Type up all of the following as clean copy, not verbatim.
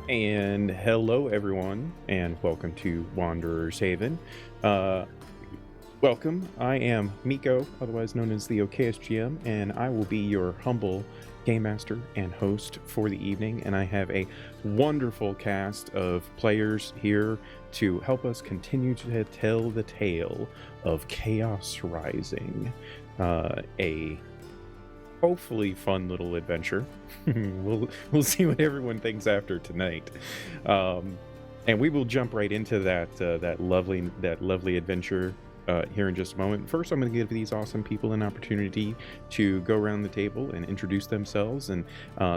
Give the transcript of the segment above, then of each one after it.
And hello, everyone, and welcome to Wanderer's Haven. Welcome. I am Miko, otherwise known as the OKSGM, and I will be your humble game master and host for the evening. And I have a wonderful cast of players here to help us continue to tell the tale of Chaos Rising, a hopefully fun little adventure. We'll see what everyone thinks after tonight, and we will jump right into that lovely adventure here in just a moment. First, I'm going to give these awesome people an opportunity to go around the table and introduce themselves and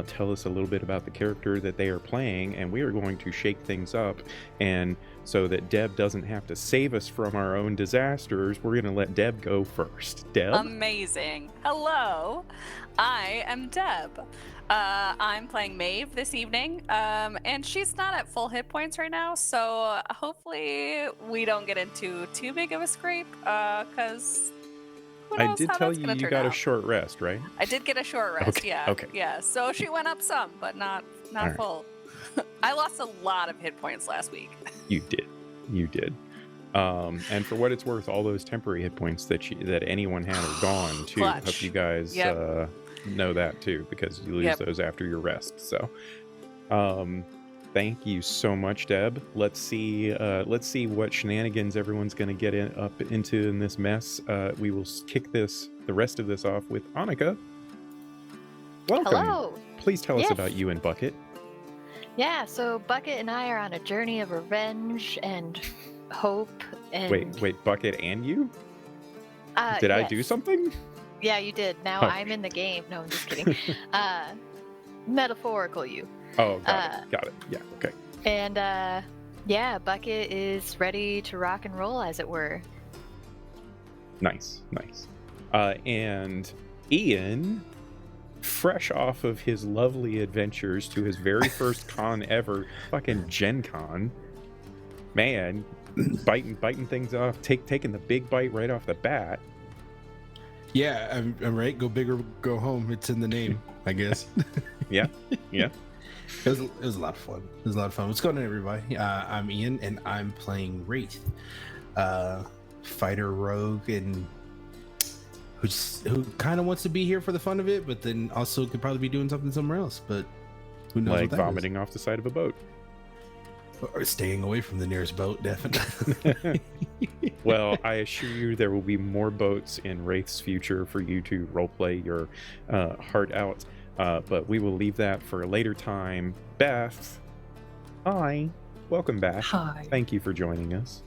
tell us a little bit about the character that they are playing, and we are going to shake things up, and so that Deb doesn't have to save us from our own disasters, we're going to let Deb go first. Deb? Amazing. Hello, I am Deb. I'm playing Maeve this evening, and she's not at full hit points right now, so hopefully we don't get into too big of a scrape, because I did tell you got a short rest, right? I did get a short rest, okay, yeah. Okay. Yeah, so she went up some, but not right. Full. I lost a lot of hit points last week. You did. And for what it's worth, all those temporary hit points that anyone had are gone too. Clutch. Hope you guys know that too, because you lose those after your rest. So thank you so much, Deb. Let's see what shenanigans everyone's going to get up into in this mess. We will kick the rest of this off with Annika. Welcome. Hello. Please tell us about you and Bucket. Yeah, so Bucket and I are on a journey of revenge and hope and... Wait, Bucket and you? Did I do something? Yeah, you did. Now I'm in the game. No, I'm just kidding. Metaphorical you. Oh, got it. Yeah, okay. And Bucket is ready to rock and roll, as it were. Nice. And Ian, fresh off of his lovely adventures to his very first con ever, fucking Gen Con, man, biting things off, taking the big bite right off the bat. Yeah, I'm right. Go big or go home. It's in the name, I guess. Yeah. It was a lot of fun. What's going on, everybody? I'm Ian, and I'm playing Wraith, fighter rogue, and who kind of wants to be here for the fun of it, but then also could probably be doing something somewhere else. But who knows? Like vomiting off the side of a boat. Or staying away from the nearest boat, definitely. Well, I assure you there will be more boats in Wraith's future for you to roleplay your heart out. But we will leave that for a later time. Beth, hi. Welcome back. Hi. Thank you for joining us.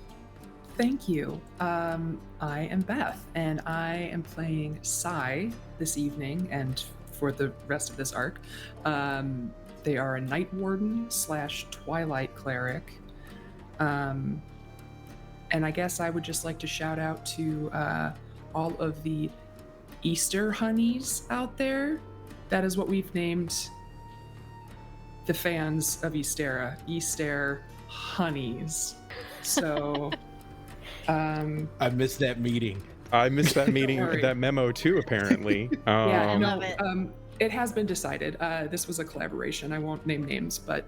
Thank you. I am Beth, and I am playing Sai this evening and for the rest of this arc. They are a Night Warden / Twilight Cleric. And I guess I would just like to shout out to all of the Easter honeys out there. That is what we've named the fans of Ysterra, Easter honeys. So I missed that meeting. That memo too, apparently. Yeah, no, it has been decided. This was a collaboration. I won't name names, but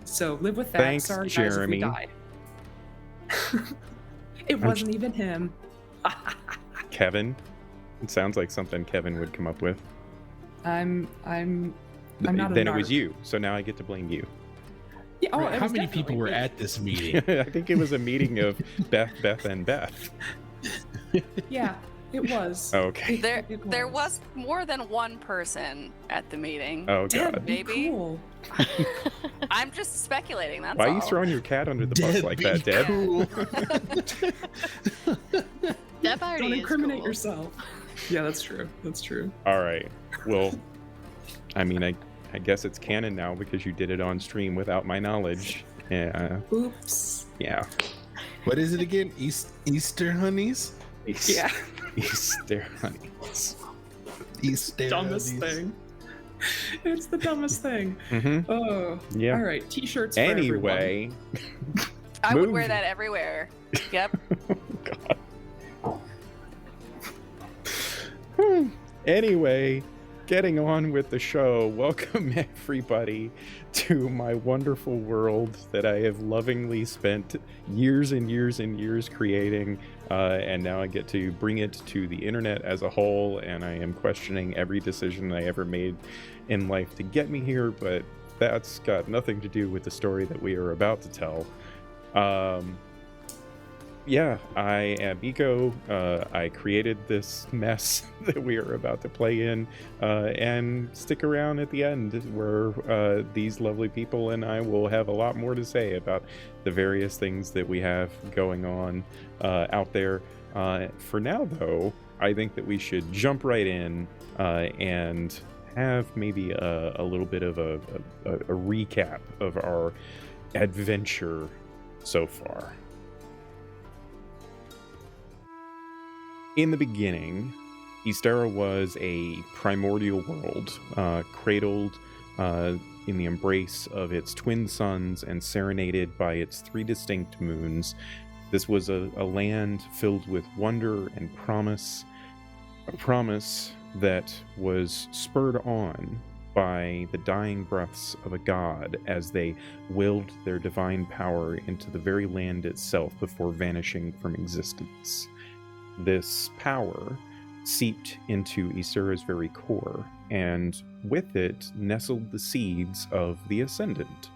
so live with that. Thanks, Sorry, Jeremy. guys, if we died. It wasn't even him. Kevin. It sounds like something Kevin would come up with. I'm not. Then it was you, so now I get to blame you. Yeah, How many people were at this meeting? I think it was a meeting of Beth, and Beth. Yeah, it was. Okay. There was more than one person at the meeting. Oh, Deb, God. Maybe. Cool. I'm just speculating, that's Why all. are you throwing your cat under the bus like that, Deb? Cool. Deb already Don't is incriminate cool. yourself. Yeah, that's true. All right. Well, I mean, I guess it's canon now because you did it on stream without my knowledge. Yeah. Oops. Yeah. What is it again? Easter honeys? Yeah. Easter honeys. Easter Dumbest honeys. thing. It's the dumbest thing. Mm-hmm. Oh. Yeah. All right. T-shirts for Anyway. I would wear that everywhere. Yep. God. Anyway, getting on with the show, welcome everybody to my wonderful world that I have lovingly spent years and years and years creating, and now I get to bring it to the internet as a whole, and I am questioning every decision I ever made in life to get me here, but that's got nothing to do with the story that we are about to tell. Yeah, I am Miko. I created this mess that we are about to play in, and stick around at the end where these lovely people and I will have a lot more to say about the various things that we have going on out there. For now, though, I think that we should jump right in and have maybe a little bit of a recap of our adventure so far. In the beginning, Ysterra was a primordial world, cradled in the embrace of its twin suns and serenaded by its 3 distinct moons. This was a land filled with wonder and promise, a promise that was spurred on by the dying breaths of a god as they willed their divine power into the very land itself before vanishing from existence. This power seeped into Ysterra's very core, and with it nestled the seeds of the Ascendant,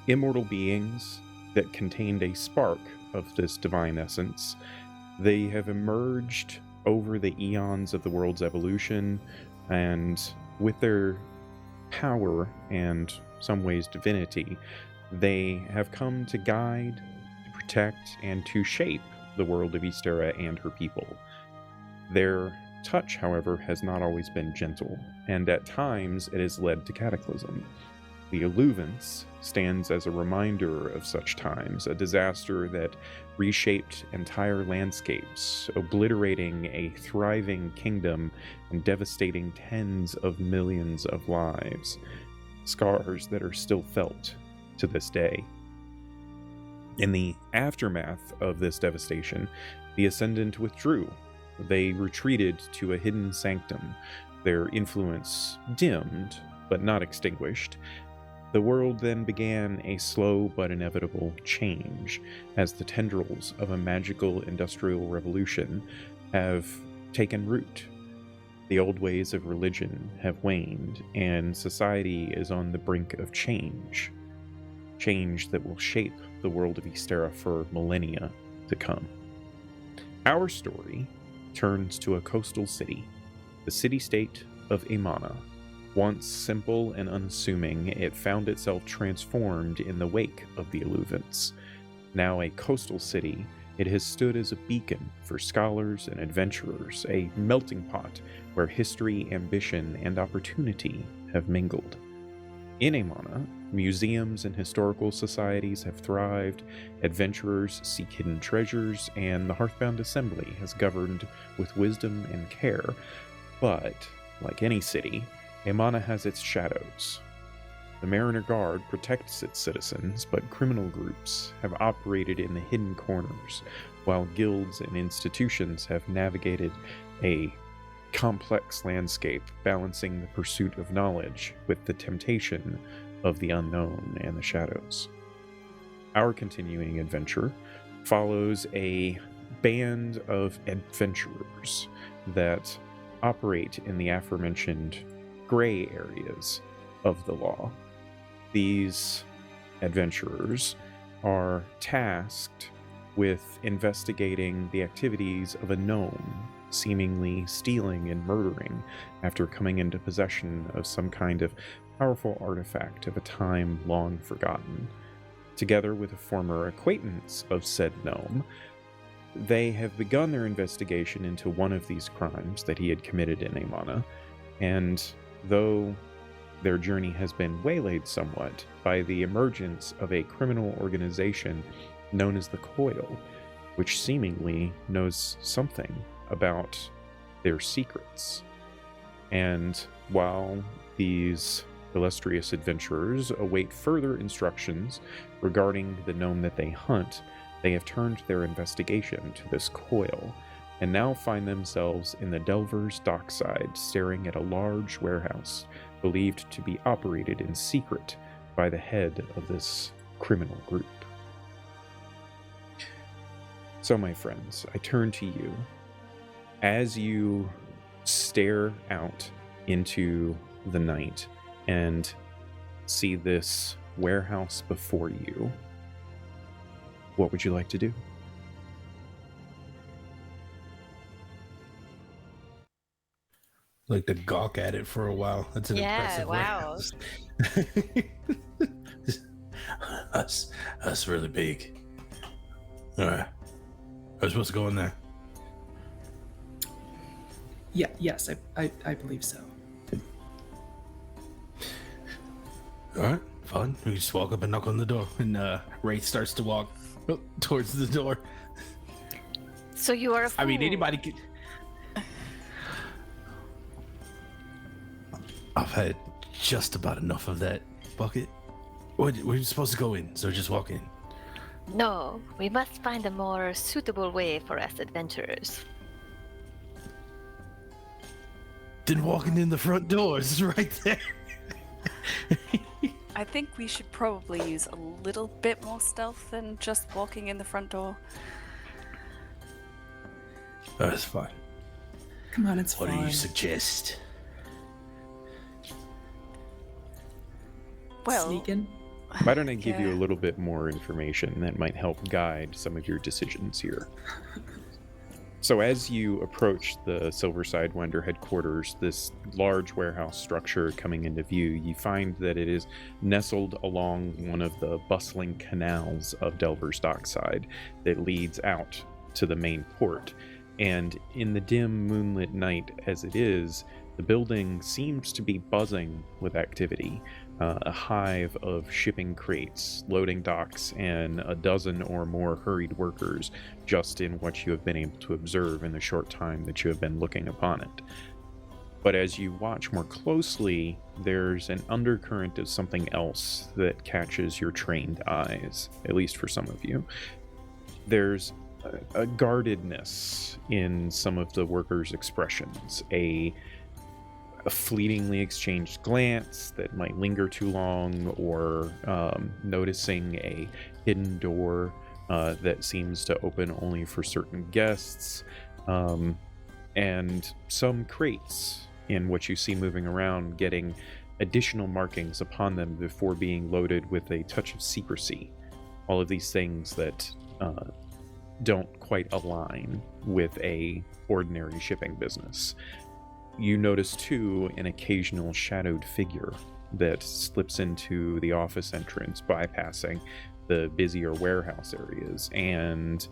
immortal beings that contained a spark of this divine essence. They have emerged over the eons of the world's evolution, and with their power and some ways divinity, they have come to guide, to protect, and to shape the world of Ysterra and her people. Their touch, however, has not always been gentle, and at times it has led to cataclysm. The Illuvance stands as a reminder of such times, a disaster that reshaped entire landscapes, obliterating a thriving kingdom and devastating tens of millions of lives, scars that are still felt to this day. In the aftermath of this devastation, the Ascendant withdrew. They retreated to a hidden sanctum, their influence dimmed, but not extinguished. The world then began a slow but inevitable change, as the tendrils of a magical industrial revolution have taken root. The old ways of religion have waned, and society is on the brink of change. Change that will shape the world of Ysterra for millennia to come. Our story turns to a coastal city, the city-state of Amana. Once simple and unassuming, it found itself transformed in the wake of the Illuvance. Now a coastal city, it has stood as a beacon for scholars and adventurers, a melting pot where history, ambition, and opportunity have mingled. In Amana, museums and historical societies have thrived, adventurers seek hidden treasures, and the Hearthbound Assembly has governed with wisdom and care. But, like any city, Amana has its shadows. The Mariner Guard protects its citizens, but criminal groups have operated in the hidden corners, while guilds and institutions have navigated a complex landscape, balancing the pursuit of knowledge with the temptation of the unknown and the shadows. Our continuing adventure follows a band of adventurers that operate in the aforementioned gray areas of the law. These adventurers are tasked with investigating the activities of a gnome, seemingly stealing and murdering after coming into possession of some kind of powerful artifact of a time long forgotten. Together with a former acquaintance of said gnome, they have begun their investigation into one of these crimes that he had committed in Amana, and though their journey has been waylaid somewhat by the emergence of a criminal organization known as the Coil, which seemingly knows something about their secrets. And while these illustrious adventurers await further instructions regarding the gnome that they hunt, they have turned their investigation to this Coil and now find themselves in the Delver's dockside, staring at a large warehouse believed to be operated in secret by the head of this criminal group. So, my friends, I turn to you. As you stare out into the night and see this warehouse before you, what would you like to do? Like to gawk at it for a while. That's an impressive wow. warehouse. That's really big. All right. I was supposed to go in there. Yeah, yes, I believe so. All right, fine. We just walk up and knock on the door, and Wraith starts to walk towards the door. So you are a fool. I mean, anybody could. I've had just about enough of that, Bucket. We're supposed to go in, so just walk in. No, we must find a more suitable way for us adventurers. Then walking in the front door is right there. I think we should probably use a little bit more stealth than just walking in the front door. That's fine. Come on, it's What fine. do you suggest? Well, Sneak in? Why don't I give you Yeah. a little bit more information that might help guide some of your decisions here? So as you approach the Silver Sidewinder headquarters, this large warehouse structure coming into view, you find that it is nestled along one of the bustling canals of Delver's dockside that leads out to the main port. And in the dim moonlit night as it is, the building seems to be buzzing with activity. A hive of shipping crates, loading docks, and a dozen or more hurried workers just in what you have been able to observe in the short time that you have been looking upon it. But as you watch more closely, there's an undercurrent of something else that catches your trained eyes, at least for some of you. There's a guardedness in some of the workers' expressions, a fleetingly exchanged glance that might linger too long, or noticing a hidden door that seems to open only for certain guests, and some crates in what you see moving around getting additional markings upon them before being loaded with a touch of secrecy. All of these things that don't quite align with a ordinary shipping business. You notice, too, an occasional shadowed figure that slips into the office entrance, bypassing the busier warehouse areas. And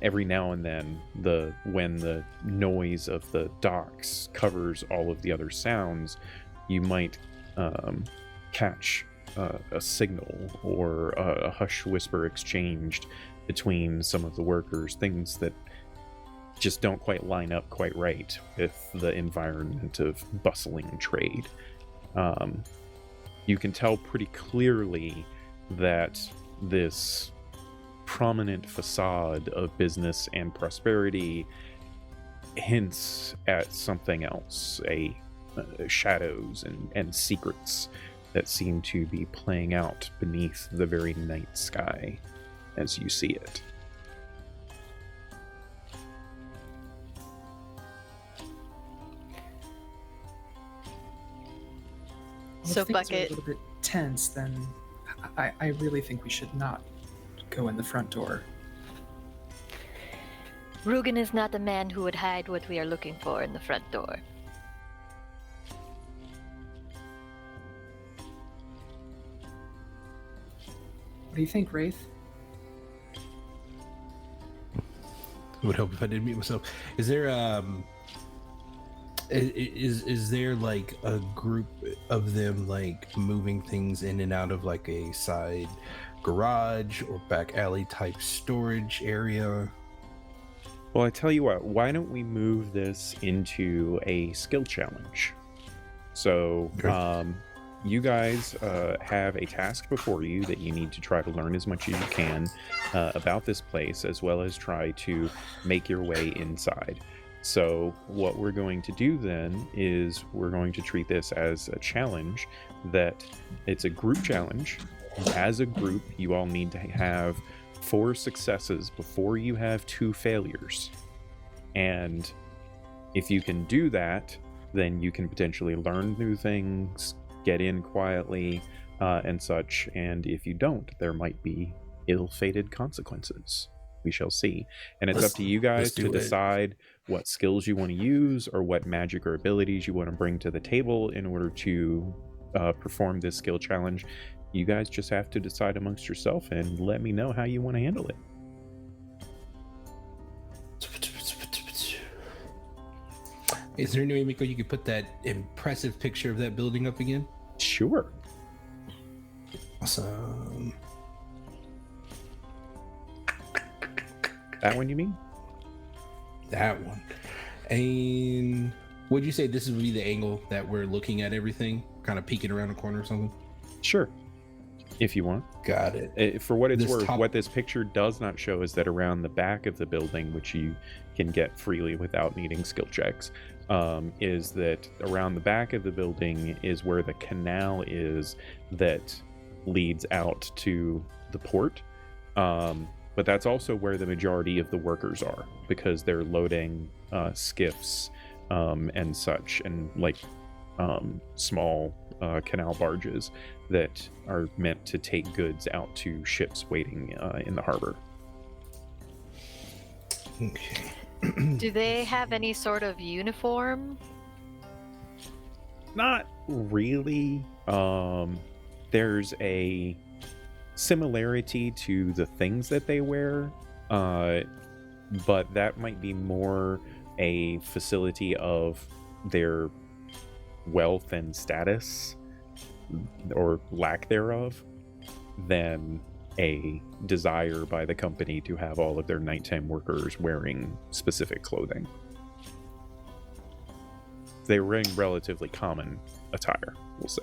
every now and then, when the noise of the docks covers all of the other sounds, you might catch a signal or a hush whisper exchanged between some of the workers, things that just don't quite line up quite right with the environment of bustling trade. You can tell pretty clearly that this prominent facade of business and prosperity hints at something else, shadows and secrets that seem to be playing out beneath the very night sky as you see it. Well, So if things are Bucket- a little bit tense, then I really think we should not go in the front door. Rugen is not a man who would hide what we are looking for in the front door. What do you think, Wraith? It would help if I didn't mute myself. Is there is there like a group of them like moving things in and out of like a side garage or back alley type storage area? Well, I tell you what, why don't we move this into a skill challenge? So, Okay. you guys have a task before you that you need to try to learn as much as you can about this place, as well as try to make your way inside. So what we're going to do then is we're going to treat this as a challenge, that it's a group challenge. As a group, you all need to have 4 successes before you have 2 failures. And if you can do that, then you can potentially learn new things, get in quietly, and such. And if you don't, there might be ill-fated consequences. We shall see. And it's up to you guys to decide what skills you want to use, or what magic or abilities you want to bring to the table in order to perform this skill challenge. You guys just have to decide amongst yourself and let me know how you want to handle it. Is there any way, Miko, you could put that impressive picture of that building up again? Sure. Awesome. That one, you mean? That one. And would you say this would be the angle that we're looking at everything? Kind of peeking around a corner or something? Sure. If you want. Got it. For what it's worth, what this picture does not show is that around the back of the building, which you can get freely without needing skill checks, is that around the back of the building is where the canal is that leads out to the port. But that's also where the majority of the workers are, because they're loading skiffs and such, and like small canal barges that are meant to take goods out to ships waiting in the harbor. Okay. Do they have any sort of uniform? Not really. There's a similarity to the things that they wear, but that might be more a facility of their wealth and status, or lack thereof, than a desire by the company to have all of their nighttime workers wearing specific clothing. They're wearing relatively common attire, we'll say.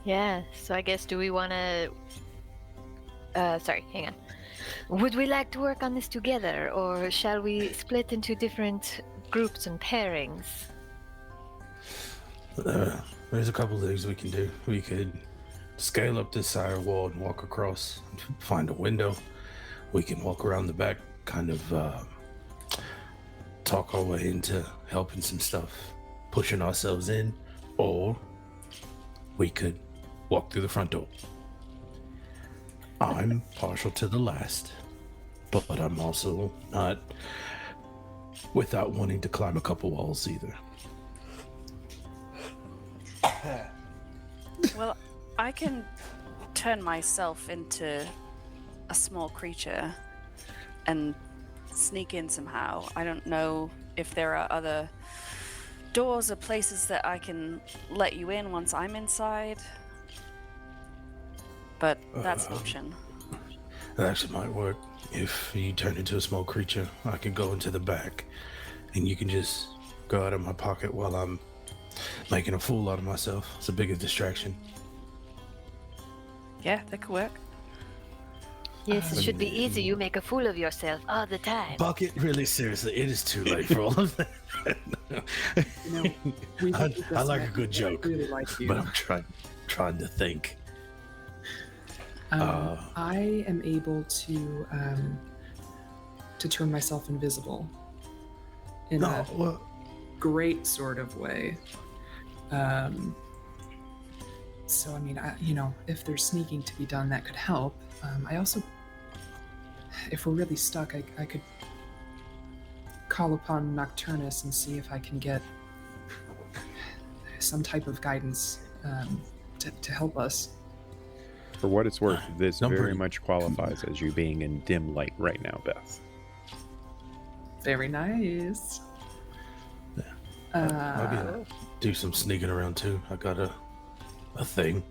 Yeah, so I guess do we want to... sorry, hang on. Would we like to work on this together, or shall we split into different groups and pairings? There's a couple of things we can do. We could scale up this side wall and walk across, find a window. We can walk around the back, kind of talk our way into helping some stuff, pushing ourselves in, or we could walk through the front door. I'm partial to the last, but I'm also not without wanting to climb a couple walls either. Well, I can turn myself into a small creature and sneak in somehow. I don't know if there are other doors or places that I can let you in once I'm inside, but that's an option. That actually might work. If you turn into a small creature, I can go into the back and you can just go out of my pocket while I'm making a fool out of myself. It's a bigger distraction. Yeah, that could work. Yes, it should be easy. You make a fool of yourself all the time. Bucket, really, seriously, it is too late for all of that. I like a good joke, really like you. but I'm trying to think. I am able to turn myself invisible in a great sort of way. So I mean, if there's sneaking to be done, that could help. I also, if we're really stuck, I could call upon Nocturnus and see if I can get some type of guidance to help us. For what it's worth, this very much qualifies as you being in dim light right now, Beth. Very nice. I'll gonna do some sneaking around too. I got a thing.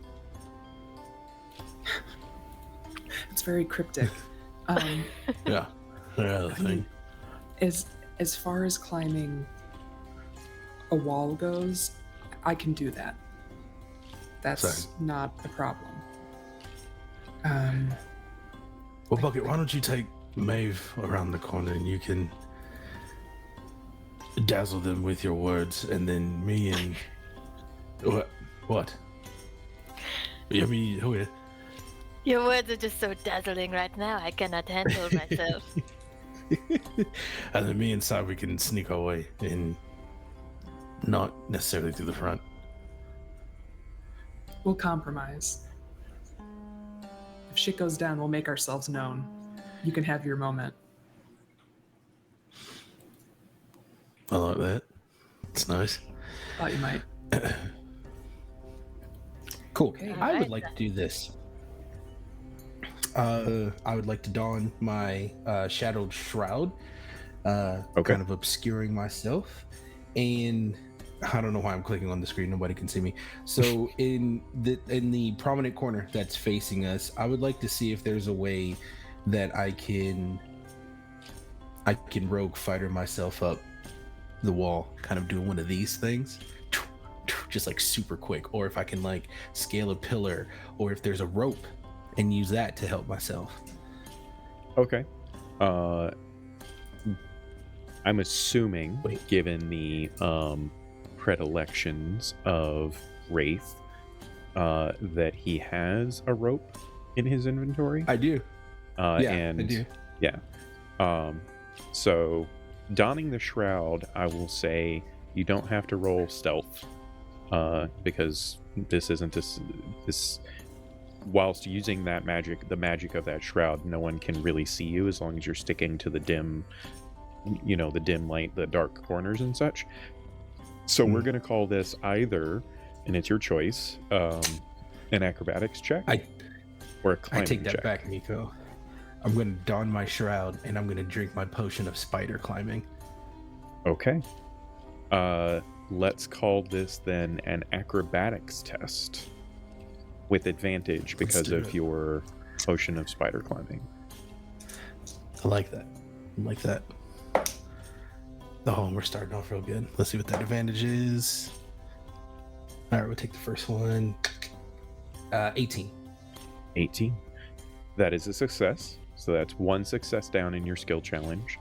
It's very cryptic. Yeah, the thing. As far as climbing a wall goes, I can do that. That's Sorry. not a problem. Well, Bucket, why don't you take Maeve around the corner and you can dazzle them with your words, and then me and... What? I mean, Your words are just so dazzling right now. I cannot handle myself. and then me and Sai, we can sneak our way in, not necessarily through the front. We'll compromise. If shit goes down, we'll make ourselves known. You can have your moment. I like that. It's nice. Thought you might. Cool. Okay. I would like to do this. I would like to don my shadowed shroud, kind of obscuring myself, and I don't know why I'm clicking on the screen. Nobody can see me. So in the prominent corner that's facing us, I would like to see if there's a way that I can rogue fighter myself up the wall, kind of doing one of these things, just like super quick, or if I can like scale a pillar, or if there's a rope and use that to help myself. Okay. I'm assuming, given the predilections of Wraith, that he has a rope in his inventory. I do. I do. Yeah. So, donning the shroud, I will say you don't have to roll stealth, because this isn't this. Whilst using that magic, the magic of that shroud, no one can really see you as long as you're sticking to the dim, the dim light, the dark corners and such. So we're going to call this either, and it's your choice, an acrobatics check or a climbing check. I take that back, Miko. I'm going to don my shroud and I'm going to drink my potion of spider climbing. Okay. Let's call this then an acrobatics test with advantage because of your potion of spider climbing. I like that. Oh, we're starting off real good. Let's see what that advantage is. All right, we'll take the first one. 18. 18. That is a success. So that's one success down in your skill challenge.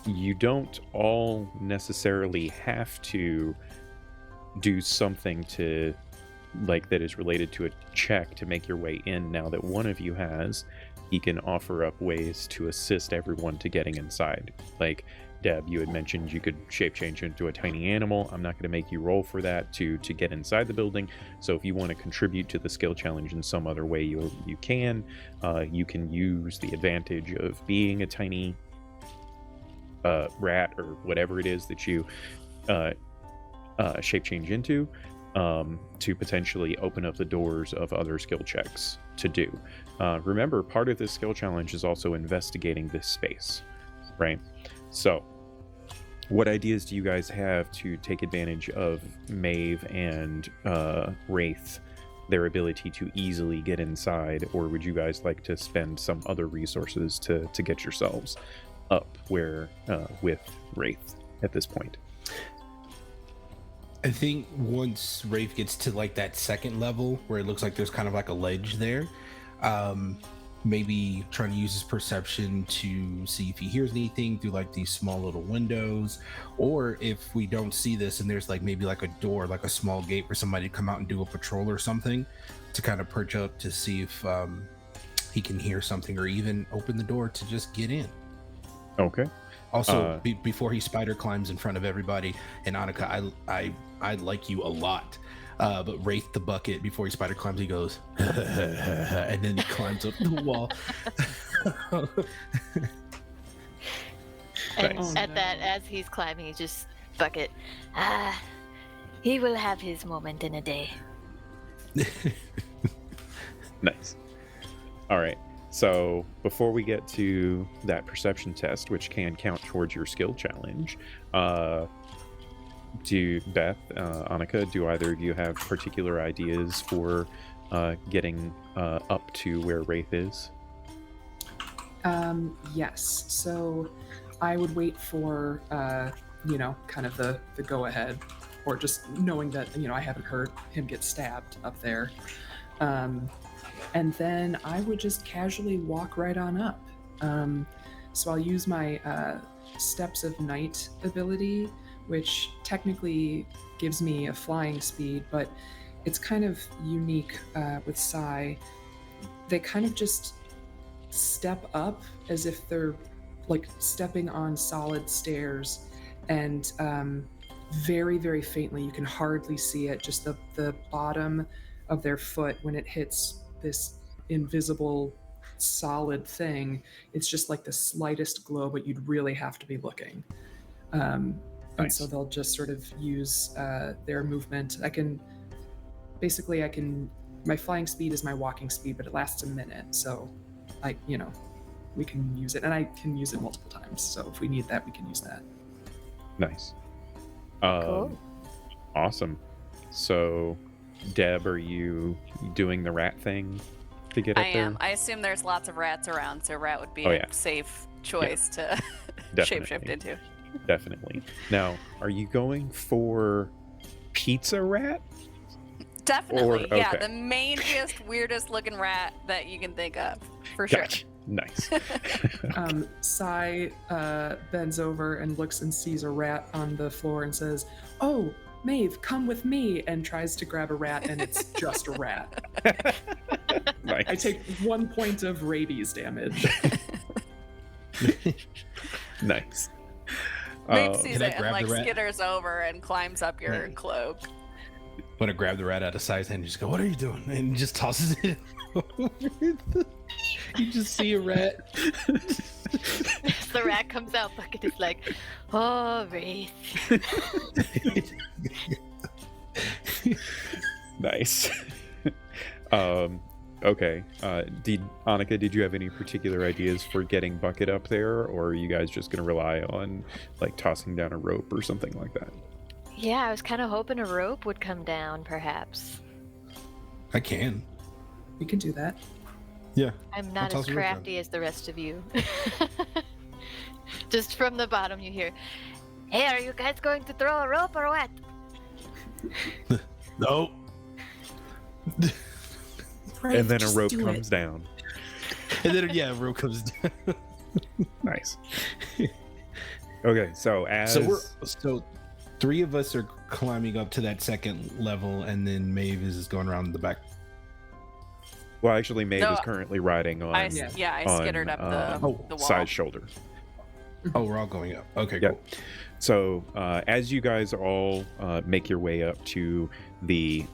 You don't all necessarily have to do something to that is related to a check to make your way in. Now that one of you has, he can offer up ways to assist everyone to getting inside. Like Deb, you had mentioned you could shape change into a tiny animal. I'm not going to make you roll for that to get inside the building. So if you want to contribute to the skill challenge in some other way, you can. You can use the advantage of being a tiny rat or whatever it is that you shape change into, to potentially open up the doors of other skill checks to do. Remember, part of this skill challenge is also investigating this space, right? So what ideas do you guys have to take advantage of Maeve and Wraith, their ability to easily get inside, or would you guys like to spend some other resources to get yourselves up where with Wraith at this point? I think once Wraith gets to like that second level where it looks like there's kind of like a ledge there, maybe trying to use his perception to see if he hears anything through like these small little windows, or if we don't see this and there's like maybe like a door, like a small gate for somebody to come out and do a patrol or something, to kind of perch up to see if he can hear something, or even open the door to just get in. Okay. Also, before he spider climbs in front of everybody, and Annika, I like you a lot, but Wraith the Bucket, before he spider climbs, he goes, and then he climbs up the wall. And Nice. at that, as he's climbing, he just Bucket. He will have his moment in a day. Nice. All right. So before we get to that perception test, which can count towards your skill challenge, do Beth, Annika, do either of you have particular ideas for getting up to where Wraith is? Yes. So I would wait for, kind of the go ahead or just knowing that I haven't heard him get stabbed up there. And then I would just casually walk right on up. So I'll use my Steps of Night ability, which technically gives me a flying speed, but it's kind of unique with Sai. They kind of just step up as if they're like stepping on solid stairs, and very, very faintly, you can hardly see it, just the bottom of their foot when it hits this invisible solid thing. It's just like the slightest glow, but you'd really have to be looking. And so they'll just sort of use their movement. My flying speed is my walking speed, but it lasts a minute. So we can use it, and I can use it multiple times. So if we need that, we can use that. Nice. Cool. Awesome. So, Deb, are you doing the rat thing to get up I there? am. I assume there's lots of rats around, so rat would be Oh, a yeah. safe choice to Definitely. shapeshift into. Definitely. Now, are you going for pizza rat? Definitely. Or- Yeah, okay. the mangiest, weirdest looking rat that you can think of. For sure. Gotcha. Nice. Sai bends over and looks and sees a rat on the floor and says, "Oh, Maeve, come with me," and tries to grab a rat, and it's just a rat. Nice. I take 1 point of rabies damage. Nice. Maeve sees Can I it and grab like the rat? skitters over and climbs up your cloak. Want to grab the rat out of Sai's hand and just go, "What are you doing?" And he just tosses it over. You just see a rat. As the rat comes out, Bucket is like, "Oh, Wraith." Nice. Okay. Annika, did you have any particular ideas for getting Bucket up there, or are you guys just going to rely on like tossing down a rope or something like that? Yeah, I was kind of hoping a rope would come down, perhaps. I can. We can do that. Yeah. I'm not I'll as toss a rope down. crafty as the rest of you. Just from the bottom, you hear, "Hey, are you guys going to throw a rope or what?" No. And then a rope comes down. And then a rope comes down. Nice. Okay, so So three of us are climbing up to that second level, and then Maeve is going around the back. Well, actually, Maeve No, is currently riding on I on, skittered up the wall. side shoulder. Oh, we're all going up. Okay, Yeah. cool. So as you guys all make your way up to the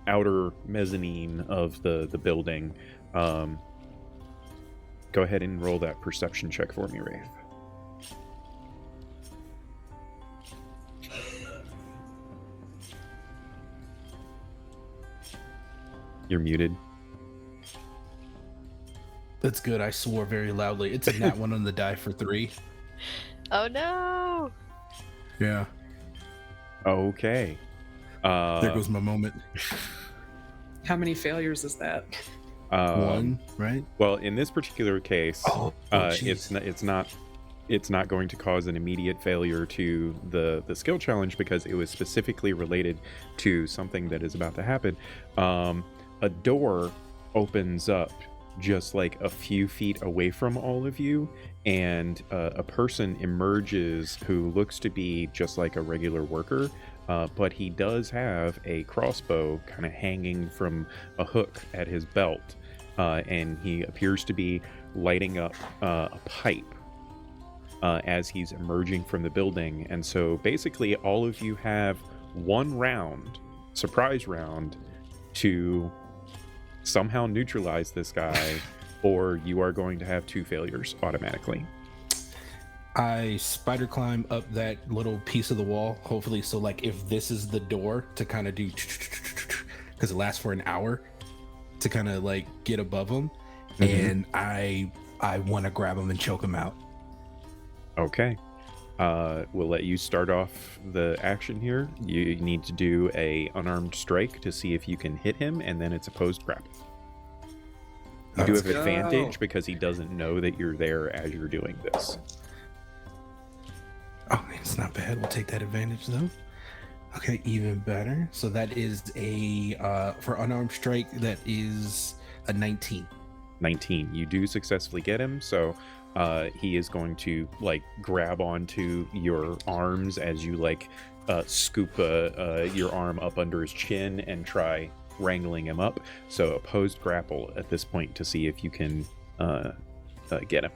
outer mezzanine of the building, go ahead and roll that perception check for me, Wraith. You're muted. That's good. I swore very loudly. It's a nat one on the die for 3. Oh no! Yeah. Okay. There goes my moment. How many failures is that? 1, right? Well, in this particular case, it's not going to cause an immediate failure to the skill challenge because it was specifically related to something that is about to happen. A door opens up just like a few feet away from all of you, and a person emerges who looks to be just like a regular worker, but he does have a crossbow kind of hanging from a hook at his belt, and he appears to be lighting up a pipe as he's emerging from the building. And so basically all of you have one round, surprise round, to somehow neutralize this guy, or you are going to have 2 failures automatically. I spider climb up that little piece of the wall, hopefully, so like if this is the door, to kind of do, because it lasts for an hour, to kind of like get above him, and I want to grab him and choke him out. Okay. We'll let you start off the action here. You need to do a unarmed strike to see if you can hit him, and then it's opposed grapple. You do Let's have go. advantage because he doesn't know that you're there as you're doing this. Oh, man, it's not bad. We'll take that advantage though. Okay, even better. So that is a for unarmed strike. That is a 19. 19. You do successfully get him, so he is going to like grab onto your arms as you like scoop your arm up under his chin and try wrangling him up. So opposed grapple at this point to see if you can get him.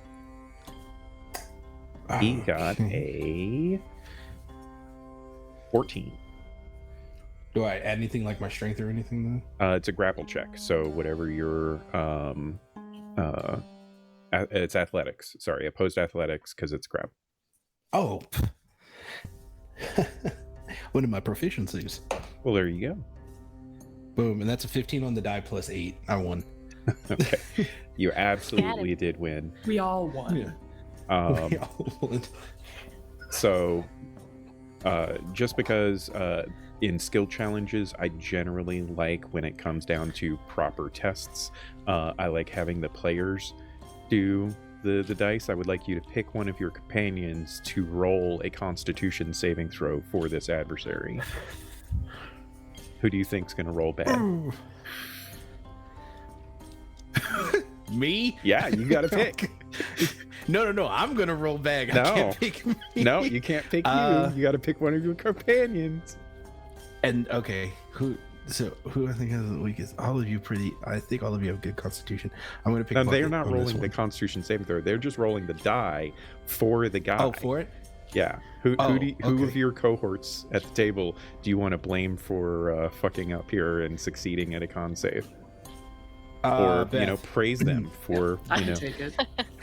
He got a 14. Do I add anything like my strength or anything though? It's a grapple check, so whatever your it's athletics. Sorry, opposed athletics because it's grab. Oh. One of my proficiencies. Well, there you go. Boom, and that's a 15 on the die plus 8. I won. Okay, you absolutely did win. We all won. Yeah. Um, Won. so, just because in skill challenges, I generally like when it comes down to proper tests, I like having the players do the dice. I would like you to pick one of your companions to roll a Constitution saving throw for this adversary. Who do you think's going to roll bad? Me? Yeah, you got to pick. No. I'm gonna roll bag. No. I can't pick me. No, you can't pick you. You got to pick one of your companions. And okay, who I think has the weakest? All of you I think all of you have good constitution. I'm gonna pick. And they're Bucket not on this rolling the one. Constitution saving throw. They're just rolling the die for the guy. Oh, for it? Yeah. Who Oh, who of okay. your cohorts at the table do you want to blame for fucking up here and succeeding at a con save? Or Beth. praise them for I can take it.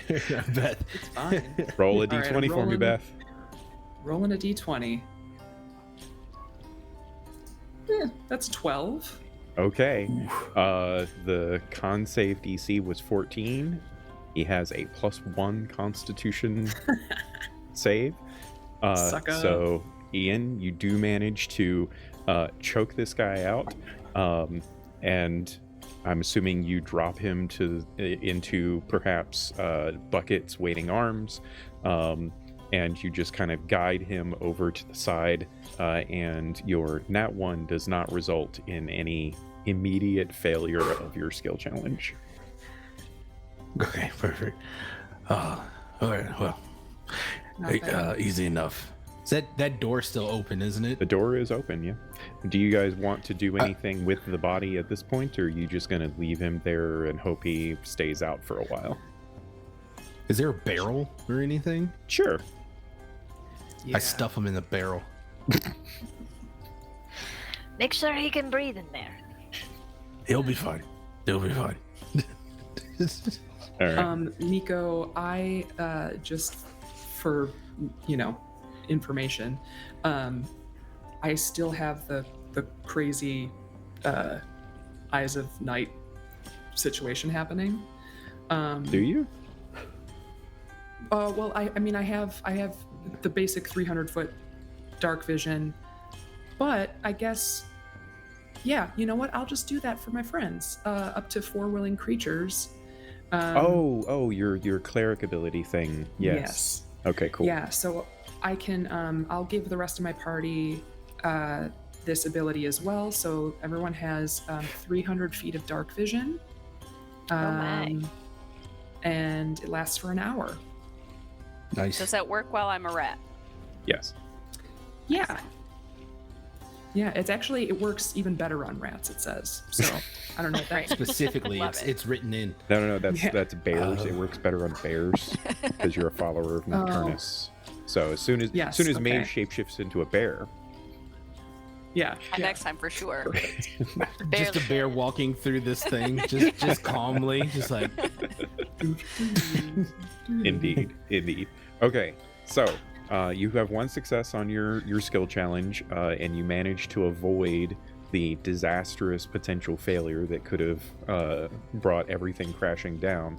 Beth. It's fine. roll a All right, d20 for me, rolling. Beth. Rolling a d20. That's 12. Okay. The con save DC was 14. He has a +1 Constitution save. Sucka. So, Ian, you do manage to choke this guy out, and I'm assuming you drop him into perhaps Bucket's waiting arms, and you just kind of guide him over to the side, and your nat 1 does not result in any immediate failure of your skill challenge. Okay, perfect. All right, well, Not bad. easy enough. Is that door still open, isn't it? The door is open, yeah. Do you guys want to do anything with the body at this point, or are you just going to leave him there and hope he stays out for a while? Is there a barrel or anything? Sure. Yeah. I stuff him in the barrel. Make sure he can breathe in there. He'll be fine. He'll be fine. All right. Miko, I just for information, I still have the crazy Eyes of Night situation happening. Do you? Well, I mean, I have the basic 300-foot dark vision, but I guess, yeah, you know what? I'll just do that for my friends. Up to 4 willing creatures. Your cleric ability thing. Yes. Okay, cool. Yeah, so I can, I'll give the rest of my party this ability as well. So everyone has 300 feet of dark vision. My. And it lasts for an hour. Nice. Does that work while I'm a rat? Yes. Yeah. Yeah, it works even better on rats, it says. So I don't know if that Specifically, Love it. it's written in. No, that's Yeah. that's bears. It works better on bears because you're a follower of Nocturnus. So as soon as Yes, Maeve okay. shapeshifts into a bear, Yeah. Next time for sure. Just a bear walking through this thing, just calmly, just like. indeed. Okay, so you have one success on your skill challenge, and you managed to avoid the disastrous potential failure that could have brought everything crashing down.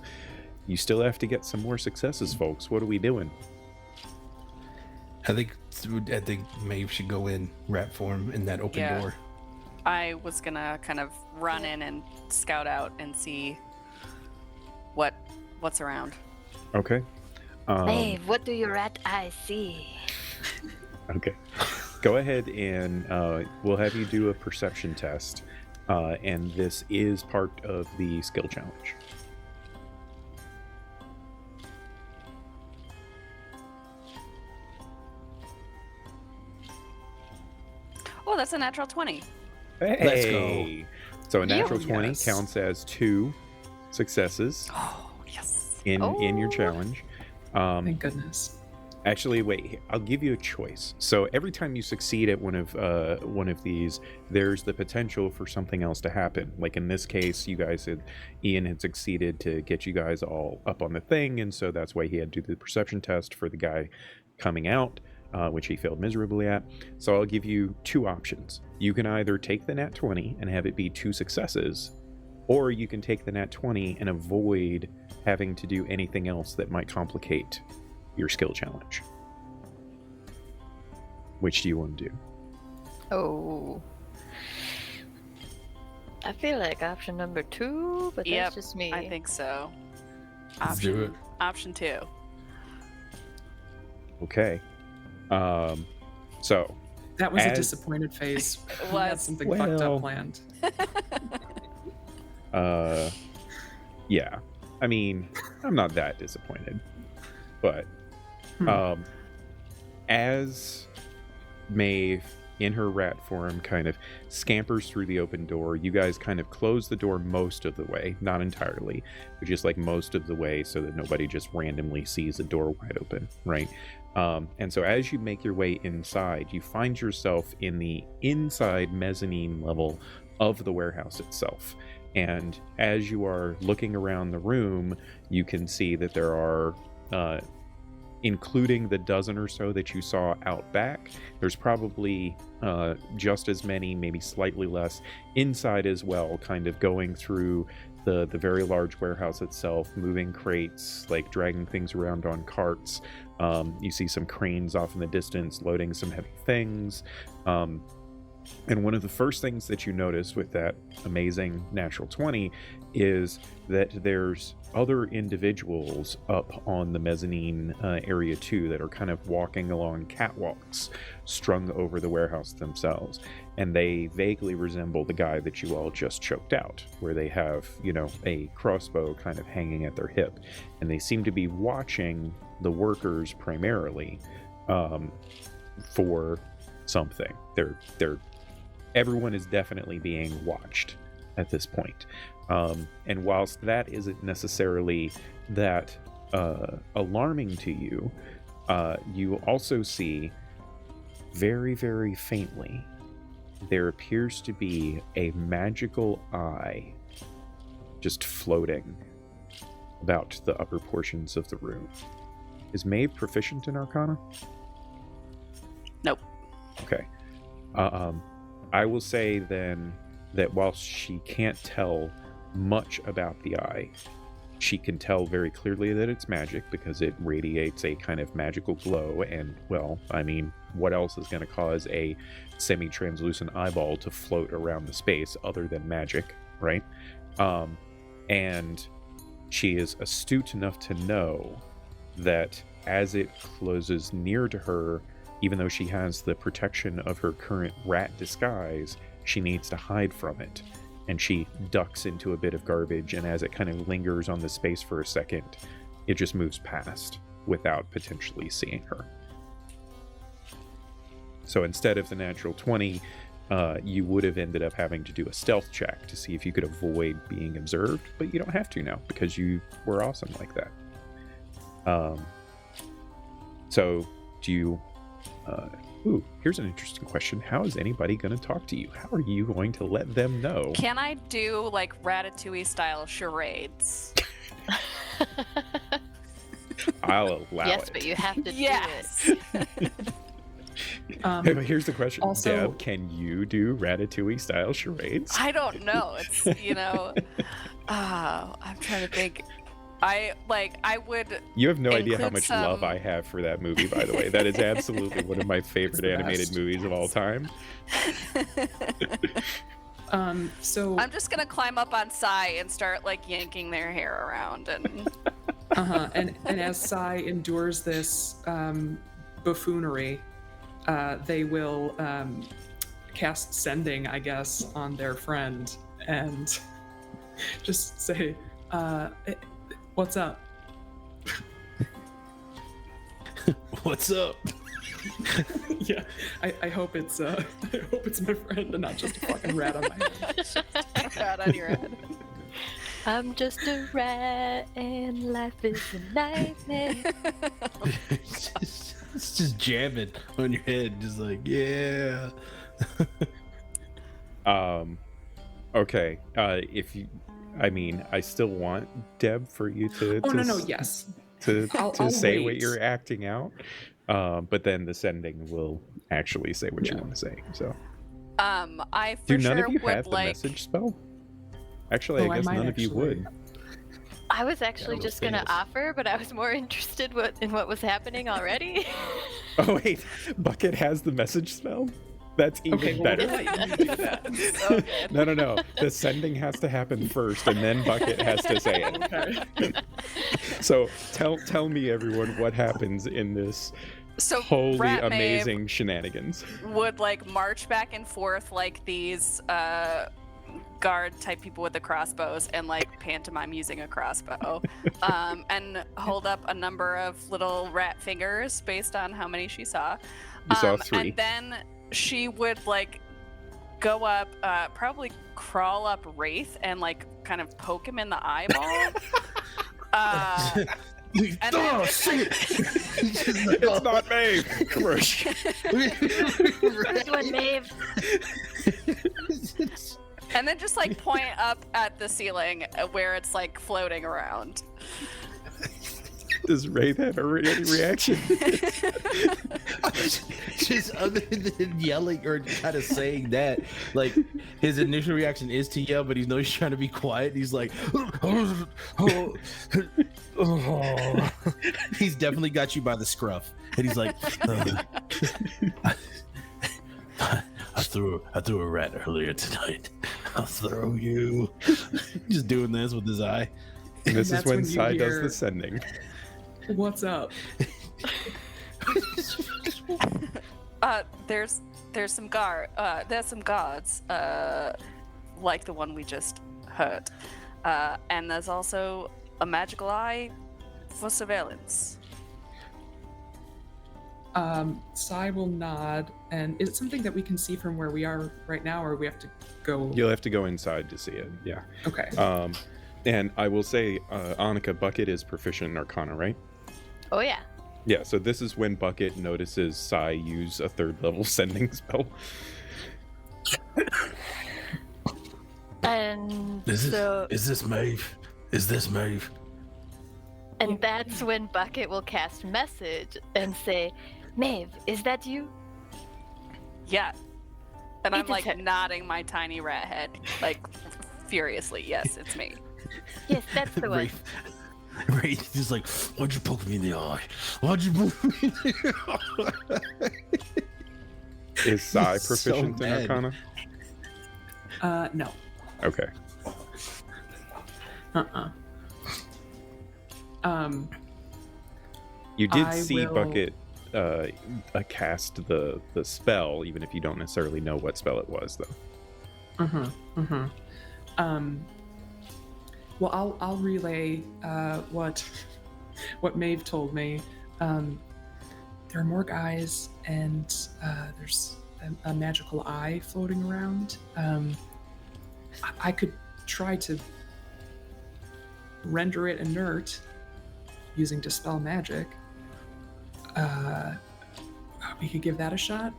You still have to get some more successes, folks. What are we doing? I think Maeve should go in rat form in that open Yeah. door. I was gonna kind of run in and scout out and see what's around. Okay. Maeve, what do your rat eyes see? Okay. Go ahead and we'll have you do a perception test. And this is part of the skill challenge. Oh, that's a natural 20. Hey! Let's go. So a natural Yes. 20 counts as 2 successes Oh, yes. in your Oh. challenge. Thank goodness. Actually, wait. I'll give you a choice. So every time you succeed at one of these, there's the potential for something else to happen. Like in this case, Ian had succeeded to get you guys all up on the thing, and so that's why he had to do the perception test for the guy coming out, which he failed miserably at. So I'll give you 2 options. You can either take the nat 20 and have it be 2 successes, or you can take the nat 20 and avoid having to do anything else that might complicate your skill challenge. Which do you want to do? Oh. I feel like option number 2, but Yep, that's just me. I think so. Let's do it. Option 2. Okay. So That was a As- disappointed face. It We had was. something fucked Well. up planned. yeah. I mean, I'm not that disappointed. But as Maeve in her rat form kind of scampers through the open door, you guys kind of close the door most of the way, not entirely, but just like most of the way so that nobody just randomly sees the door wide open, right? And so as you make your way inside, you find yourself in the inside mezzanine level of the warehouse itself. And as you are looking around the room, you can see that there are including the dozen or so that you saw out back, there's probably just as many, maybe slightly less, inside as well, kind of going through the very large warehouse itself, moving crates, like dragging things around on carts. You see some cranes off in the distance loading some heavy things. And one of the first things that you notice with that amazing natural 20 is that there's other individuals up on the mezzanine area too that are kind of walking along catwalks strung over the warehouse themselves. And they vaguely resemble the guy that you all just choked out, where they have, a crossbow kind of hanging at their hip. And they seem to be watching the workers primarily for something. Everyone is definitely being watched at this point. And whilst that isn't necessarily that alarming to you, you also see very, very faintly, there appears to be a magical eye just floating about the upper portions of the room. Is Maeve proficient in Arcana? Nope. Okay. I will say then that while she can't tell much about the eye, she can tell very clearly that it's magic because it radiates a kind of magical glow. And, well, I mean, what else is going to cause a semi-translucent eyeball to float around the space other than magic, right? And she is astute enough to know that as it closes near to her, even though she has the protection of her current rat disguise, she needs to hide from it. And she ducks into a bit of garbage, and as it kind of lingers on the space for a second, it just moves past without potentially seeing her. So instead of the natural 20, you would have ended up having to do a stealth check to see if you could avoid being observed, but you don't have to now because you were awesome like that. So do you... here's an interesting question. How is anybody going to talk to you? How are you going to let them know? Can I do like Ratatouille style charades? I'll allow yes, it. but you have to Yes. do it. Hey, but here's the question. Also- Deb, can you do Ratatouille style charades? I don't know. It's I'm trying to think. I would. You have no idea how include much some- love I have for that movie, by the way. That is absolutely one of my favorite the animated best. movies of all time. So I'm just gonna climb up on Sai and start like yanking their hair around and. and as Sai endures this buffoonery, they will cast sending, I guess, on their friend and just say, "What's up?" What's up? Yeah, I hope it's my friend and not just a fucking rat on my head. Rat on your head. I'm just a rat and life is a nightmare. It's just jamming on your head, just like, yeah. Okay. If you, I mean, I still want Deb for you to. Oh, to no, s- yes. To I'll say what wait. you're acting out, but then the sending will actually say what you Yeah. want to say. So, I do for none sure of you would have the like. message spell? Actually, Oh, I I guess might none of you actually. would. I was actually Yeah, just gonna fails. offer, but I was more interested in what was happening already. Oh wait, Bucket has the message spell. That's even Okay, well, better. we'll let you do that. So good. No. The sending has to happen first, and then Bucket has to say it. Okay. So tell me, everyone, what happens in this So holy Rat Maeve amazing shenanigans. would like march back and forth like these guard type people with the crossbows and like pantomime using a crossbow and hold up a number of little rat fingers based on how many she saw. You saw 3. And then she would like go up, probably crawl up Wraith and like kind of poke him in the eyeball. And then- shit! It's not Maeve. Crush. First one, Maeve. And then just like point up at the ceiling where it's like floating around. Does Wraith have any reaction? Just other than yelling or kind of saying that, like his initial reaction is to yell, but he knows he's trying to be quiet. He's like, he's definitely got you by the scruff, and he's like, I threw a rat earlier tonight. I'll throw you. Just doing this with his eye. And this is That's when when you Sai does hear- the sending. What's up? There's some guards like the one we just hurt, and there's also a magical eye for surveillance. Sai will nod, and is it something that we can see from where we are right now, or we have to go? You'll have to go inside to see it. Yeah. Okay. And I will say, Annika, Bucket is proficient in Arcana, right? Oh yeah. Yeah, so this is when Bucket notices Sai use a 3rd level sending spell. And Is so, this Maeve? Is this Maeve? and that's when Bucket will cast message and say, Maeve, is that you? Yeah, and I'm It's a like ter- nodding my tiny rat head like furiously. Yes, it's me. Yes, that's the one. Wraith is like, why'd you poke me in the eye? Why'd you poke me in the eye? Is Sai He's so proficient in mad. Arcana? No. Okay. You did I see will- Bucket cast the spell, even if you don't necessarily know what spell it was, though. Well, I'll relay what Maeve told me. There are more guys, and there's a magical eye floating around. I could try to render it inert using dispel magic. We could give that a shot.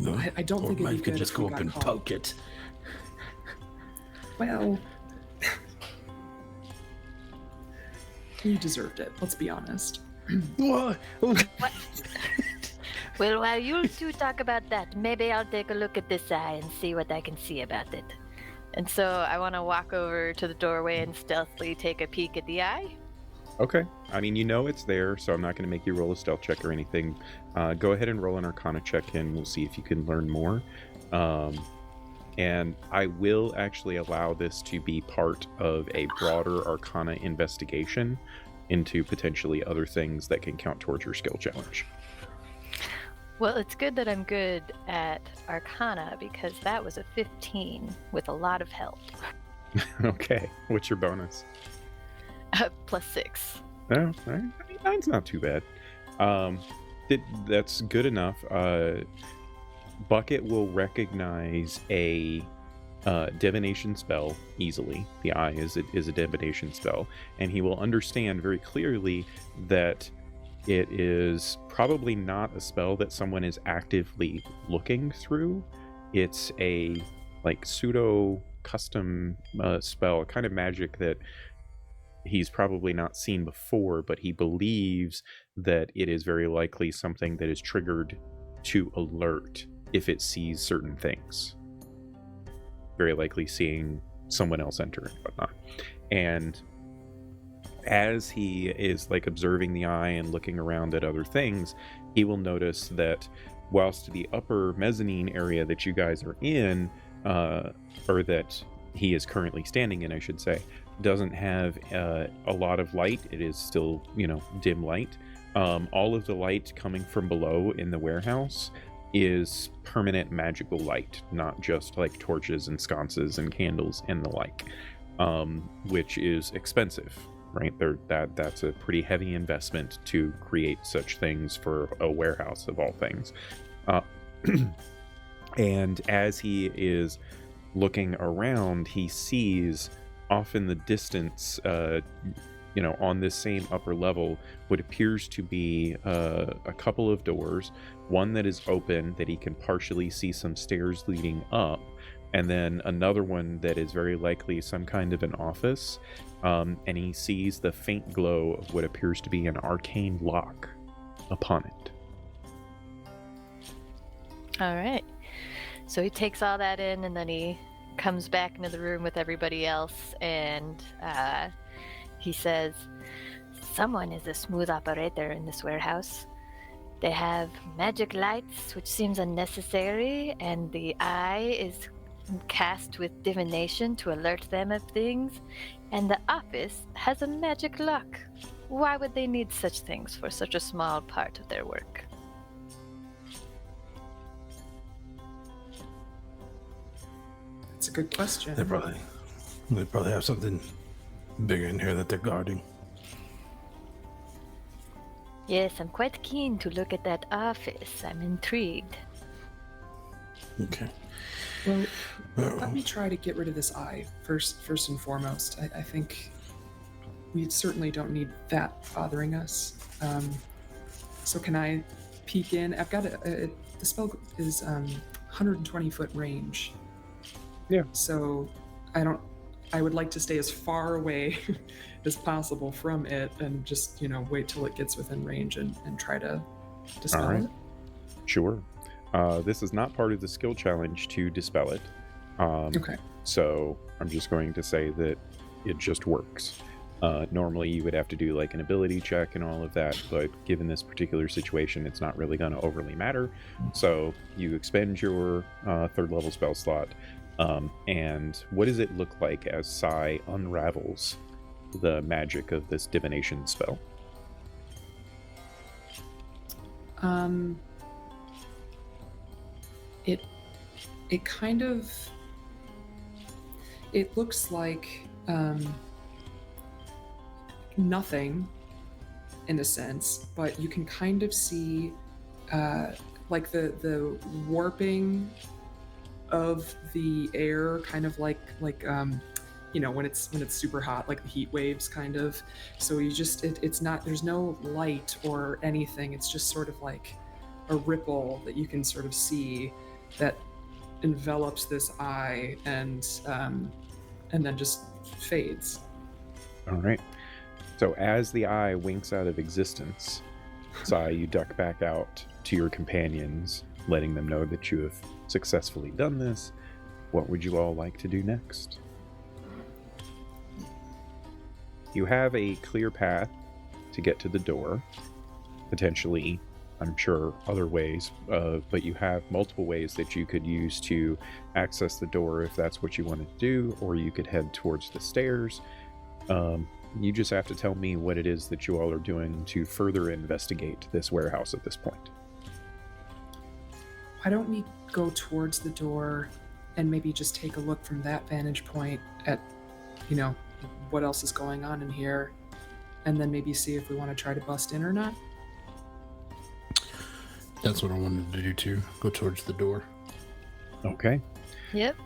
No. I don't Or think it'd be Maeve could good just if we go up got and caught. poke it. Well, you deserved it. Let's be honest. What? Well, while you two talk about that, maybe I'll take a look at this eye and see what I can see about it. And so I want to walk over to the doorway and stealthily take a peek at the eye. Okay. I mean, you know it's there, so I'm not going to make you roll a stealth check or anything. Go ahead and roll an Arcana check, and we'll see if you can learn more. And I will actually allow this to be part of a broader Arcana investigation into potentially other things that can count towards your skill challenge. Well, it's good that I'm good at Arcana because that was a 15 with a lot of help. Okay. What's your bonus? +6. Oh, all right. I mean, mine's not too bad. That's good enough. Bucket will recognize a divination spell easily. The eye is a divination spell, and he will understand very clearly that it is probably not a spell that someone is actively looking through. It's a like pseudo custom spell, kind of magic that he's probably not seen before, but he believes that it is very likely something that is triggered to alert if it sees certain things. Very likely seeing someone else enter and whatnot. And as he is like observing the eye and looking around at other things, he will notice that whilst the upper mezzanine area that you guys are in, or that he is currently standing in, I should say, doesn't have a lot of light. It is still, dim light. All of the light coming from below in the warehouse is permanent magical light, not just like torches and sconces and candles and the like, which is expensive, right? That's a pretty heavy investment to create such things for a warehouse of all things. And as he is looking around, he sees off in the distance, on this same upper level, what appears to be a couple of doors, one that is open that he can partially see some stairs leading up, and then another one that is very likely some kind of an office, and he sees the faint glow of what appears to be an arcane lock upon it. All right. So he takes all that in, and then he comes back into the room with everybody else, and he says, someone is a smooth operator in this warehouse. They have magic lights, which seems unnecessary, and the eye is cast with divination to alert them of things, and the office has a magic lock. Why would they need such things for such a small part of their work? That's a good question. They probably have something bigger in here that they're guarding. Yes, I'm quite keen to look at that office. I'm intrigued. Okay. Well, let me try to get rid of this eye first and foremost. I think we certainly don't need that bothering us. So can I peek in? I've got the spell is 120-foot range. Yeah. So I would like to stay as far away as possible from it and just, wait till it gets within range and try to dispel it. Sure. This is not part of the skill challenge to dispel it. Okay. So I'm just going to say that it just works. Normally you would have to do like an ability check and all of that, but given this particular situation, it's not really going to overly matter. So you expend your third level spell slot. And what does it look like as Sai unravels the magic of this divination spell? It kind of, it looks like nothing in a sense, but you can kind of see like the warping of the air, kind of like when it's super hot, like the heat waves kind of. So you just it's not, there's no light or anything, it's just sort of like a ripple that you can sort of see that envelops this eye and then just fades. All right. So as the eye winks out of existence, Sai, you duck back out to your companions, letting them know that you have successfully done this. What would you all like to do next? You have a clear path to get to the door, potentially, I'm sure, other ways, but you have multiple ways that you could use to access the door if that's what you want to do, or you could head towards the stairs. You just have to tell me what it is that you all are doing to further investigate this warehouse at this point. why don't we go towards the door and maybe just take a look from that vantage point at, what else is going on in here, and then maybe see if we want to try to bust in or not? That's what I wanted to do too. Go towards the door. Okay. Yep.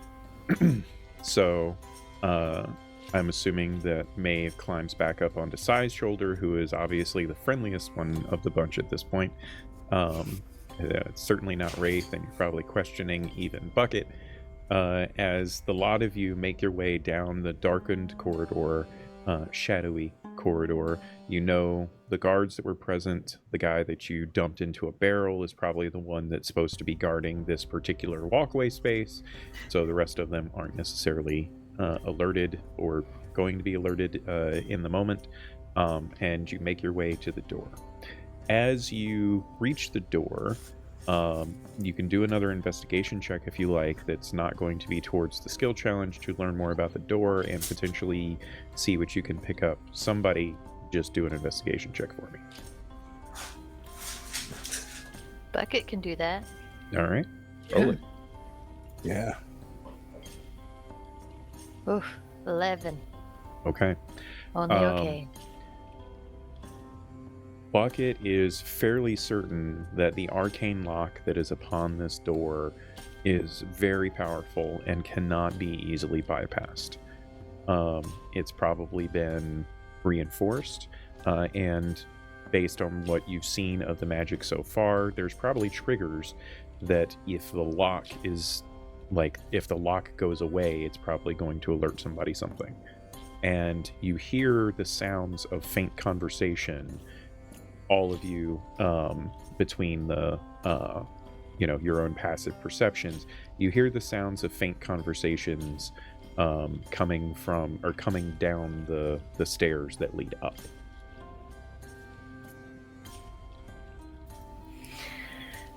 So, I'm assuming that Maeve climbs back up onto Sai's shoulder, who is obviously the friendliest one of the bunch at this point. It's certainly not Wraith, and you're probably questioning even Bucket. As the lot of you make your way down the darkened corridor, shadowy corridor, you know the guards that were present. The guy that you dumped into a barrel is probably the one that's supposed to be guarding this particular walkway space, so the rest of them aren't necessarily alerted or going to be alerted in the moment, and you make your way to the door. As you reach the door, you can do another investigation check if you like, that's not going to be towards the skill challenge, to learn more about the door and potentially see what you can pick up. Somebody just do an investigation check for me. Bucket can do that. All right. Roll it. Yeah. Oof, 11. Okay. Only Um, okay. Bucket is fairly certain that the arcane lock that is upon this door is very powerful and cannot be easily bypassed. It's probably been reinforced, and based on what you've seen of the magic so far, there's probably triggers that if the lock goes away, it's probably going to alert somebody something. And you hear the sounds of faint conversation, all of you, between the your own passive perceptions. You hear the sounds of faint conversations coming down the stairs that lead up.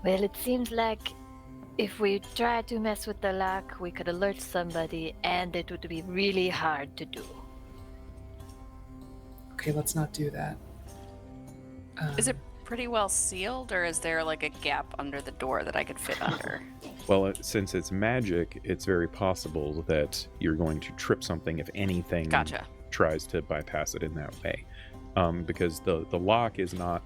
Well, it seems like if we try to mess with the lock, we could alert somebody, and it would be really hard to do. Okay, let's not do that. Is it pretty well sealed, or is there like a gap under the door that I could fit under? Well, since it's magic, it's very possible that you're going to trip something if anything Gotcha. tries to bypass it in that way. Because the lock is not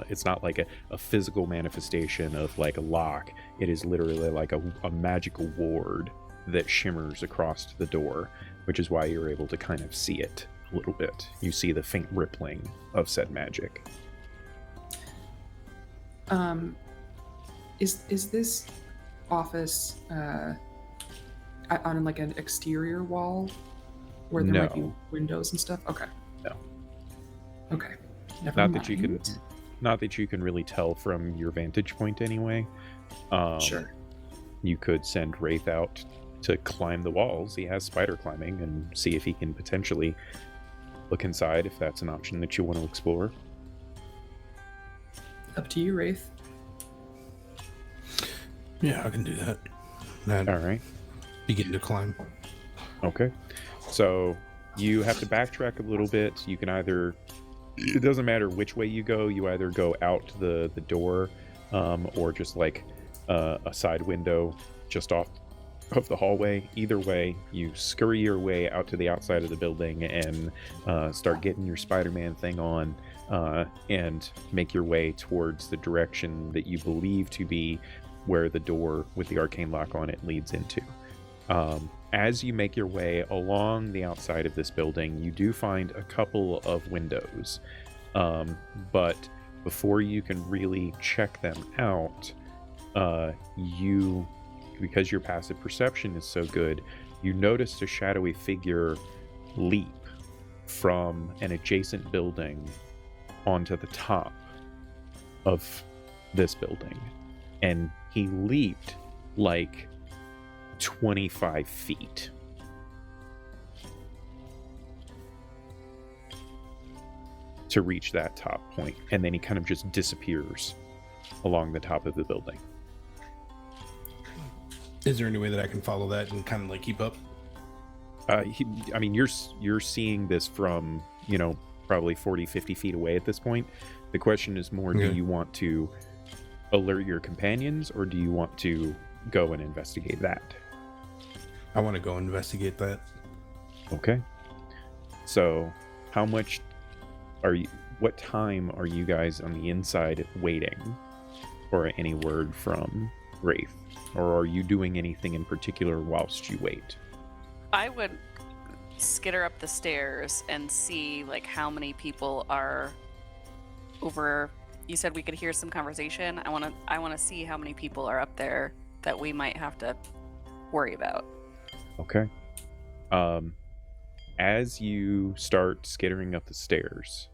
it's not like a physical manifestation of like a lock. It is literally like a magical ward that shimmers across the door, which is why you're able to kind of see it a little bit. You see the faint rippling of said magic. Is this office on like an exterior wall where there might be No. windows and stuff? Okay. No. Okay. Never Not mind. that you can really tell from your vantage point anyway. Sure. You could send Wraith out to climb the walls. He has spider climbing, and see if he can potentially look inside, if that's an option that you want to explore. Up to you, Wraith. Yeah, I can do that. And All right. begin to climb. Okay. So you have to backtrack a little bit. You can either, it doesn't matter which way you go, you either go out the door, or just like a side window just off of the hallway. Either way, you scurry your way out to the outside of the building and start getting your Spider-Man thing on, and make your way towards the direction that you believe to be where the door with the arcane lock on it leads into. As you make your way along the outside of this building, you do find a couple of windows, but before you can really check them out, because your passive perception is so good, you notice a shadowy figure leap from an adjacent building onto the top of this building, and he leaped like 25 feet. To reach that top point, and then he kind of just disappears along the top of the building. Is there any way that I can follow that and kind of like keep up? You're seeing this from, probably 40, 50 feet away at this point. The question is more, Yeah. do you want to alert your companions, or do you want to go and investigate that? I want to go investigate that. Okay. So, what time are you guys on the inside waiting for any word from Wraith? Or are you doing anything in particular whilst you wait? I would skitter up the stairs and see like how many people are over. You said we could hear some conversation. I want to see how many people are up there that we might have to worry about. Okay. As you start skittering up the stairs,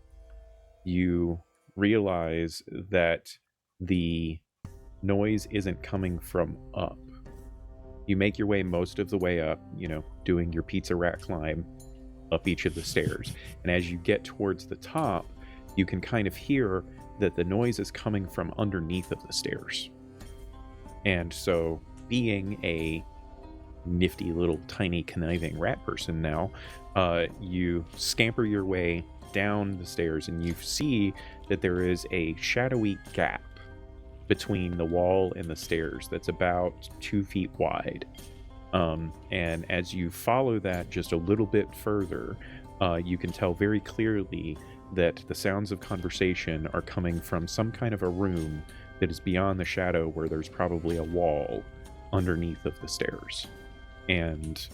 you realize that the noise isn't coming from up. You make your way most of the way up, doing your pizza rat climb up each of the stairs. And as you get towards the top, you can kind of hear that the noise is coming from underneath of the stairs. And so, being a nifty little tiny conniving rat person now, you scamper your way down the stairs and you see that there is a shadowy gap between the wall and the stairs that's about 2 feet wide. And as you follow that just a little bit further, you can tell very clearly that the sounds of conversation are coming from some kind of a room that is beyond the shadow, where there's probably a wall underneath of the stairs. And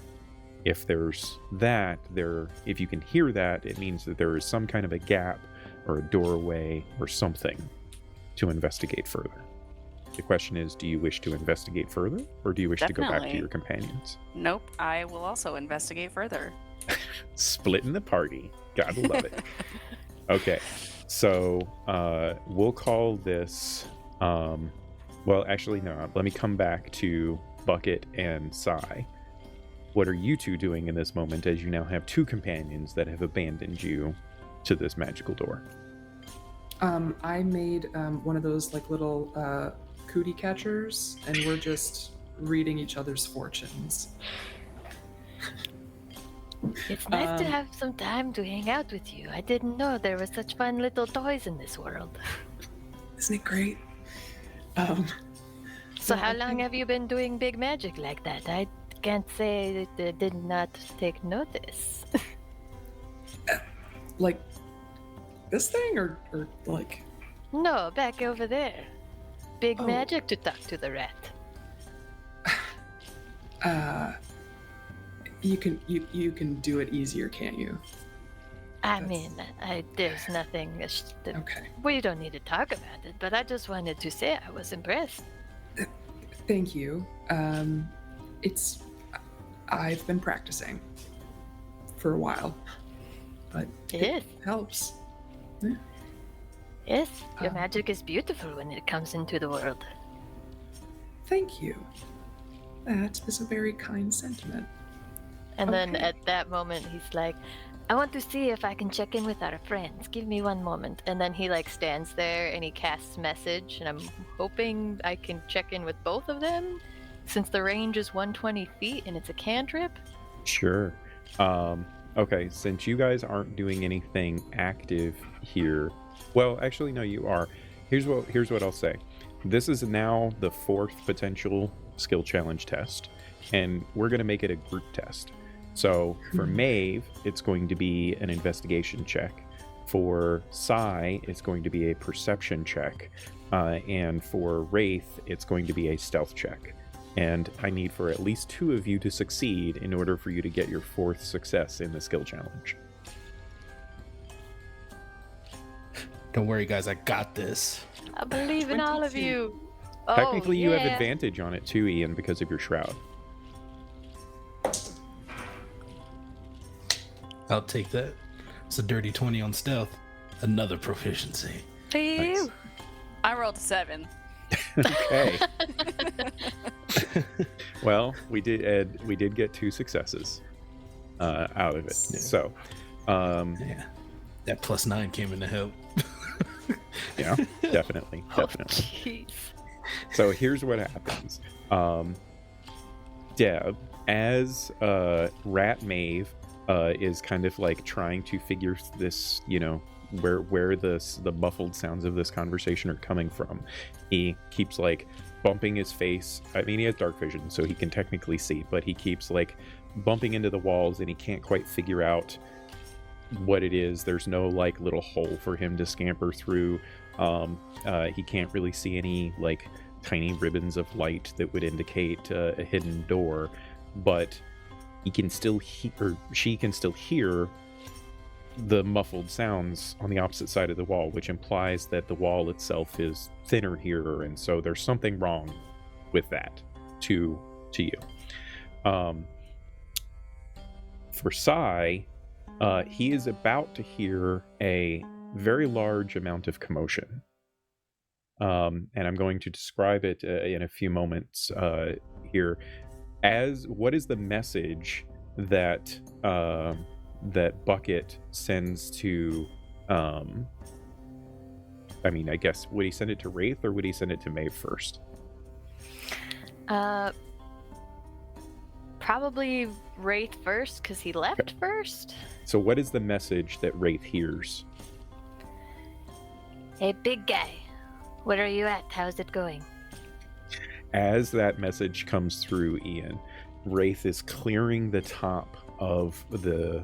if there's that there, if you can hear that, it means that there is some kind of a gap or a doorway or something to investigate further. The question is, do you wish to investigate further, or do you wish to go back to Definitely. your companions? Nope, I will also investigate further. Splitting the party. Gotta love it. Okay, so we'll call this... well, actually, no. Let me come back to Bucket and Sai. What are you two doing in this moment, as you now have 2 companions that have abandoned you to this magical door? I made one of those like little cootie catchers, and we're just reading each other's fortunes. It's nice to have some time to hang out with you. I didn't know there were such fun little toys in this world. Isn't it great? So how long have you been doing big magic like that? I can't say that I did not take notice. Like this thing, or like? No, back over there. Big Oh. magic to talk to the rat. You can do it easier, can't you? I That's- mean, there's nothing. Okay. We don't need to talk about it, but I just wanted to say I was impressed. Thank you. I've been practicing for a while, but Yes, it helps. yes, your Um, magic is beautiful when it comes into the world. Thank you. That is a very kind sentiment. And then Okay. at that moment, he's like, I want to see if I can check in with our friends. Give me one moment. And then he like stands there and he casts message, and I'm hoping I can check in with both of them since the range is 120 feet and it's a cantrip. Sure. Okay, since you guys aren't doing anything active here, well, actually, no, you are. Here's what I'll say. This is now the 4th potential skill challenge test, and we're going to make it a group test. So for Maeve, it's going to be an investigation check. For Sai, it's going to be a perception check. And for Wraith, it's going to be a stealth check. And I need for at least 2 of you to succeed in order for you to get your 4th success in the skill challenge. Don't worry, guys. I got this. I believe in all of 22. you. Oh, Technically, you have yeah. advantage on it too, Ian, because of your shroud. I'll take that. It's a dirty 20 on stealth. Another proficiency. Phew. I rolled a 7. Okay. Well, we did get 2 successes out of it. Yeah. So, Yeah. That +9 came in to help. yeah, definitely. Oh, jeez. So here's what happens. Deb, as Rat Maeve is kind of like trying to figure this, where the muffled sounds of this conversation are coming from. He keeps like bumping his face. I mean, he has dark vision, so he can technically see, but he keeps like bumping into the walls, and he can't quite figure out what it is. There's no like little hole for him to scamper through. He can't really see any like tiny ribbons of light that would indicate a hidden door, but he can still she can still hear the muffled sounds on the opposite side of the wall, which implies that the wall itself is thinner here, and so there's something wrong with that to you. For Sai, he is about to hear a very large amount of commotion, and I'm going to describe it in a few moments here. As what is the message that that Bucket sends to I mean, I guess, would he send it to Wraith or would he send it to Maeve first? Probably Wraith first, because he left first. So what is the message that Wraith hears? Hey, big guy. Where are you at? How's it going? As that message comes through, Ian, Wraith is clearing the top of the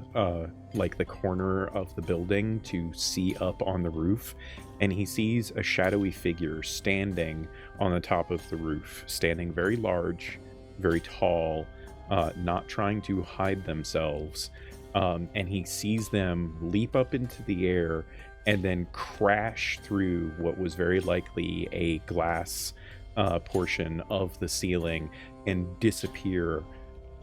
like the corner of the building to see up on the roof, and he sees a shadowy figure standing on the top of the roof, standing very large, very tall, not trying to hide themselves, and he sees them leap up into the air and then crash through what was very likely a glass portion of the ceiling and disappear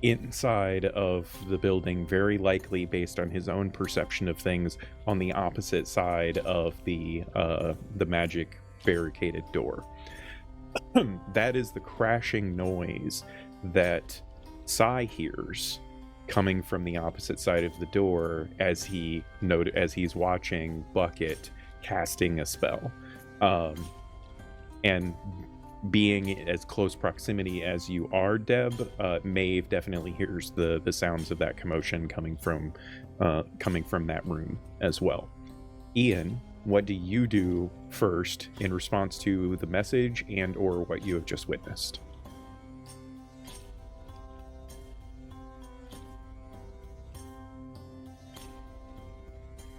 inside of the building, very likely based on his own perception of things on the opposite side of the magic barricaded door. That is the crashing noise that Sai hears coming from the opposite side of the door as he's watching Bucket casting a spell. And being as close proximity as you are, Deb, Maeve definitely hears the sounds of that commotion coming from that room as well. Ian, what do you do first in response to the message and or what you have just witnessed?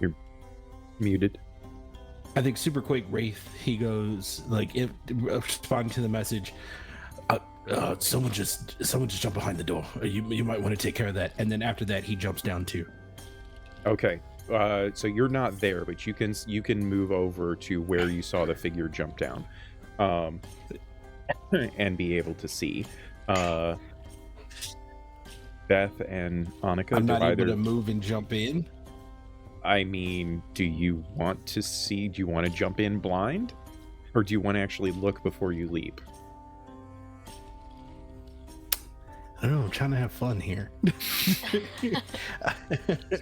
You're muted. I think super quick Wraith, he goes like, if responding to the message, someone just jumped behind the door. You might want to take care of that. And then after that, he jumps down too. Okay, so you're not there, but you can move over to where you saw the figure jump down, and be able to see. Beth and Annika. I'm not able to move and jump in. I mean, do you want to jump in blind? Or do you want to actually look before you leap? I don't know, I'm trying to have fun here.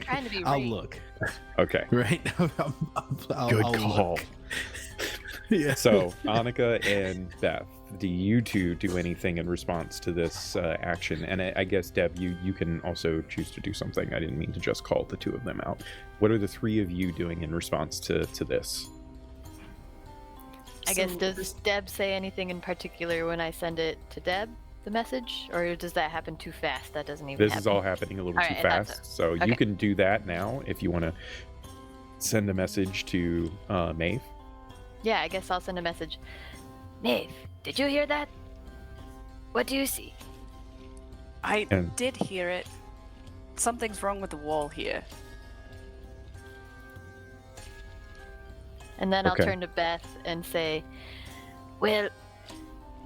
Trying to be I'll right. look. Okay. Right? Good call. Look. Yeah. So, Annika and Beth, do you two do anything in response to this action? And I guess, Deb, you can also choose to do something. I didn't mean to just call the two of them out. What are the three of you doing in response to this? I guess, does Deb say anything in particular when I send it to Deb, the message? Or does that happen too fast? That doesn't even This happen. is all happening a little too fast. So Okay. you can do that now if you want to send a message to Maeve. Yeah, I guess I'll send a message. Maeve, did you hear that? What do you see? I And- did hear it. Something's wrong with the wall here. And then I'll Okay. turn to Beth and say, well,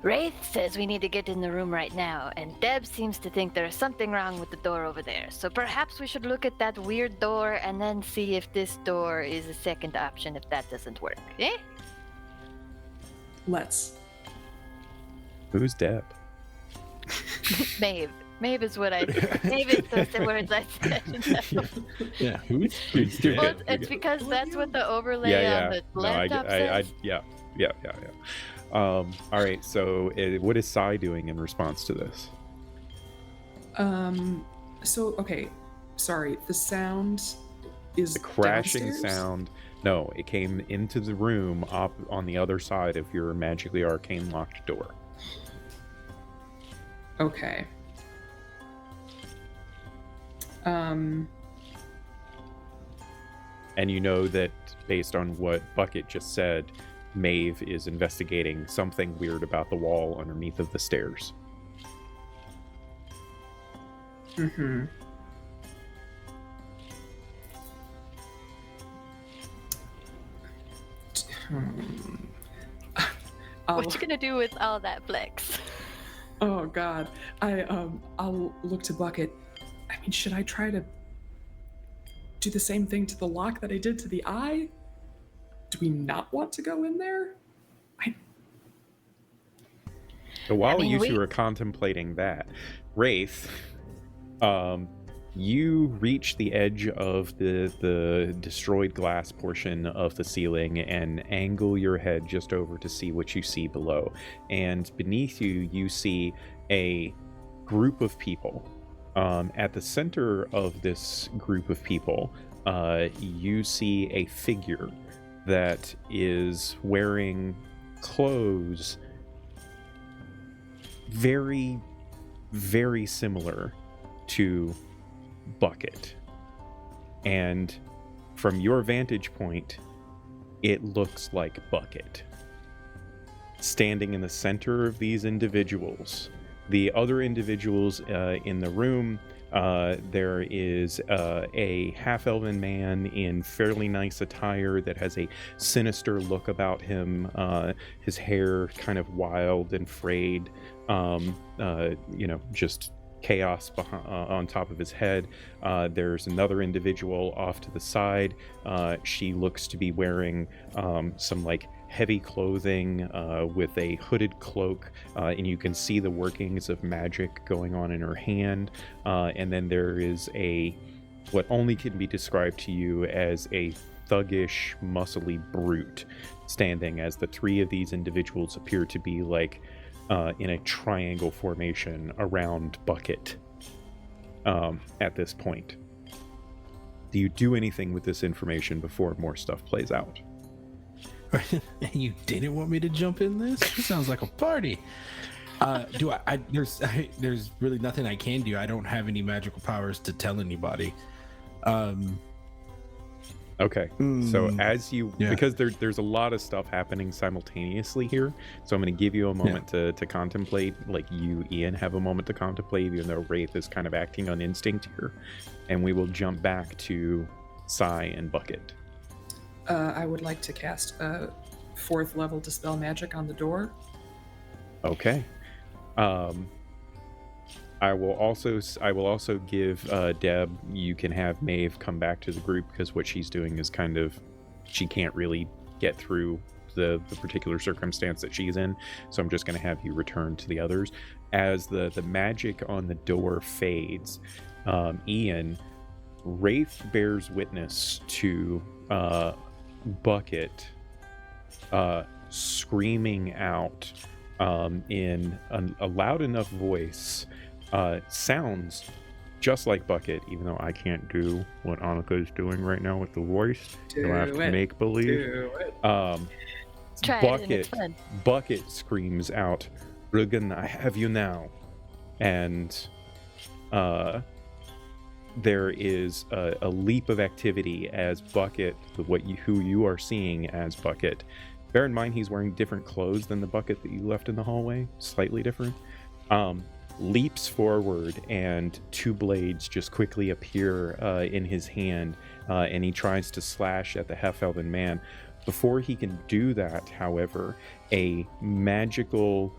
Wraith says we need to get in the room right now, and Deb seems to think there is something wrong with the door over there. So perhaps we should look at that weird door and then see if this door is a second option if that doesn't work. Eh? Let's. Who's Deb? Maeve. Maeve is what I said. Maeve is the words I said. Yeah. Who's Well, Deb? it's because that's what the overlay on the No, laptop says. yeah. All right. So, what is Sai doing in response to this? So okay, sorry. The sound is The crashing downstairs? sound No, it came into the room up on the other side of your magically arcane locked door. Okay. And you know that based on what Bucket just said, Maeve is investigating something weird about the wall underneath of the stairs. Mm-hmm. What you gonna do with all that flex? Oh God, I'll look to Bucket. I mean, should I try to do the same thing to the lock that I did to the eye? Do we not want to go in there? So while mean, you two are contemplating that, Wraith, you reach the edge of the destroyed glass portion of the ceiling and angle your head just over to see what you see below. And beneath you, you see a group of people. At the center of this group of people, you see a figure that is wearing clothes very, very similar to Bucket. And from your vantage point, it looks like Bucket. Standing in the center of these individuals, the other individuals in the room, there is a half-elven man in fairly nice attire that has a sinister look about him, his hair kind of wild and frayed, just chaos on top of his head. There's another individual off to the side. She looks to be wearing some like heavy clothing with a hooded cloak, and you can see the workings of magic going on in her hand. And then there is what only can be described to you as a thuggish, muscly brute standing, as the three of these individuals appear to be like in a triangle formation around Bucket at this point. Do you do anything with this information before more stuff plays out? You didn't want me to jump in this? This sounds like a party. There's really nothing I can do. I don't have any magical powers to tell anybody. Okay, so as you, because there's a lot of stuff happening simultaneously here, so I'm going to give you a moment to contemplate, like you, Ian, have a moment to contemplate, even though Wraith is kind of acting on instinct here, and we will jump back to Sai and Bucket. I would like to cast a 4th level Dispel Magic on the door. Okay. I will also give Deb, you can have Maeve come back to the group, because what she's doing is kind of, she can't really get through the particular circumstance that she's in, so I'm just going to have you return to the others. As the magic on the door fades, Ian, Wraith bears witness to Bucket screaming out in a loud enough voice, sounds just like Bucket, even though I can't do what Annika is doing right now with the voice. You'll have to make believe. Bucket screams out, "Rugen, I have you now!" And there is a leap of activity as Bucket, who you are seeing as Bucket. Bear in mind he's wearing different clothes than the Bucket that you left in the hallway, slightly different. Leaps forward, and 2 blades just quickly appear in his hand, and he tries to slash at the half-elven man. Before he can do that, however, a magical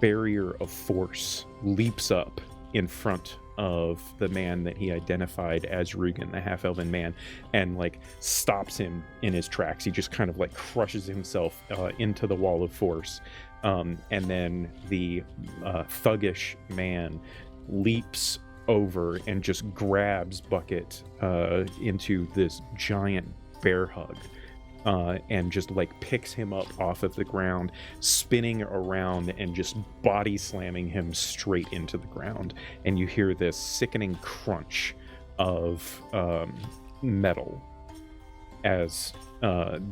barrier of force leaps up in front of the man that he identified as Rugen, the half-elven man, and like stops him in his tracks. He just kind of like crushes himself into the wall of force. And then the thuggish man leaps over and just grabs Bucket into this giant bear hug, and just like picks him up off of the ground, spinning around and just body slamming him straight into the ground. And you hear this sickening crunch of metal as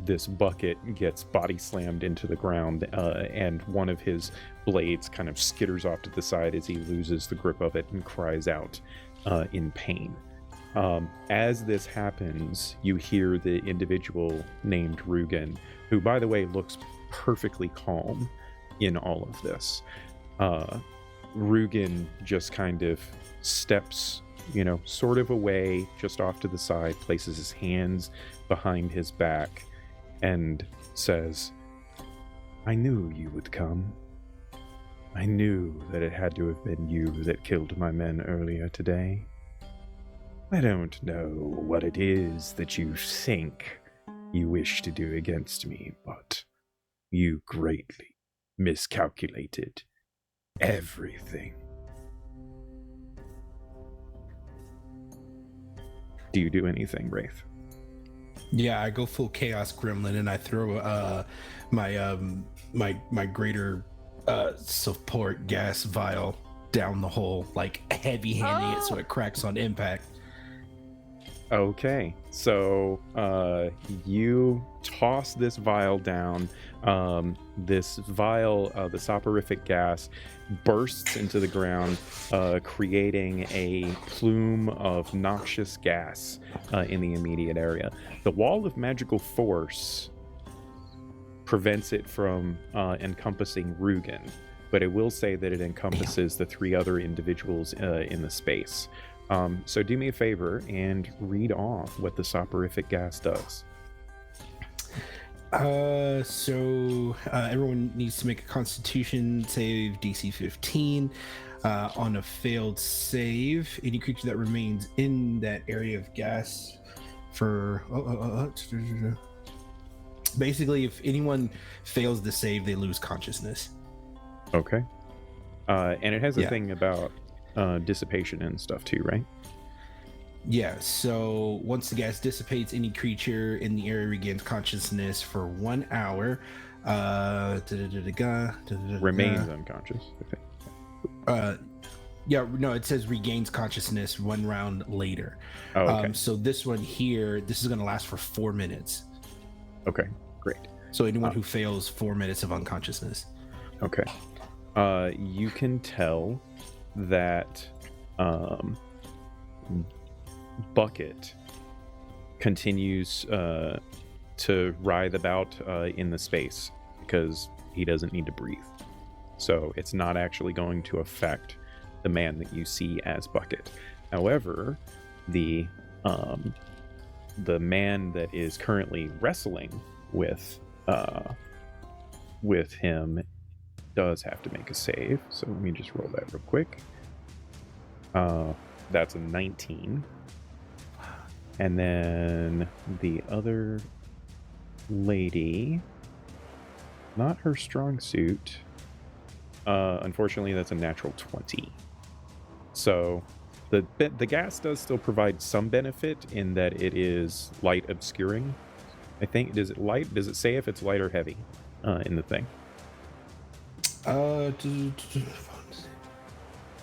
this bucket gets body slammed into the ground, and one of his blades kind of skitters off to the side as he loses the grip of it and cries out in pain. As this happens, you hear the individual named Rugen, who, by the way, looks perfectly calm in all of this. Rugen just kind of steps, sort of away, just off to the side, places his hands behind his back, and says, "I knew you would come. I knew that it had to have been you that killed my men earlier today. I don't know what it is that you think you wish to do against me, but you greatly miscalculated everything." Do you do anything, Wraith? Yeah, I go full chaos gremlin and I throw my greater support gas vial down the hole, like heavy handing it so it cracks on impact. Okay, so you toss this vial down. This vial, the soporific gas, bursts into the ground, creating a plume of noxious gas in the immediate area. The wall of magical force prevents it from encompassing Rugen, but it will say that it encompasses the three other individuals in the space. So do me a favor and read off what the soporific gas does. Everyone needs to make a Constitution save DC 15. On a failed save, any creature that remains in that area of gas for... Basically, if anyone fails the save, they lose consciousness. Okay. And it has a thing about dissipation and stuff too, right? Yeah, so once the gas dissipates, any creature in the area regains consciousness for 1 hour. Remains unconscious, I think. It says regains consciousness 1 round later. Oh, okay. So this one here, this is going to last for 4 minutes. Okay, great. So anyone who fails 4 minutes of unconsciousness. Okay. You can tell that Bucket continues to writhe about in the space because he doesn't need to breathe. So it's not actually going to affect the man that you see as Bucket. However, the man that is currently wrestling with him does have to make a save. So let me just roll that real quick. That's a 19. And then the other lady, not her strong suit. Unfortunately, that's a natural 20. So the gas does still provide some benefit in that it is light obscuring. I think, does it light? Does it say if it's light or heavy in the thing?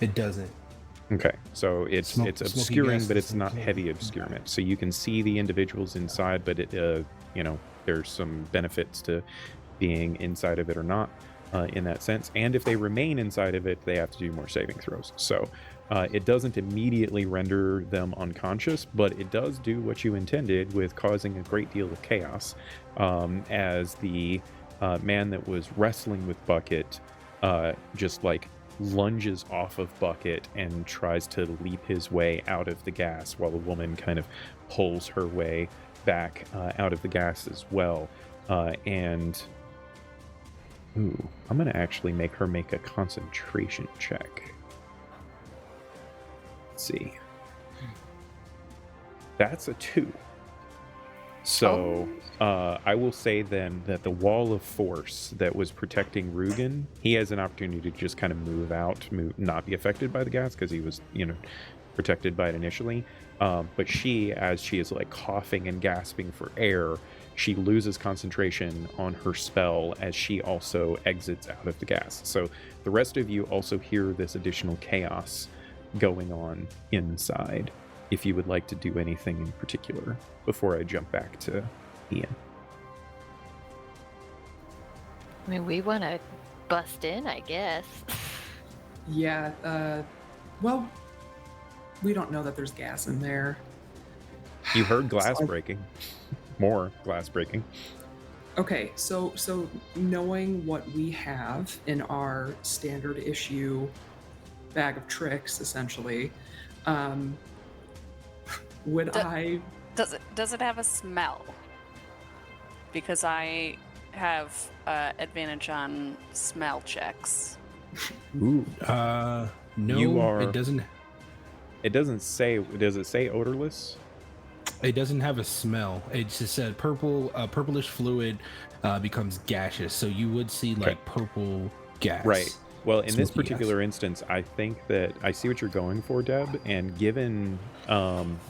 It doesn't. Okay, so it's obscuring, but it's not heavy obscurement. So you can see the individuals inside, but it, there's some benefits to being inside of it or not in that sense. And if they remain inside of it, they have to do more saving throws. So it doesn't immediately render them unconscious, but it does do what you intended with causing a great deal of chaos, as the man that was wrestling with Bucket just like lunges off of Bucket and tries to leap his way out of the gas, while the woman kind of pulls her way back out of the gas as well. I'm going to actually make her make a concentration check. Let's see. That's a 2. So I will say then that the wall of force that was protecting Rugen, he has an opportunity to just kind of move out, not be affected by the gas because he was, protected by it initially. But she, as she is like coughing and gasping for air, she loses concentration on her spell as she also exits out of the gas. So the rest of you also hear this additional chaos going on inside. if you would like to do anything in particular before I jump back to Ian. I mean, we want to bust in, I guess. Yeah, well, we don't know that there's gas in there. You heard glass So- breaking. More glass breaking. Okay, so knowing what we have in our standard issue bag of tricks, essentially, would I... Does it have a smell? Because I have advantage on smell checks. Ooh. No, You are- it doesn't. It doesn't say. Does it say odorless? It doesn't have a smell. It just said purplish fluid becomes gaseous. So you would see like purple gas. Right. Well, in this Smoky particular instance, I think that I see what you're going for, Deb, and given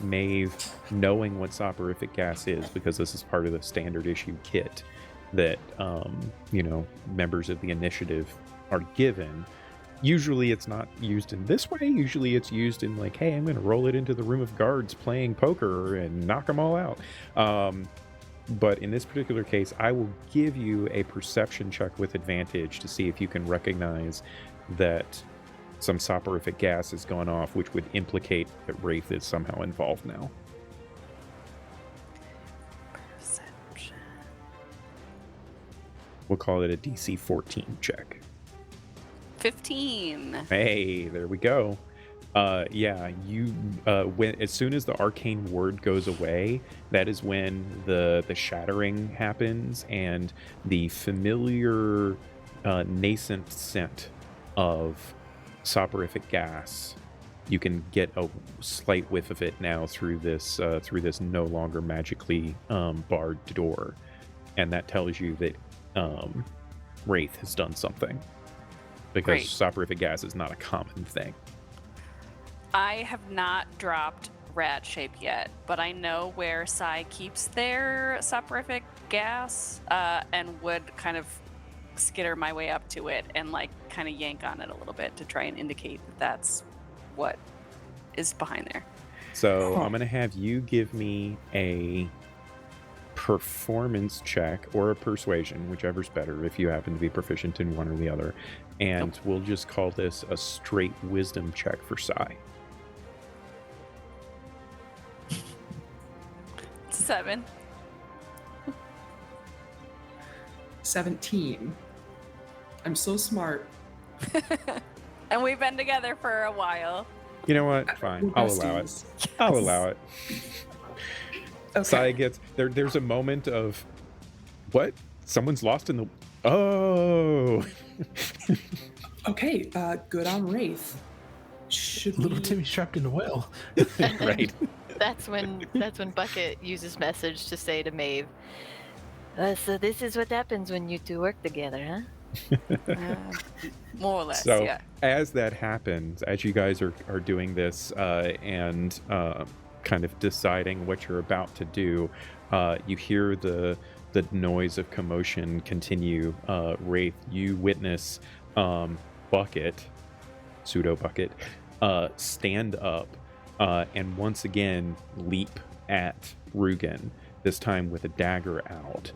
Maeve knowing what soporific gas is, because this is part of the standard issue kit that members of the initiative are given. Usually it's not used in this way. Usually it's used in like, hey, I'm going to roll it into the room of guards playing poker and knock them all out. But in this particular case, I will give you a perception check with advantage to see if you can recognize that some soporific gas has gone off, which would implicate that Wraith is somehow involved now. Perception. We'll call it a DC 14 check. 15. Hey, there we go. When as soon as the arcane word goes away, that is when the shattering happens and the familiar nascent scent of soporific gas. You can get a slight whiff of it now through this no longer magically barred door, and that tells you that Wraith has done something, because Great. soporific gas is not a common thing. I have not dropped rat shape yet, but I know where Sai keeps their soporific gas, and would kind of skitter my way up to it and like kind of yank on it a little bit to try and indicate that that's what is behind there. So I'm going to have you give me a performance check or a persuasion, whichever's better if you happen to be proficient in one or the other. And we'll just call this a straight wisdom check for Sai. 7. 17. I'm so smart. And we've been together for a while. You know what? Fine. I'll allow it. Besties. I'll allow it. Okay. Sai gets there's a moment of what? Someone's lost in the Oh. Okay, good on Wraith. Should Little we... Timmy's trapped in the well. Right. That's when Bucket uses message to say to Maeve, so this is what happens when you two work together, huh? More or less, So yeah. as that happens, as you guys are doing this and kind of deciding what you're about to do, you hear the noise of commotion continue. Wraith, you witness Bucket, pseudo Bucket, stand up and once again leap at Rugen, this time with a dagger out.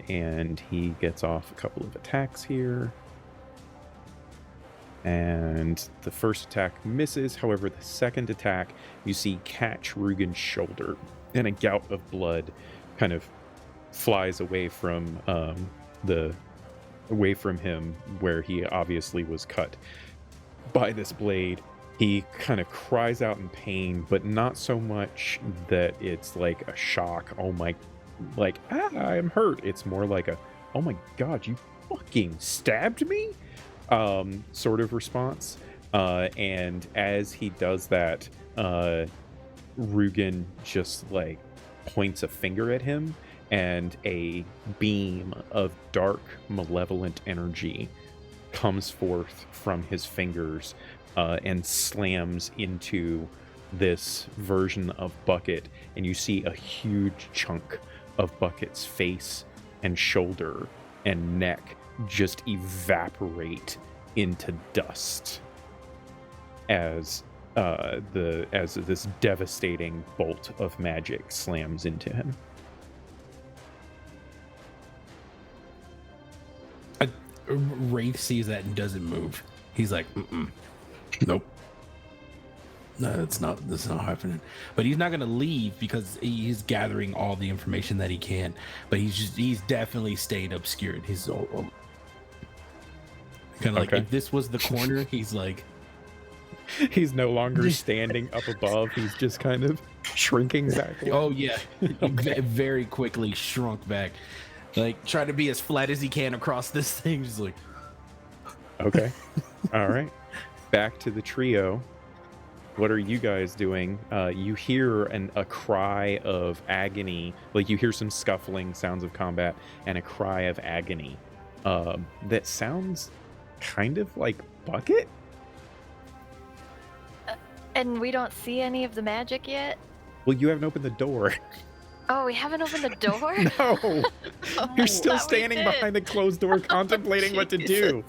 And he gets off a couple of attacks here. And the first attack misses. However, the second attack, you see catch Rugen's shoulder, and a gout of blood kind of flies away from him, where he obviously was cut by this blade. He kind of cries out in pain, but not so much that it's like a shock. Oh my, like, I'm hurt. It's more like a, oh my God, you fucking stabbed me? Sort of response. And as he does that, Rugen just like points a finger at him, and a beam of dark, malevolent energy comes forth from his fingers and slams into this version of Bucket, and you see a huge chunk of Bucket's face and shoulder and neck just evaporate into dust as as this devastating bolt of magic slams into him. Wraith sees that and doesn't move. He's like, nope. No, that's not happening. But he's not gonna leave because he's gathering all the information that he can. But he's definitely stayed obscured. He's kind of like, if this was the corner, he's like, he's no longer standing up above. He's just kind of shrinking back. Oh yeah, very quickly shrunk back. Like, try to be as flat as he can across this thing. Just like, okay, all right. Back to the trio. What are you guys doing? You hear a cry of agony. Like, you hear some scuffling sounds of combat and a cry of agony. That sounds kind of like Bucket. And we don't see any of the magic yet? Well, you haven't opened the door. Oh, we haven't opened the door? No. You're still Thought we standing did. behind the closed door contemplating what to do.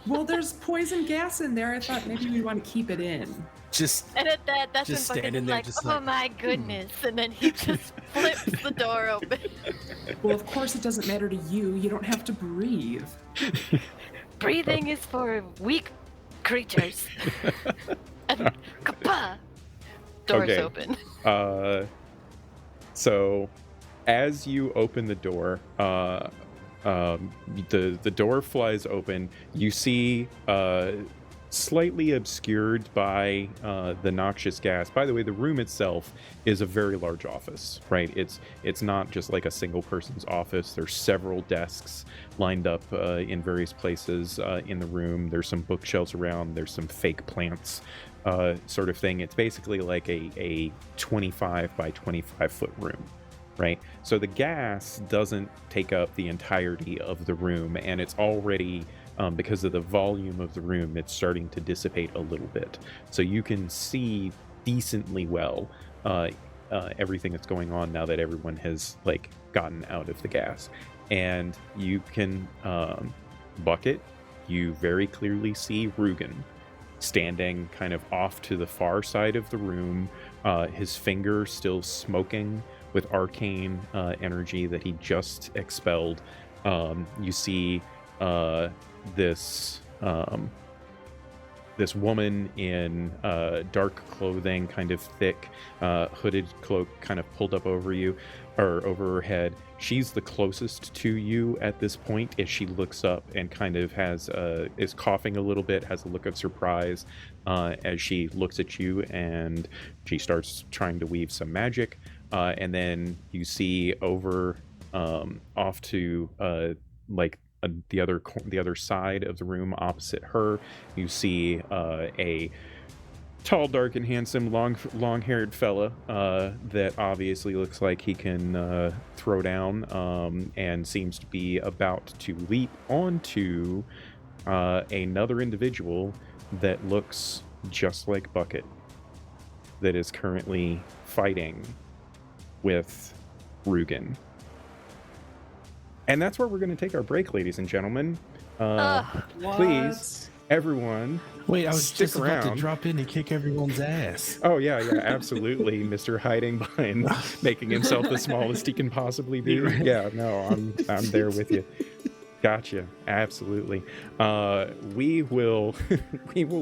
Well, there's poison gas in there. I thought maybe we want to keep it in. just And at that, that's Just when Bucket's standing there, like, just oh like, my goodness. And then he just flips the door open. Well, of course it doesn't matter to you. You don't have to breathe. Breathing is for weak creatures. And kapah! Door's Okay. open. So as you open the door, the door flies open. You see slightly obscured by the noxious gas. By the way, the room itself is a very large office, right? It's not just like a single person's office. There's several desks lined up in various places in the room. There's some bookshelves around. There's some fake plants sort of thing. It's basically like a 25 by 25 foot room, right? So the gas doesn't take up the entirety of the room, and it's already because of the volume of the room, it's starting to dissipate a little bit. So you can see decently well everything that's going on now that everyone has like gotten out of the gas. And you can Bucket, you very clearly see Rugen standing kind of off to the far side of the room, his finger still smoking with arcane energy that he just expelled. You see this woman in dark clothing, kind of thick, hooded cloak, kind of pulled up over you or over her head. She's the closest to you at this point as she looks up and kind of is coughing a little bit, has a look of surprise as she looks at you, and she starts trying to weave some magic. And then you see over off to the other side of the room opposite her, you see a tall, dark, and handsome, long-haired fella that obviously looks like he can throw down and seems to be about to leap onto another individual that looks just like Bucket, that is currently fighting with Rugen. And that's where we're going to take our break, ladies and gentlemen. Please, everyone, wait, I was stick just about around. to drop in and kick everyone's ass. Oh, yeah, absolutely. Mr. Hiding behind making himself the smallest he can possibly be. Yeah, no, I'm there with you. Gotcha. Absolutely. We will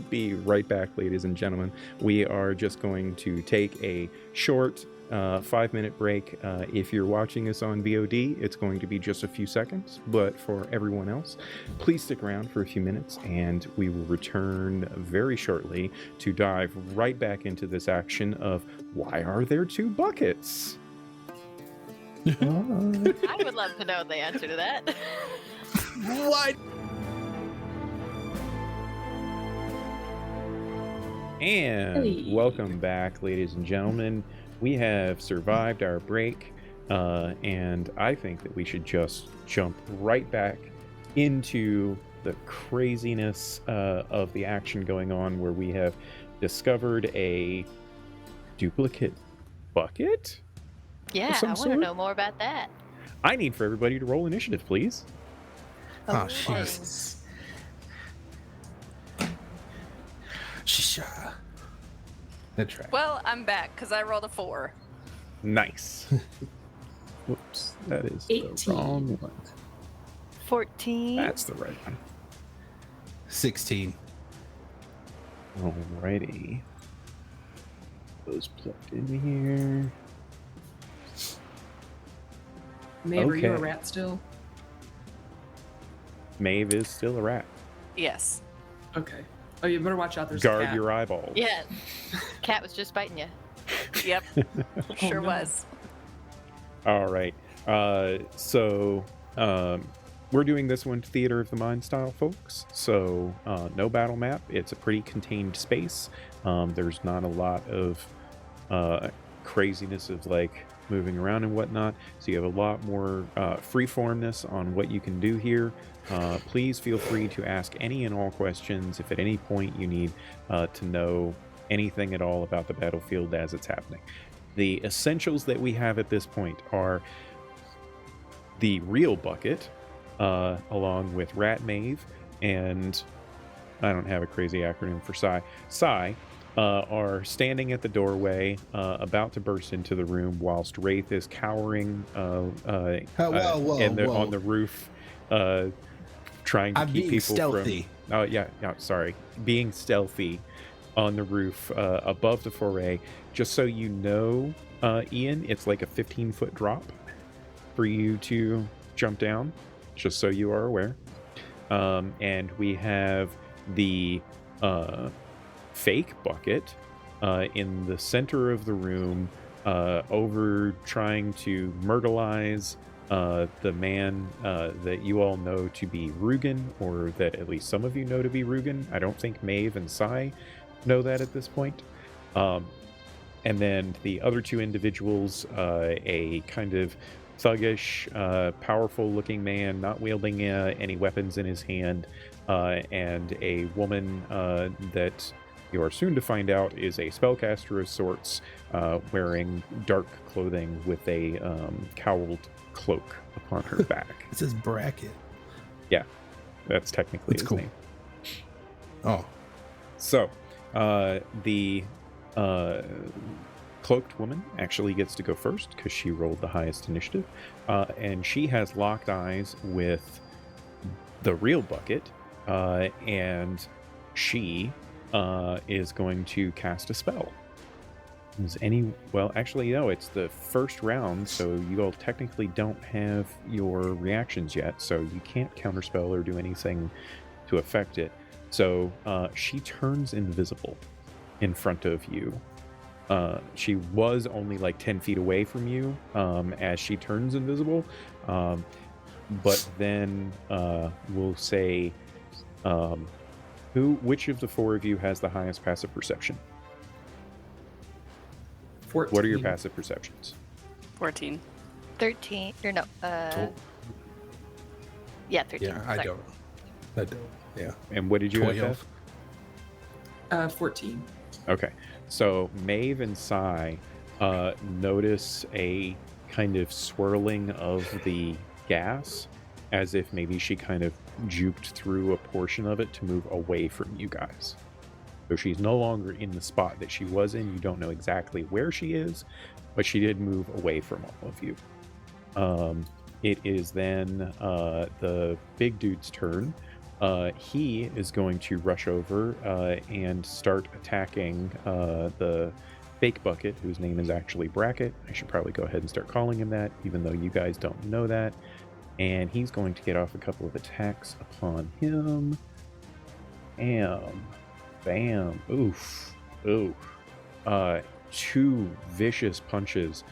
be right back, ladies and gentlemen. We are just going to take a short 5-minute break. If you're watching us on VOD, it's going to be just a few seconds, but for everyone else, please stick around for a few minutes and we will return very shortly to dive right back into this action of why are there two buckets? I would love to know the answer to that. What? And welcome back, ladies and gentlemen. We have survived our break, and I think that we should just jump right back into the craziness of the action going on, where we have discovered a duplicate bucket. Yeah, some I want to sort? know more about that. I need for everybody to roll initiative, please. Oh, Okay. Jesus. Shisha. That's right. Well, I'm back because I rolled a 4. Nice. Whoops, that is 18. the wrong one. 14. That's the right one. 16. Alrighty. Those plugged in here. Maeve, are you a Okay. rat still? Maeve is still a rat. Yes. Okay. Oh, you better watch out. There's a Guard cat. your eyeballs. Yeah. Cat was just biting you. Yep. Sure no. was. All right. So we're doing this one Theater of the Mind style, folks. So no battle map. It's a pretty contained space. There's not a lot of craziness of like moving around and whatnot. So you have a lot more freeformness on what you can do here. Please feel free to ask any and all questions if at any point you need to know anything at all about the battlefield as it's happening. The essentials that we have at this point are the real bucket, along with Rat Maeve, and I don't have a crazy acronym for Psy, are standing at the doorway, about to burst into the room, whilst Wraith is cowering on the roof, trying to I'm keep being people stealthy. from. Being stealthy on the roof above the foray. Just so you know, Ian, it's like a 15-foot drop for you to jump down, just so you are aware. And we have the fake bucket in the center of the room, over trying to myrtleize the man that you all know to be Rugen, or that at least some of you know to be Rugen. I don't think Maeve and Sai know that at this point. And then the other two individuals, a kind of thuggish, powerful looking man, not wielding any weapons in his hand, and a woman that you are soon to find out is a spellcaster of sorts, wearing dark clothing with a cowled cloak upon her back. It says bracket. Yeah, that's technically That's his cool. name. Oh, So, the cloaked woman actually gets to go first because she rolled the highest initiative, and she has locked eyes with the real bucket, and she is going to cast a spell. Actually, no, it's the first round, so you all technically don't have your reactions yet, so you can't counterspell or do anything to affect it. So she turns invisible in front of you. She was only like 10 feet away from you as she turns invisible. But then we'll say, which of the four of you has the highest passive perception? 14. What are your passive perceptions? 14. 13. Or no. Yeah, 13. yeah, I Sorry. don't. Yeah. And what did you have? 12. Beth? 14. Okay, so Maeve and Sai notice a kind of swirling of the gas, as if maybe she kind of juked through a portion of it to move away from you guys. So she's no longer in the spot that she was in. You don't know exactly where she is, but she did move away from all of you. It is then the big dude's turn. He is going to rush over and start attacking the fake bucket, whose name is actually Bracket. I should probably go ahead and start calling him that, even though you guys don't know that. And he's going to get off a couple of attacks upon him. Bam. Oof. Two vicious punches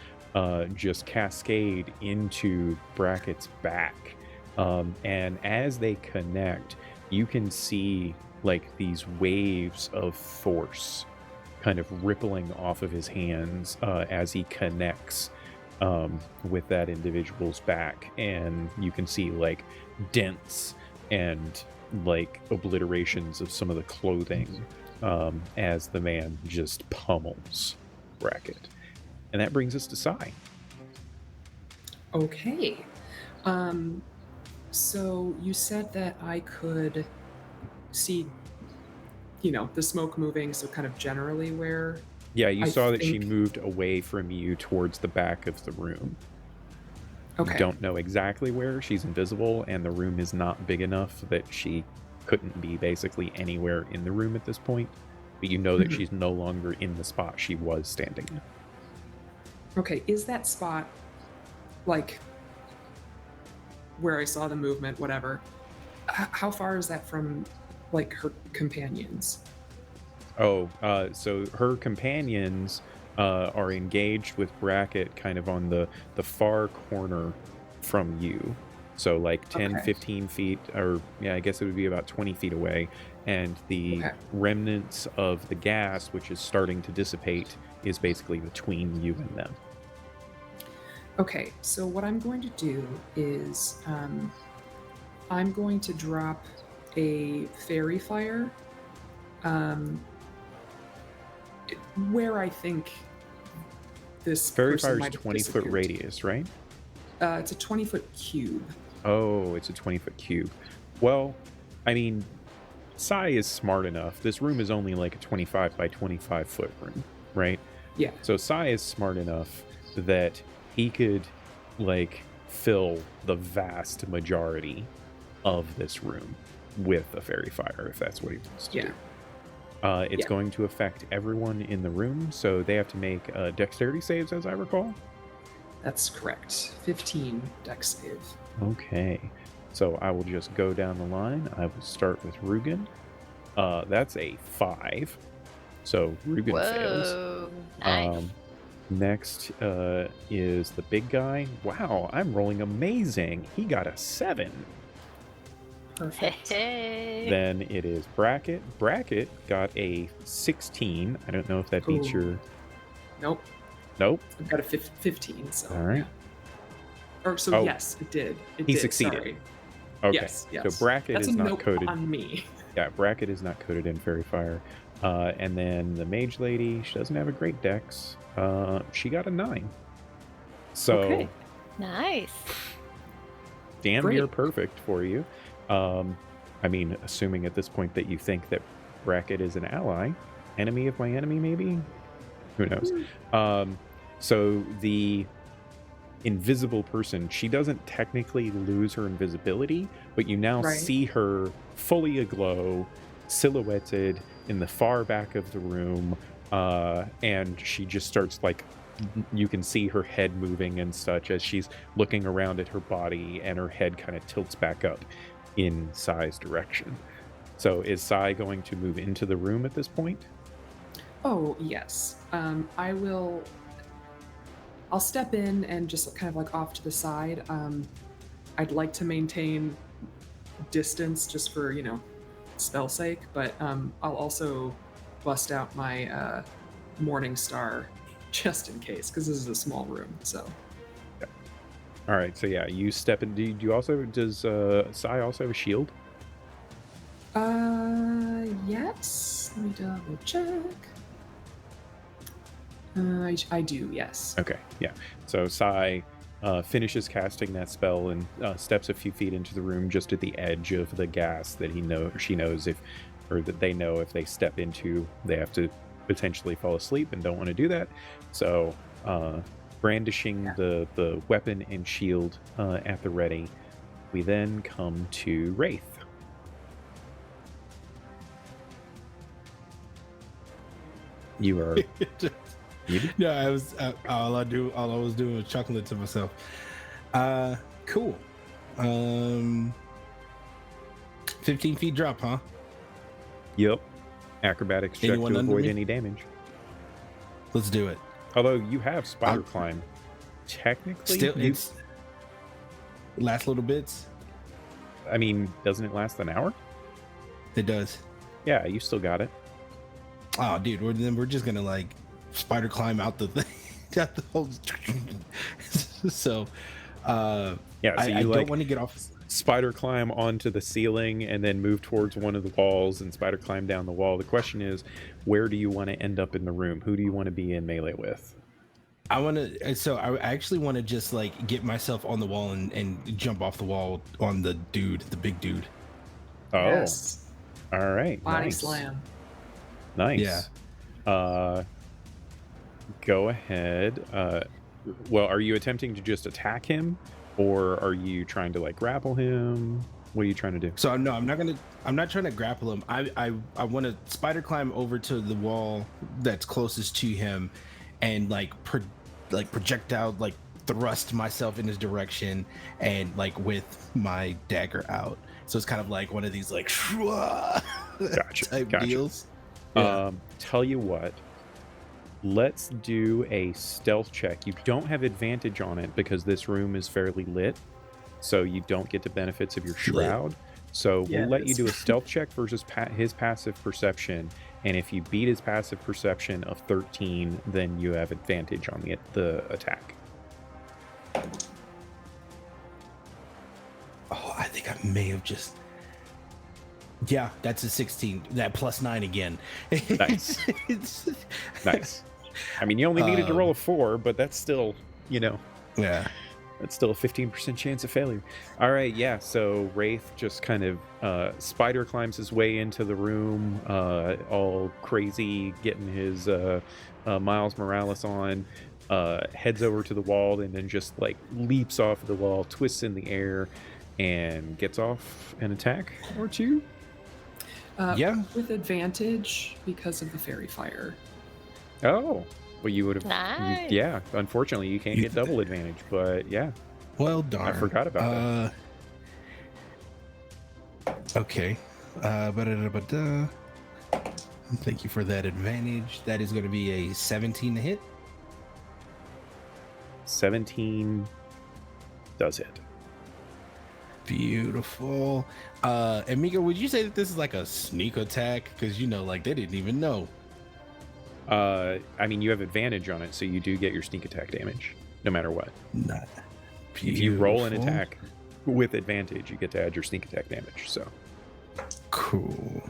just cascade into Bracket's back. And as they connect, you can see like these waves of force kind of rippling off of his hands as he connects with that individual's back. And you can see like dents and like obliterations of some of the clothing as the man just pummels Bracket. And that brings us to Sai. Okay. So you said that I could see, the smoke moving, so kind of generally where Yeah, you I saw that she think- moved away from you towards the back of the room. Okay. You don't know exactly where. She's invisible, and the room is not big enough that she couldn't be basically anywhere in the room at this point. But you know that Mhm. she's no longer in the spot she was standing in. Okay, is that spot like where I saw the movement, whatever? How far is that from like her companions? Oh, so her companions are engaged with Bracket kind of on the far corner from you. So like 10, Okay. 15 feet, or yeah, I guess it would be about 20 feet away. And the Okay. remnants of the gas, which is starting to dissipate, is basically between you and them. Okay, so what I'm going to do is I'm going to drop a fairy fire where I think this Fairy person Fire's might have 20-foot disappeared. radius, right? It's a 20-foot cube. Oh, it's a 20-foot cube. Well, I mean, Sai is smart enough. This room is only like a 25 by 25 foot room, right? Yeah. So Sai is smart enough that he could like fill the vast majority of this room with a fairy fire if that's what he wants to Yeah. do. It's Yeah. going to affect everyone in the room, so they have to make dexterity saves, as I recall. That's correct. 15 dex save. Okay, so I will just go down the line. I will start with Rugen. That's a 5, so Rugen fails. Whoa. Nice. Next is the big guy. Wow, I'm rolling amazing. He got a 7. Perfect. Hey. Then it is Bracket. Bracket got a 16. I don't know if that beats Ooh. your... Nope. Nope. I've got a 15, so. All right. Or so Oh. Yes, it did. It He did. succeeded. Sorry. Okay. Yes. So Bracket That's is a not nope coded. on me. Yeah, Bracket is not coded in Fairy Fire. And then the Mage Lady, she doesn't have a great dex. She got a 9. So Okay. Nice. damn Great. near perfect for you. I mean, assuming at this point that you think that Bracket is an ally, enemy of my enemy, maybe? Who knows? So the invisible person, she doesn't technically lose her invisibility, but you now Right. see her fully aglow, silhouetted in the far back of the room, and she just starts like, you can see her head moving and such as she's looking around at her body, and her head kind of tilts back up in Sai's direction. So is Sai going to move into the room at this point? Oh, yes. I'll step in and just kind of like off to the side. I'd like to maintain distance just for, spell sake, but I'll also bust out my Morning Star just in case, because this is a small room, so. All right, so yeah, you step in. Does Sai also have a shield? Yes. Let me double check. I do, yes. Okay, yeah. So Sai finishes casting that spell and steps a few feet into the room, just at the edge of the gas that she knows that they know if they step into, they have to potentially fall asleep and don't want to do that. So brandishing the weapon and shield at the ready, we then come to Wraith. You are muted. No, all I was doing was chuckling to myself. Cool. 15 feet drop, huh? Yep. Acrobatics check Anyone to under avoid me? any damage. Let's do it. Although you have spider I'm- climb. Technically, Still, it's last little bits. I mean, doesn't it last an hour? It does. Yeah, you still got it. Oh, dude, we're just gonna like spider climb out the thing, out the whole. So, Yeah, so I you don't want to get off. spider climb onto the ceiling and then move towards one of the walls and spider climb down the wall. The question is, where do you want to end up in the room? Who do you want to be in melee with? I actually want to just like get myself on the wall and jump off the wall on the big dude. Oh, Yes. all right. Body nice. slam. Nice. Yeah. go ahead. Well, are you attempting to just attack him, or are you trying to like grapple him? What are you trying to do? So no, I'm not trying to grapple him. I want to spider climb over to the wall that's closest to him, and projectile thrust myself in his direction, and like with my dagger out. So it's kind of like one of these like type deals. Yeah. Tell you what. Let's do a stealth check. You don't have advantage on it because this room is fairly lit, so you don't get the benefits of your shroud. So we'll let you do a stealth check versus his passive perception, and if you beat his passive perception of 13, then you have advantage on the attack. Oh, I think I may have just... Yeah, that's a 16. That +9 again. Nice. Nice. I mean, you only needed to roll a 4, but that's still, Yeah. That's still a 15% chance of failure. All right, yeah. So Wraith just kind of spider climbs his way into the room, all crazy, getting his Miles Morales on, heads over to the wall, and then just like leaps off of the wall, twists in the air, and gets off an attack or two. With advantage because of the fairy fire. Oh, well, you would have. Nice. Yeah, unfortunately, you can't get double advantage, but yeah. Well, darn. I forgot about that. Okay. Thank you for that advantage. That is going to be a 17 to hit. 17 does hit. Beautiful. And Miko, would you say that this is like a sneak attack? Because, they didn't even know. I mean, you have advantage on it, so you do get your sneak attack damage, no matter what. Not beautiful. If you roll an attack with advantage, you get to add your sneak attack damage, so. Cool.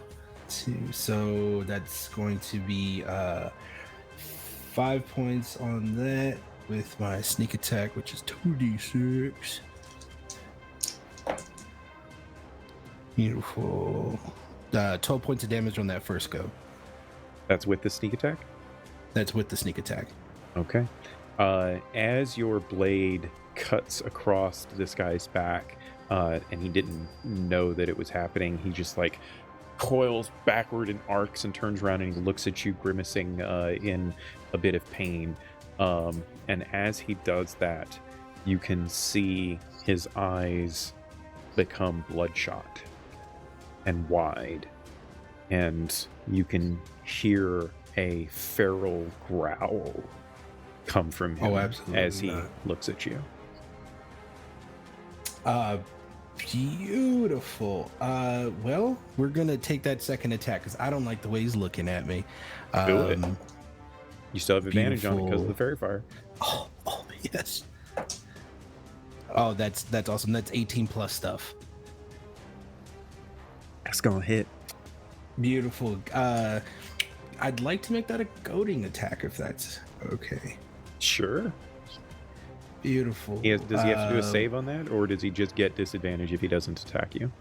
So that's going to be 5 points on that with my sneak attack, which is 2d6. Beautiful. 12 points of damage on that first go. That's with the sneak attack? That's with the sneak attack. Okay. As your blade cuts across this guy's back, and he didn't know that it was happening, he just like coils backward and arcs and turns around and he looks at you grimacing in a bit of pain. And as he does that, you can see his eyes become bloodshot and wide, and you can hear a feral growl come from him as he looks at you. Beautiful. Well, we're gonna take that second attack because I don't like the way he's looking at me. Do it. You still have advantage on it because of the fairy fire. Oh yes. Oh, that's awesome. That's 18 plus stuff. That's gonna hit. Beautiful. I'd like to make that a goading attack if that's okay. Sure. Beautiful. Does he have to do a save on that, or does he just get disadvantage if he doesn't attack you?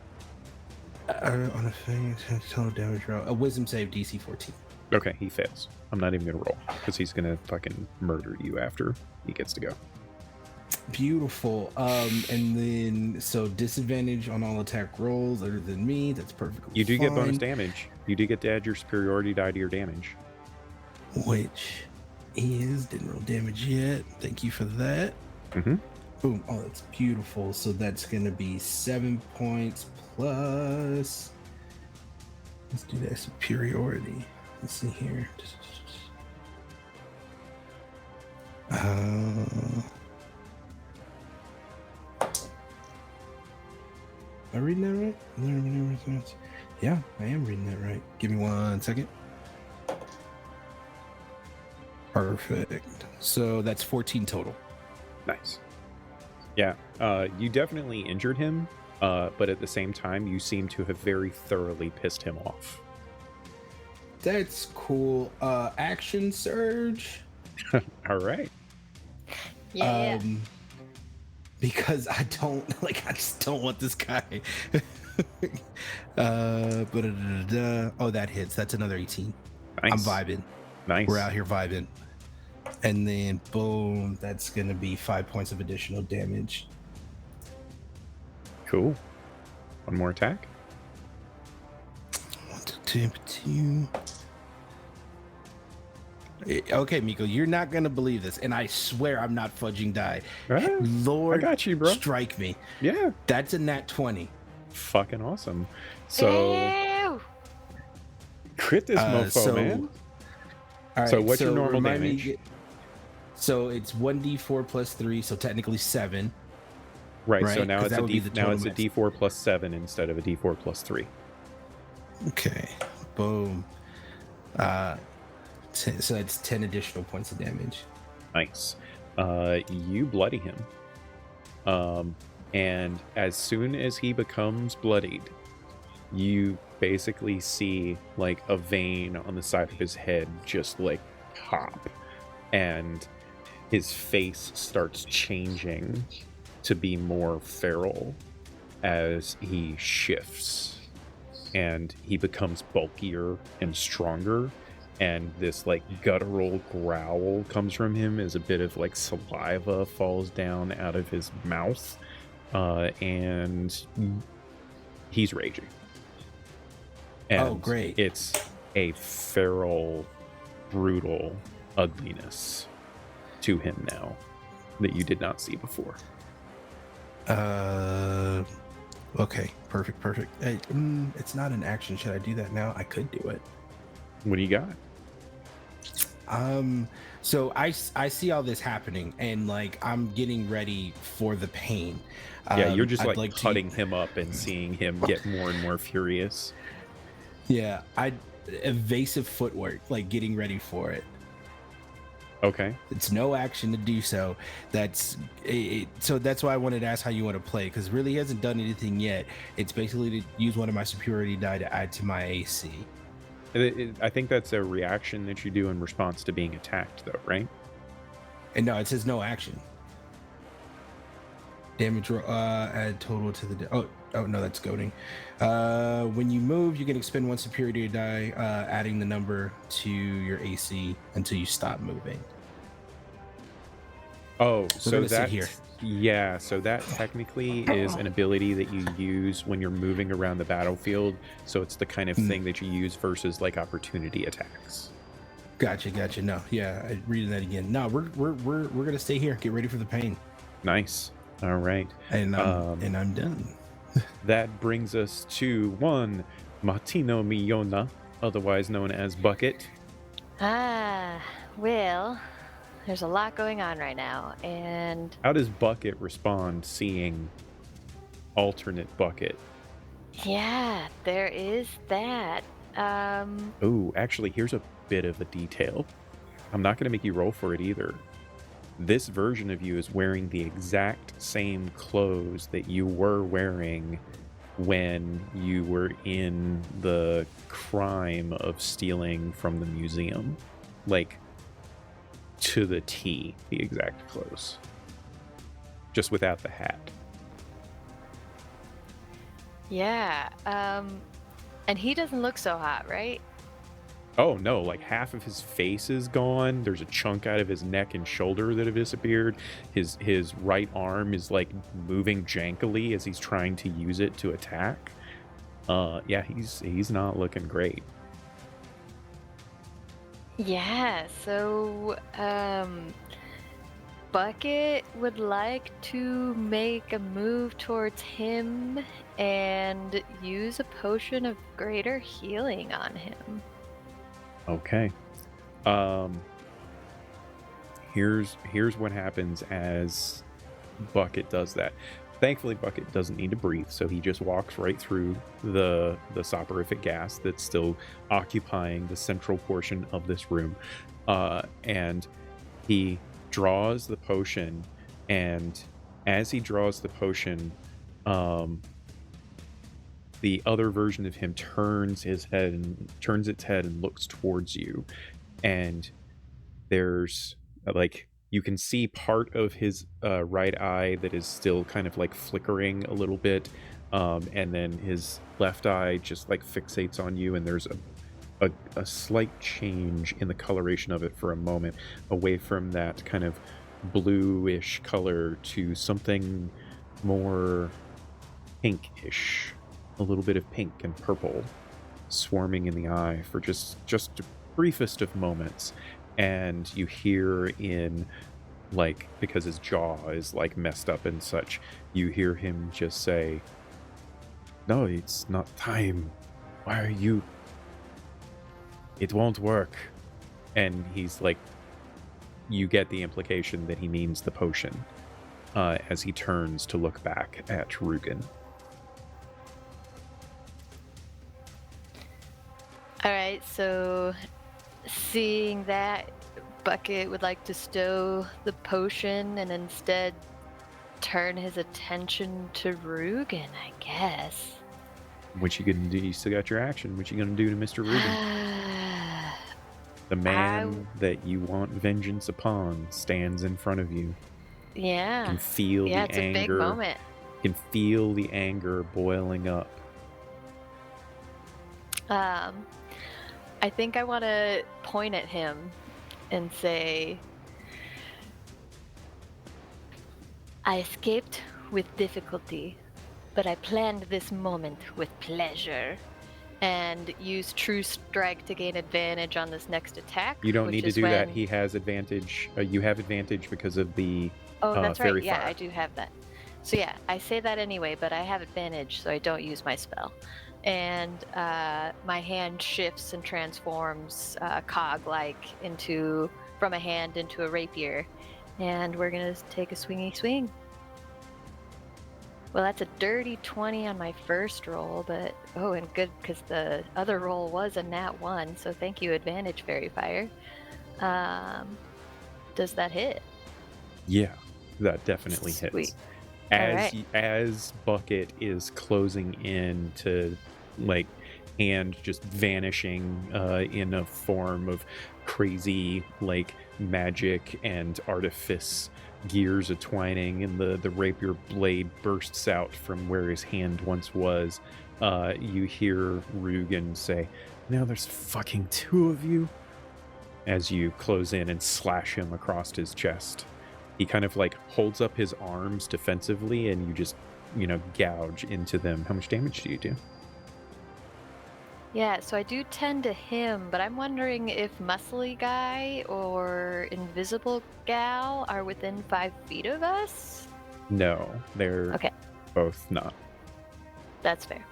On a thing, total damage roll. A wisdom save, DC 14. Okay, he fails. I'm not even gonna roll because he's gonna fucking murder you after he gets to go. Beautiful. And then so disadvantage on all attack rolls other than me. That's perfectly You do fine. get bonus damage. You do get to add your superiority die to your damage. Which is didn't roll damage yet. Thank you for that. Mm-hmm. Boom. Oh, that's beautiful. So that's gonna be 7 points plus. Let's do that superiority. Let's see here. Am I reading that right? Yeah, I am reading that right. Give me 1 second. Perfect. So that's 14 total. Nice. Yeah, you definitely injured him, but at the same time, you seem to have very thoroughly pissed him off. That's cool. Action surge. All right. Yeah. Because I just don't want this guy. Oh, that hits. That's another 18. Nice. I'm vibing. Nice. We're out here vibing. And then boom, that's going to be 5 points of additional damage. Cool. One more attack. 1, 2, 2. Okay, Miko, you're not going to believe this. And I swear I'm not fudging die. Ah, Lord, I got you, bro. strike me. Yeah. That's a nat 20. Fucking awesome. So Ew! crit this mofo, man. All right, So what's your normal remind me damage? again- So it's 1d4 plus 3, so technically 7. Right. So right? now 'Cause it's that a would be D, the now total it's a max. D4 plus 7 instead of a D4 plus 3. Okay, boom. So that's 10 additional points of damage. Nice. You bloody him. And as soon as he becomes bloodied, you basically see like a vein on the side of his head just like pop, and his face starts changing to be more feral as he shifts, and he becomes bulkier and stronger, and this like guttural growl comes from him as a bit of like saliva falls down out of his mouth, and he's raging. And Oh, great. It's a feral, brutal ugliness to him now that you did not see before. Okay, perfect. Hey, it's not an action. Should I do that now? I could do it. What do you got? So I see all this happening, and like I'm getting ready for the pain. Yeah, you're just I'd like to- cutting him up and seeing him get more and more furious. Yeah, evasive footwork, like getting ready for it. Okay. It's no action to do so. That's it. So that's why I wanted to ask how you want to play, because really he hasn't done anything yet. It's basically to use one of my superiority die to add to my AC. I think that's a reaction that you do in response to being attacked, though, right? And no, it says no action. Damage roll, add total to the... Oh, no, that's goading. When you move, you can expend one superiority die, adding the number to your AC until you stop moving. Oh, We're so gonna sit that here. Yeah, so that technically is an ability that you use when you're moving around the battlefield. So it's the kind of thing that you use versus like opportunity attacks. Gotcha. No, yeah, I reading that again. No, we're gonna stay here. Get ready for the pain. Nice. All right. And I'm done. That brings us to one Matino Miona, otherwise known as Bucket. Well, there's a lot going on right now, and How does Bucket respond seeing alternate Bucket? yeah, there is that. Oh, actually, here's a bit of a detail. I'm not going to make you roll for it either. This version of you is wearing the exact same clothes that you were wearing when you were in the crime of stealing from the museum. Like, to the T, the exact clothes. Just without the hat. Yeah, and he doesn't look so hot, right? Oh no, like half of his face is gone. There's a chunk out of his neck and shoulder that have disappeared. His right arm is like moving jankily as he's trying to use it to attack. Yeah, he's not looking great. Yeah, so, Bucket would like to make a move towards him and use a potion of greater healing on him. Okay. Here's what happens as Bucket does that. Thankfully, Bucket doesn't need to breathe, so he just walks right through the soporific gas that's still occupying the central portion of this room, and he draws the potion. And as he draws the potion, the other version of him turns its head and looks towards you, and there's like you can see part of his right eye that is still kind of like flickering a little bit, and then his left eye just like fixates on you, and there's a slight change in the coloration of it for a moment, away from that kind of bluish color to something more pinkish, a little bit of pink and purple swarming in the eye for just the briefest of moments. And you hear in, like, because his jaw is like messed up and such, you hear him just say, "No, it's not time. Why are you? It won't work." And he's like, you get the implication that he means the potion, as he turns to look back at Rugen. All right, so seeing that, Bucket would like to stow the potion and instead turn his attention to Rugen, I guess. What you gonna do? You still got your action. What you gonna do to Mr. Rugen? The man that you want vengeance upon stands in front of you. Yeah. You can feel the it's anger. a big moment. You can feel the anger boiling up. I think I want to point at him and say, "I escaped with difficulty, but I planned this moment with pleasure." And use True Strike to gain advantage on this next attack. You don't need to do that. He has advantage. You have advantage because of the that's fairy right. Yeah, fire. I do have that. So yeah, I say that anyway, but I have advantage, so I don't use my spell. And my hand shifts and transforms cog-like from a hand into a rapier. And we're going to take a swingy swing. Well, that's a dirty 20 on my first roll, but and good, because the other roll was a nat 1, so thank you, advantage, Fairy Fire. Does that hit? Yeah, that definitely Sweet. hits. As Bucket is closing in to, like, hand just vanishing in a form of crazy, like, magic and artifice, gears atwining, and the rapier blade bursts out from where his hand once was. You hear Rugen say, "Now there's fucking two of you," as you close in and slash him across his chest. He kind of like holds up his arms defensively, and you just, gouge into them. How much damage do you do? Yeah, so I do 10 to him, but I'm wondering if Muscly Guy or Invisible Gal are within 5 feet of us? No, they're both not. That's fair.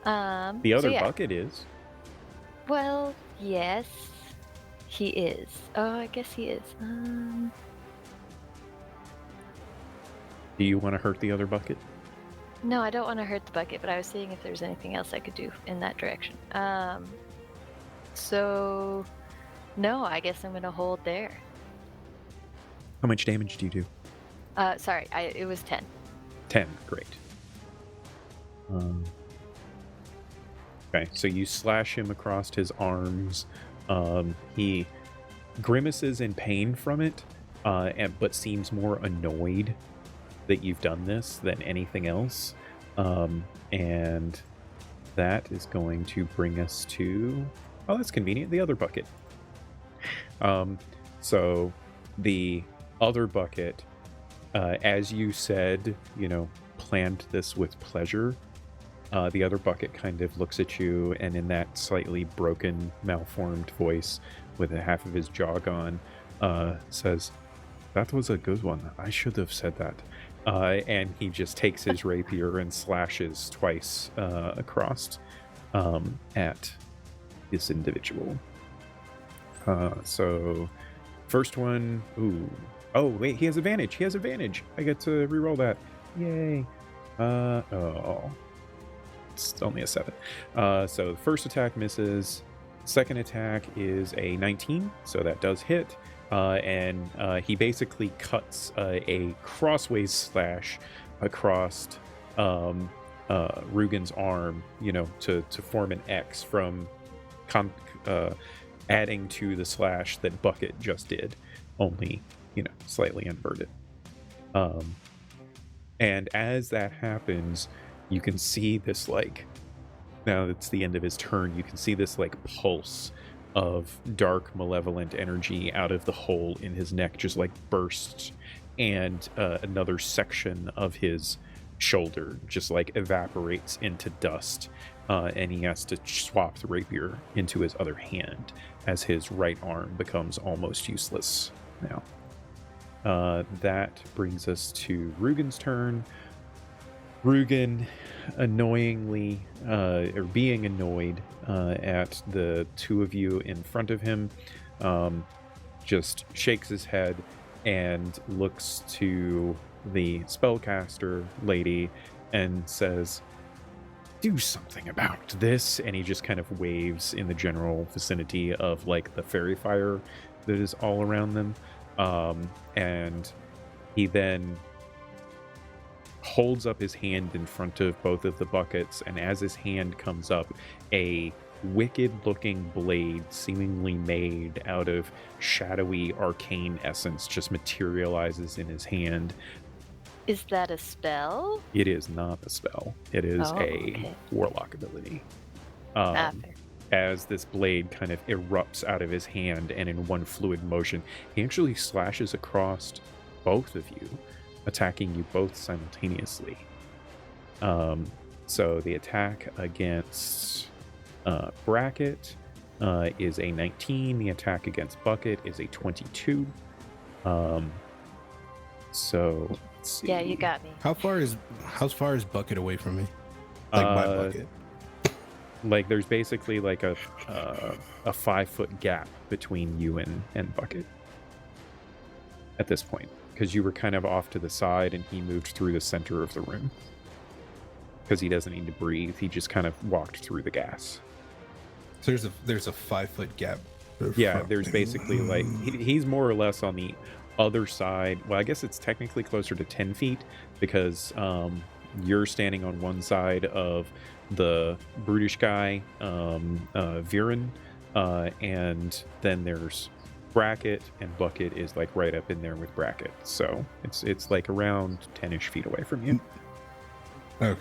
The other Bucket is. Well, yes, he is. Oh, I guess he is. Do you want to hurt the other Bucket? No, I don't want to hurt the Bucket, but I was seeing if there's anything else I could do in that direction. So, no, I guess I'm going to hold there. How much damage do you do? Sorry, it was 10. 10, great. Okay, so you slash him across his arms. He grimaces in pain from it, but seems more annoyed that you've done this than anything else. And that is going to bring us to, that's convenient, the other Bucket. So the other Bucket, as you said, planned this with pleasure. The other Bucket kind of looks at you, and in that slightly broken, malformed voice with a half of his jaw gone, says, "That was a good one. I should have said that." And he just takes his rapier and slashes twice across at this individual. So first one, oh wait, he has advantage. I get to reroll that. Yay. It's only a 7. So the first attack misses. Second attack is a 19, so that does hit. And he basically cuts a crossways slash across Rugen's arm, to form an X from adding to the slash that Bucket just did, only, slightly inverted. And as that happens, you can see this, like, now it's the end of his turn, you can see this like pulse of dark malevolent energy out of the hole in his neck just like bursts, and another section of his shoulder just like evaporates into dust, and he has to swap the rapier into his other hand as his right arm becomes almost useless now. That brings us to Rugen's turn. Rugen, annoyingly, or being annoyed at the two of you in front of him, just shakes his head and looks to the spellcaster lady and says, "Do something about this." And he just kind of waves in the general vicinity of like the fairy fire that is all around them. And he then holds up his hand in front of both of the buckets, and as his hand comes up, a wicked looking blade seemingly made out of shadowy arcane essence just materializes in his hand. Is that a spell? It is not a spell. It is okay. warlock ability. Fair. As this blade kind of erupts out of his hand, and in one fluid motion, he actually slashes across both of you, attacking you both simultaneously. So the attack against Bracket is a 19. The attack against Bucket is a 22. So let's see. Yeah, you got me. How far is Bucket away from me? Like my Bucket. Like there's basically like a 5-foot gap between you and Bucket at this point, because you were kind of off to the side and he moved through the center of the room because he doesn't need to breathe. He just kind of walked through the gas. So there's a 5-foot gap. Yeah, there's basically like he's more or less on the other side. Well, I guess it's technically closer to 10 feet because you're standing on one side of the brutish guy, Viren, and then there's Bracket, and Bucket is like right up in there with Bracket. So it's like around 10-ish feet away from you. Okay.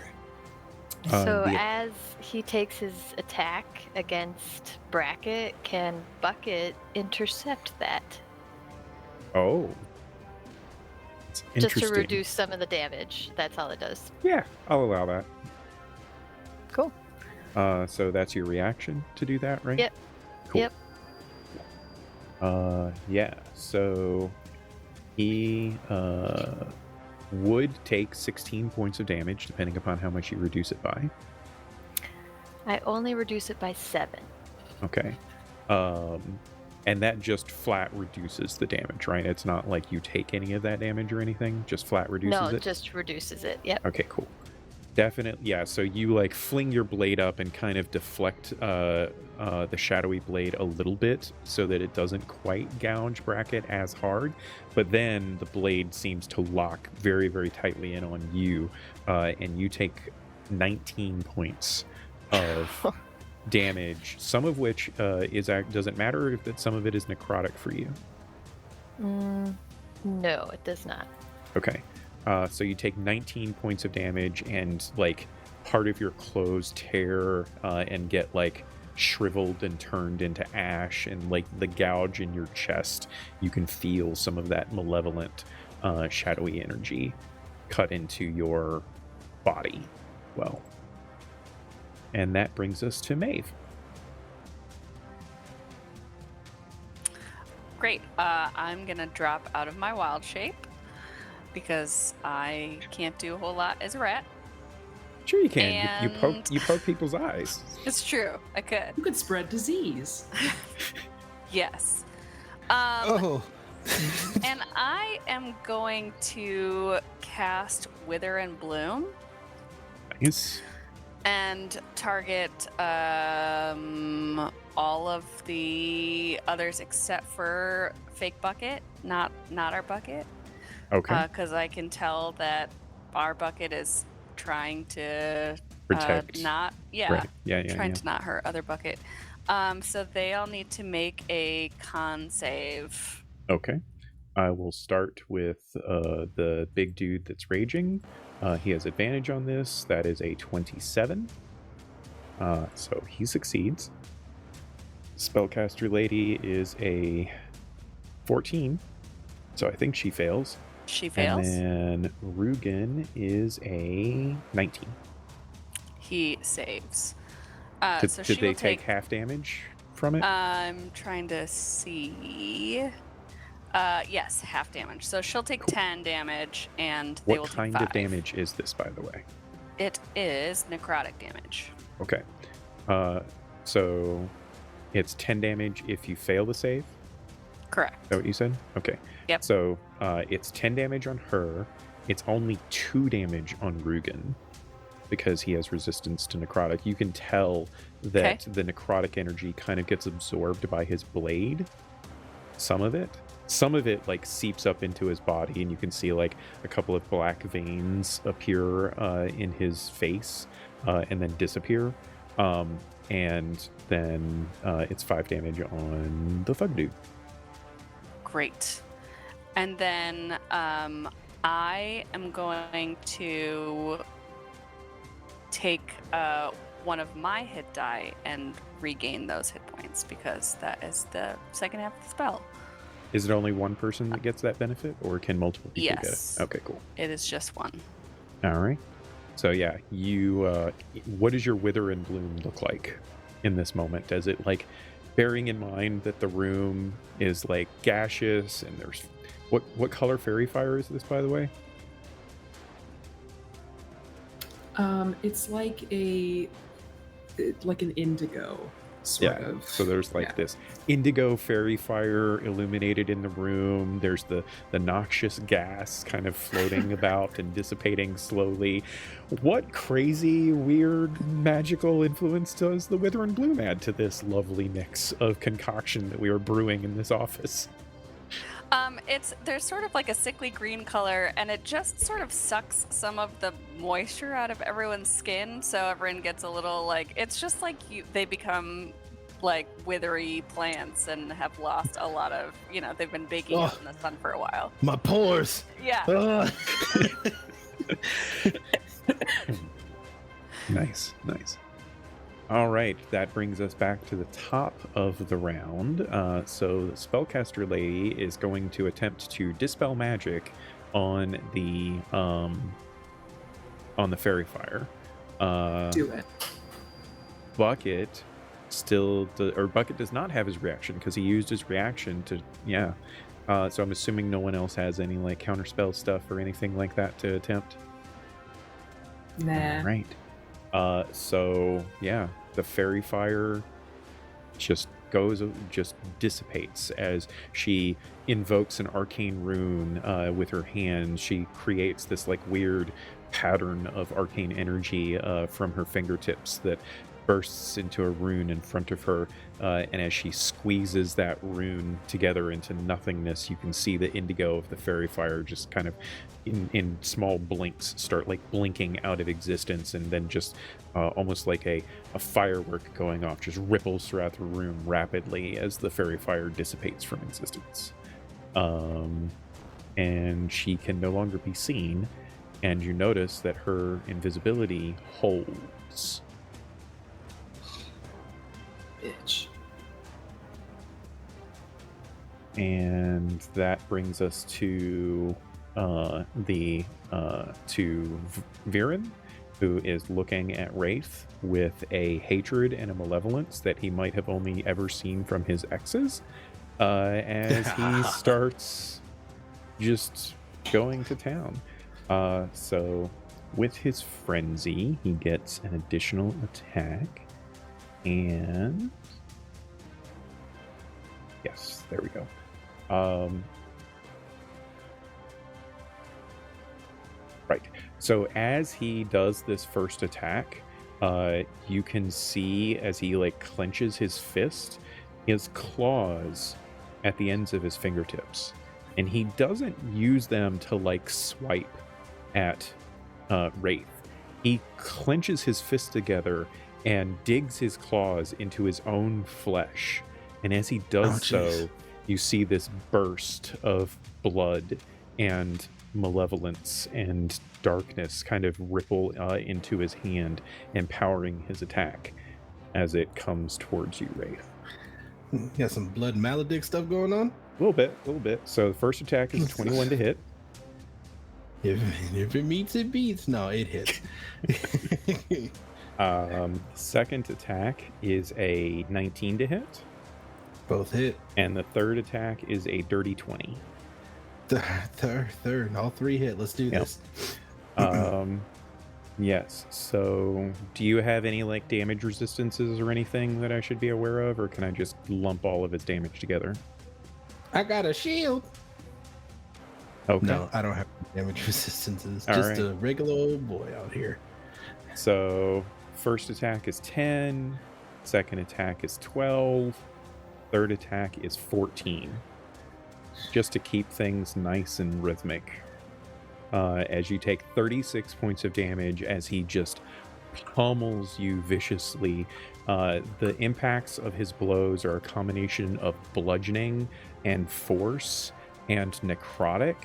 So as he takes his attack against Bracket, can Bucket intercept that? Oh. It's Just to interesting. reduce some of the damage. That's all it does. Yeah, I'll allow that. Cool. So that's your reaction to do that, right? Yep. Cool. Yep. Yeah, so he would take 16 points of damage depending upon how much you reduce it by. I only reduce it by 7. Okay. And that just flat reduces the damage, right? It's not like you take any of that damage or anything, just flat reduces No, it? it just reduces it. Yep. Okay, cool. Definitely, yeah. So you like fling your blade up and kind of deflect the shadowy blade a little bit so that it doesn't quite gouge Bracket as hard, but then the blade seems to lock very, very tightly in on you, and you take 19 points of damage, some of which doesn't matter if some of it is necrotic for you. No, it does not. Okay. So you take 19 points of damage, and like part of your clothes tear and get like shriveled and turned into ash, and like the gouge in your chest, you can feel some of that malevolent shadowy energy cut into your body. Well, and that brings us to Maeve. Great. I'm gonna drop out of my wild shape because I can't do a whole lot as a rat. Sure you can. And- You poke people's eyes. It's true. I could. You could spread disease. Yes. Oh. And I am going to cast Wither and Bloom Nice. and target all of the others except for Fake Bucket, not our Bucket. Okay. Because I can tell that our Bucket is trying to Protect. not, Right. Yeah. trying to not hurt other Bucket. So they all need to make a con save. Okay. I will start with the big dude that's raging. He has advantage on this. That is a 27. So he succeeds. Spellcaster lady is a 14, so I think she fails. She fails. And then Rugen is a 19. He saves. Did So she they will take half damage from it? I'm trying to see. Yes, half damage. So she'll take 10 damage, and they will What take kind 5. of damage is this, by the way? It is necrotic damage. Okay. So it's 10 damage if you fail the save? Correct. Is that what you said? Okay. Yep. So it's 10 damage on her. It's only 2 damage on Rugen because he has resistance to necrotic. You can tell that the necrotic energy kind of gets absorbed by his blade. Some of it like seeps up into his body, and you can see like a couple of black veins appear in his face and then disappear. And then it's 5 damage on the thug dude. Great. And then I am going to take one of my hit die and regain those hit points, because that is the second half of the spell. Is it only one person that gets that benefit, or can multiple people Yes. get it? Okay, cool. It is just one. All right. So yeah, you. What does your wither and bloom look like in this moment? Does it like, bearing in mind that the room is like gaseous and there's what color fairy fire is this, by the way? It's like an indigo sort of. So there's like this indigo fairy fire illuminated in the room. There's the noxious gas kind of floating about and dissipating slowly. What crazy, weird, magical influence does the wither and bloom add to this lovely mix of concoction that we are brewing in this office? There's sort of like a sickly green color, and it just sort of sucks some of the moisture out of everyone's skin, so everyone gets a little like, it's just like they become like withery plants and have lost a lot of, they've been baking out in the sun for a while. My pores. Yeah. Nice. All right, that brings us back to the top of the round. So the spellcaster lady is going to attempt to dispel magic on the fairy fire. Do it. Bucket Bucket does not have his reaction because he used his reaction to so I'm assuming no one else has any like counterspell stuff or anything like that to attempt. Nah. All right. So yeah, the fairy fire just dissipates as she invokes an arcane rune with her hand. She creates this like weird pattern of arcane energy from her fingertips that bursts into a rune in front of her, and as she squeezes that rune together into nothingness, you can see the indigo of the fairy fire just kind of in small blinks start like blinking out of existence, and then just almost like a firework going off just ripples throughout the room rapidly as the fairy fire dissipates from existence. And she can no longer be seen, and you notice that her invisibility holds. Bitch. And that brings us to Viren, who is looking at Wraith with a hatred and a malevolence that he might have only ever seen from his exes, as he starts just going to town. So with his frenzy, he gets an additional attack. And yes, there we go. Right. So as he does this first attack, you can see as he like clenches his fist, his claws at the ends of his fingertips, and he doesn't use them to like swipe at Wraith. He clenches his fists together and digs his claws into his own flesh. And as he does so, you see this burst of blood and malevolence and darkness kind of ripple into his hand, empowering his attack as it comes towards you, Wraith. You got some blood maledict stuff going on? A little bit. So the first attack is a 21 to hit. If it meets, it beats. No, it hits. Second attack is a 19 to hit. Both hit. And the third attack is a dirty 20. Third. All three hit. Let's do this. Yes. So do you have any like damage resistances or anything that I should be aware of, or can I just lump all of his damage together? I got a shield. Okay. No, I don't have damage resistances. All just right. a regular old boy out here. So first attack is 10, second attack is 12, third attack is 14. Just to keep things nice and rhythmic. As you take 36 points of damage as he just pummels you viciously. The impacts of his blows are a combination of bludgeoning and force and necrotic,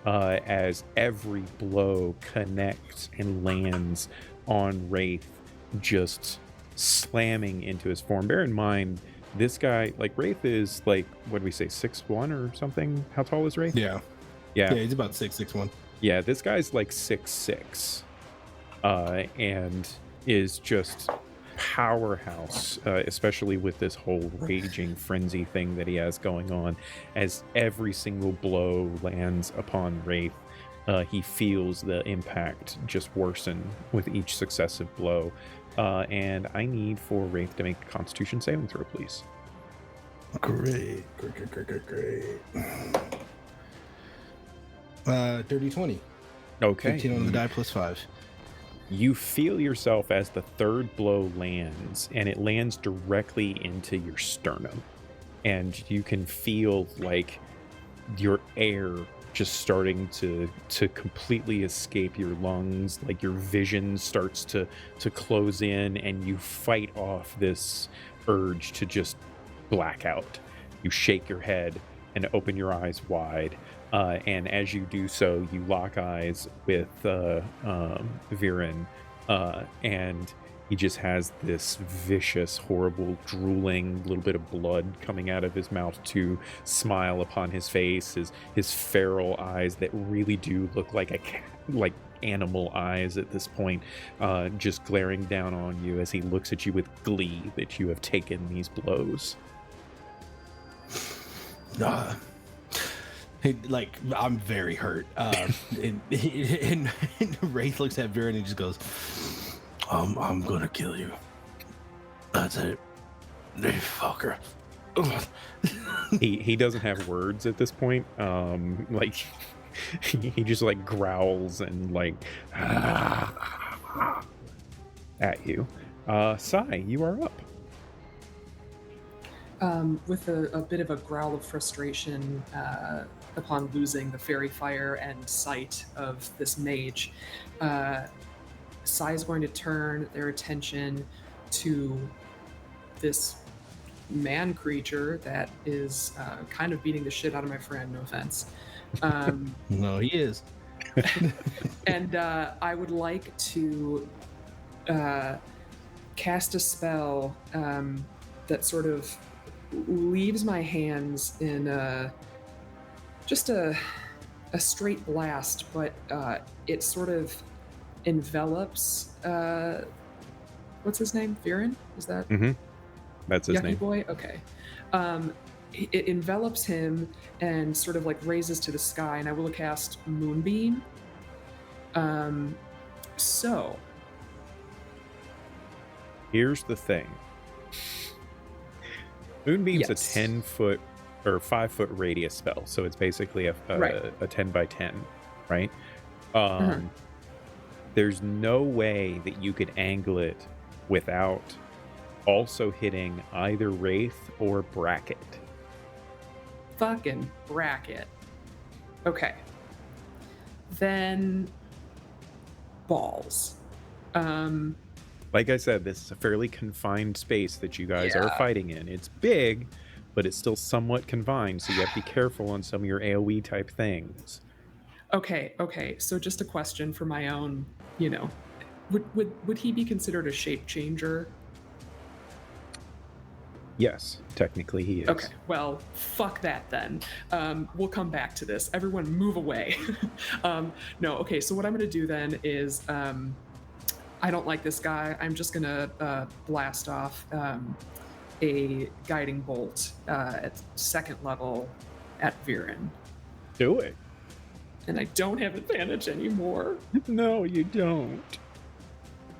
as every blow connects and lands on Wraith, just slamming into his form. Bear in mind, this guy, like, Wraith is like, what do we say, 6'1" or something? How tall is Wraith? Yeah, he's about 6'1". Yeah, this guy's like 6'6", and is just powerhouse, especially with this whole raging frenzy thing that he has going on. As every single blow lands upon Wraith, he feels the impact just worsen with each successive blow. And I need for Wraith to make a Constitution saving throw, please. Great. Dirty 20. Okay. 15 on the die plus 5. You feel yourself as the third blow lands, and it lands directly into your sternum. And you can feel like your air just starting to completely escape your lungs, like your vision starts to close in, and you fight off this urge to just black out. You shake your head and open your eyes wide. And as you do so, you lock eyes with Viren, and he just has this vicious, horrible, drooling little bit of blood coming out of his mouth to smile upon his face. His feral eyes that really do look like a cat, like animal eyes at this point, just glaring down on you as he looks at you with glee that you have taken these blows. I'm very hurt. And Wraith looks at Viren and just goes, I'm gonna kill you. That's it. You fucker. He doesn't have words at this point. Like he just like growls and like at you. Sai, you are up. With a bit of a growl of frustration upon losing the fairy fire and sight of this mage, Sai is going to turn their attention to this man creature that is kind of beating the shit out of my friend, no offense. No, he is. And I would like to cast a spell that sort of leaves my hands in just a straight blast, but it sort of envelops what's his name? Viren? Is that? Mm-hmm. That's his Yucky name. Boy? Okay. It envelops him and sort of like raises to the sky, and I will cast Moonbeam. So Here's the thing. Moonbeam's Yes. a 10-foot or 5-foot radius spell, so it's basically a Right. 10 by 10, right? Mhm. There's no way that you could angle it without also hitting either Wraith or Bracket. fucking bracket. Okay. Then balls. Like I said, this is a fairly confined space that you guys are Yeah. fighting in. It's big, but it's still somewhat confined, so you have to be careful on some of your AoE type things. Okay. So just a question for my own, would he be considered a shape changer? Yes, technically he is. Okay, well, fuck that then. We'll come back to this. Everyone move away. No, okay, so what I'm going to do then is I don't like this guy. I'm just going to blast off a guiding bolt at 2nd level at Viren. Do it. And I don't have advantage anymore. No, you don't.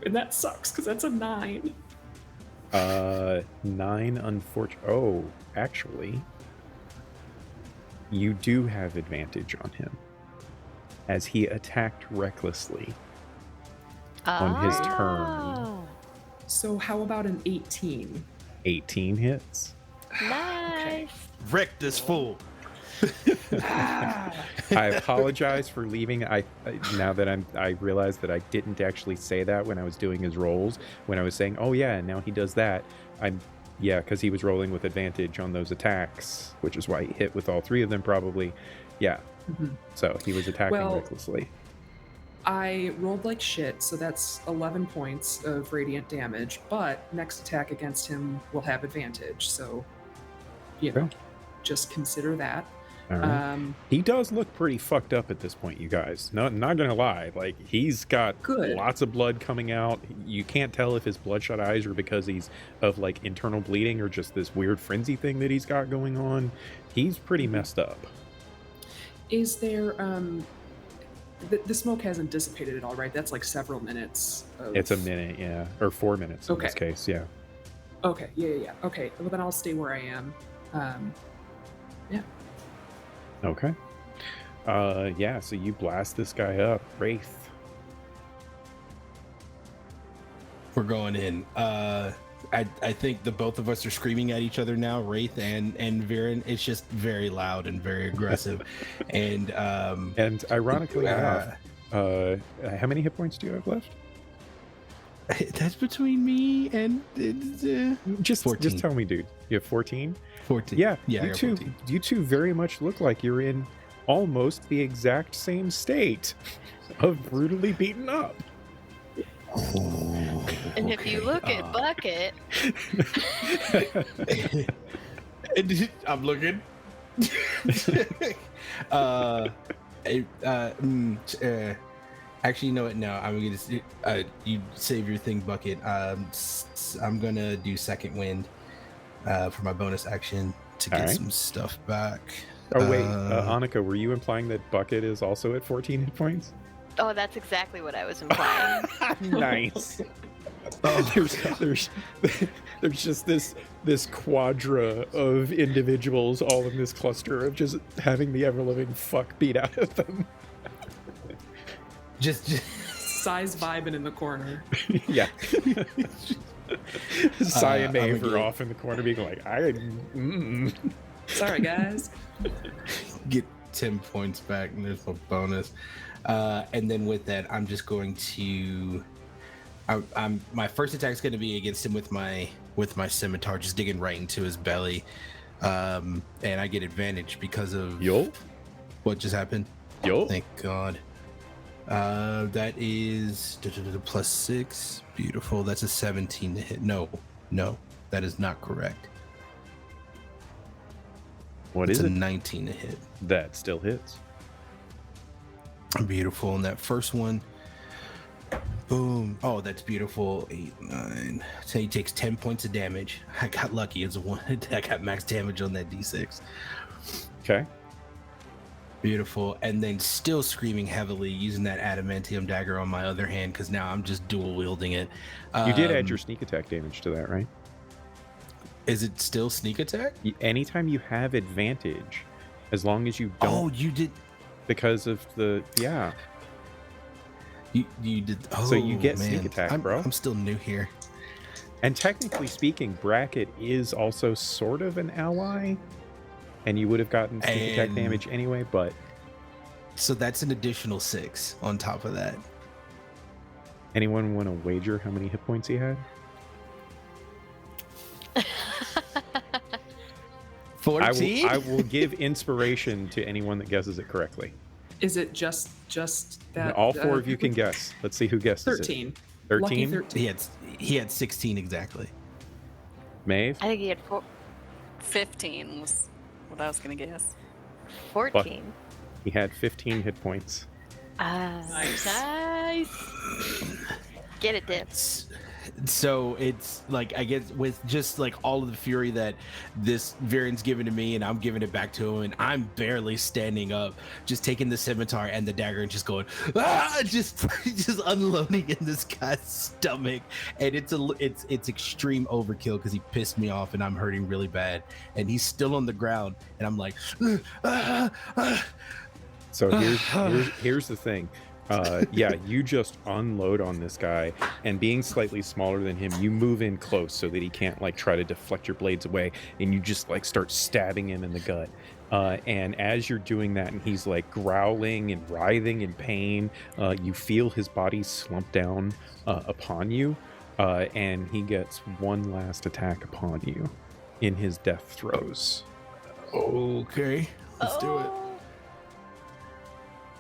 And that sucks, because that's a 9. 9, unfortunately. Oh, actually, you do have advantage on him, as he attacked recklessly on his turn. So how about an 18? 18 hits. Nice. Wreck this fool. I apologize for leaving. Now that I realize that I didn't actually say that when I was doing his rolls. When I was saying, "Oh yeah," now he does that. Because he was rolling with advantage on those attacks, which is why he hit with all 3 of them probably. Yeah. Mm-hmm. So he was attacking recklessly. I rolled like shit, so that's 11 points of radiant damage. But next attack against him will have advantage. So, just consider that. All right. He does look pretty fucked up at this point, you guys. Not gonna lie. Like, he's got lots of blood coming out. You can't tell if his bloodshot eyes are because he's of like internal bleeding or just this weird frenzy thing that he's got going on. He's pretty messed up. Is there the smoke hasn't dissipated at all, right? That's like several minutes. It's a minute, yeah, or 4 minutes in this case, yeah. Okay, yeah. Okay, well then I'll stay where I am. Yeah. Okay. So you blast this guy up. Wraith. We're going in. I think the both of us are screaming at each other now, Wraith and Viren. It's just very loud and very aggressive. And ironically enough, how many hit points do you have left? That's between me and just 14. Just tell me, dude. You have 14? 14. Yeah, you two. 14. You two very much look like you're in almost the exact same state of brutally beaten up. Oh, and if you look at Bucket, I'm looking. Actually, you know what? No, I'm gonna. You save your thing, Bucket. I'm gonna do second wind for my bonus action to get some stuff back. Oh wait, Annika, were you implying that Bucket is also at 14 hit points? Oh, that's exactly what I was implying. Nice. There's just this quadra of individuals all in this cluster of just having the ever-living fuck beat out of them. just size vibing in the corner. Yeah. Sai and Maeve are off in the corner being like, Sorry, guys. Get 10 points back, and there's no bonus. And then with that, I'm just going to. My first attack is going to be against him with my scimitar, just digging right into his belly, and I get advantage because of what just happened. Thank God. That is +6. Beautiful. That's a 17 to hit. No, that is not correct. What is it? It's a 19 to hit. That still hits. Beautiful. And that first one, boom. Oh, that's beautiful. 8, 9. So he takes 10 points of damage. I got lucky. It's one. I got max damage on that D6. Okay. Beautiful. And then still screaming heavily, using that adamantium dagger on my other hand, because now I'm just dual wielding it. You did add your sneak attack damage to that, right? Is it still sneak attack? Anytime you have advantage, as long as you don't. Oh, you did. Because of the You did. Oh, so you get sneak attack, bro. I'm still new here. And technically speaking, Bracket is also sort of an ally, and you would have gotten sneak attack damage anyway. But so that's an additional 6 on top of that. Anyone want to wager how many hit points he had? 14? I will give inspiration to anyone that guesses it correctly. Is it just that? All four of you can guess. Let's see who guesses 13. it. 13. Lucky 13. He had 16 exactly. Maeve? I think he had 15 was what I was gonna guess. 14. He had 15 hit points. Nice. Get it, Dip. So it's like, I guess with just like all of the fury that this variant's given to me, and I'm giving it back to him, and I'm barely standing up, just taking the scimitar and the dagger and just going, just unloading in this guy's stomach. And it's extreme overkill because he pissed me off and I'm hurting really bad, and he's still on the ground, and I'm like, So here's the thing. You just unload on this guy, and being slightly smaller than him, you move in close so that he can't like try to deflect your blades away, and you just like start stabbing him in the gut. And as you're doing that, and he's like growling and writhing in pain, you feel his body slump down upon you, and he gets one last attack upon you in his death throes. okay, let's do it.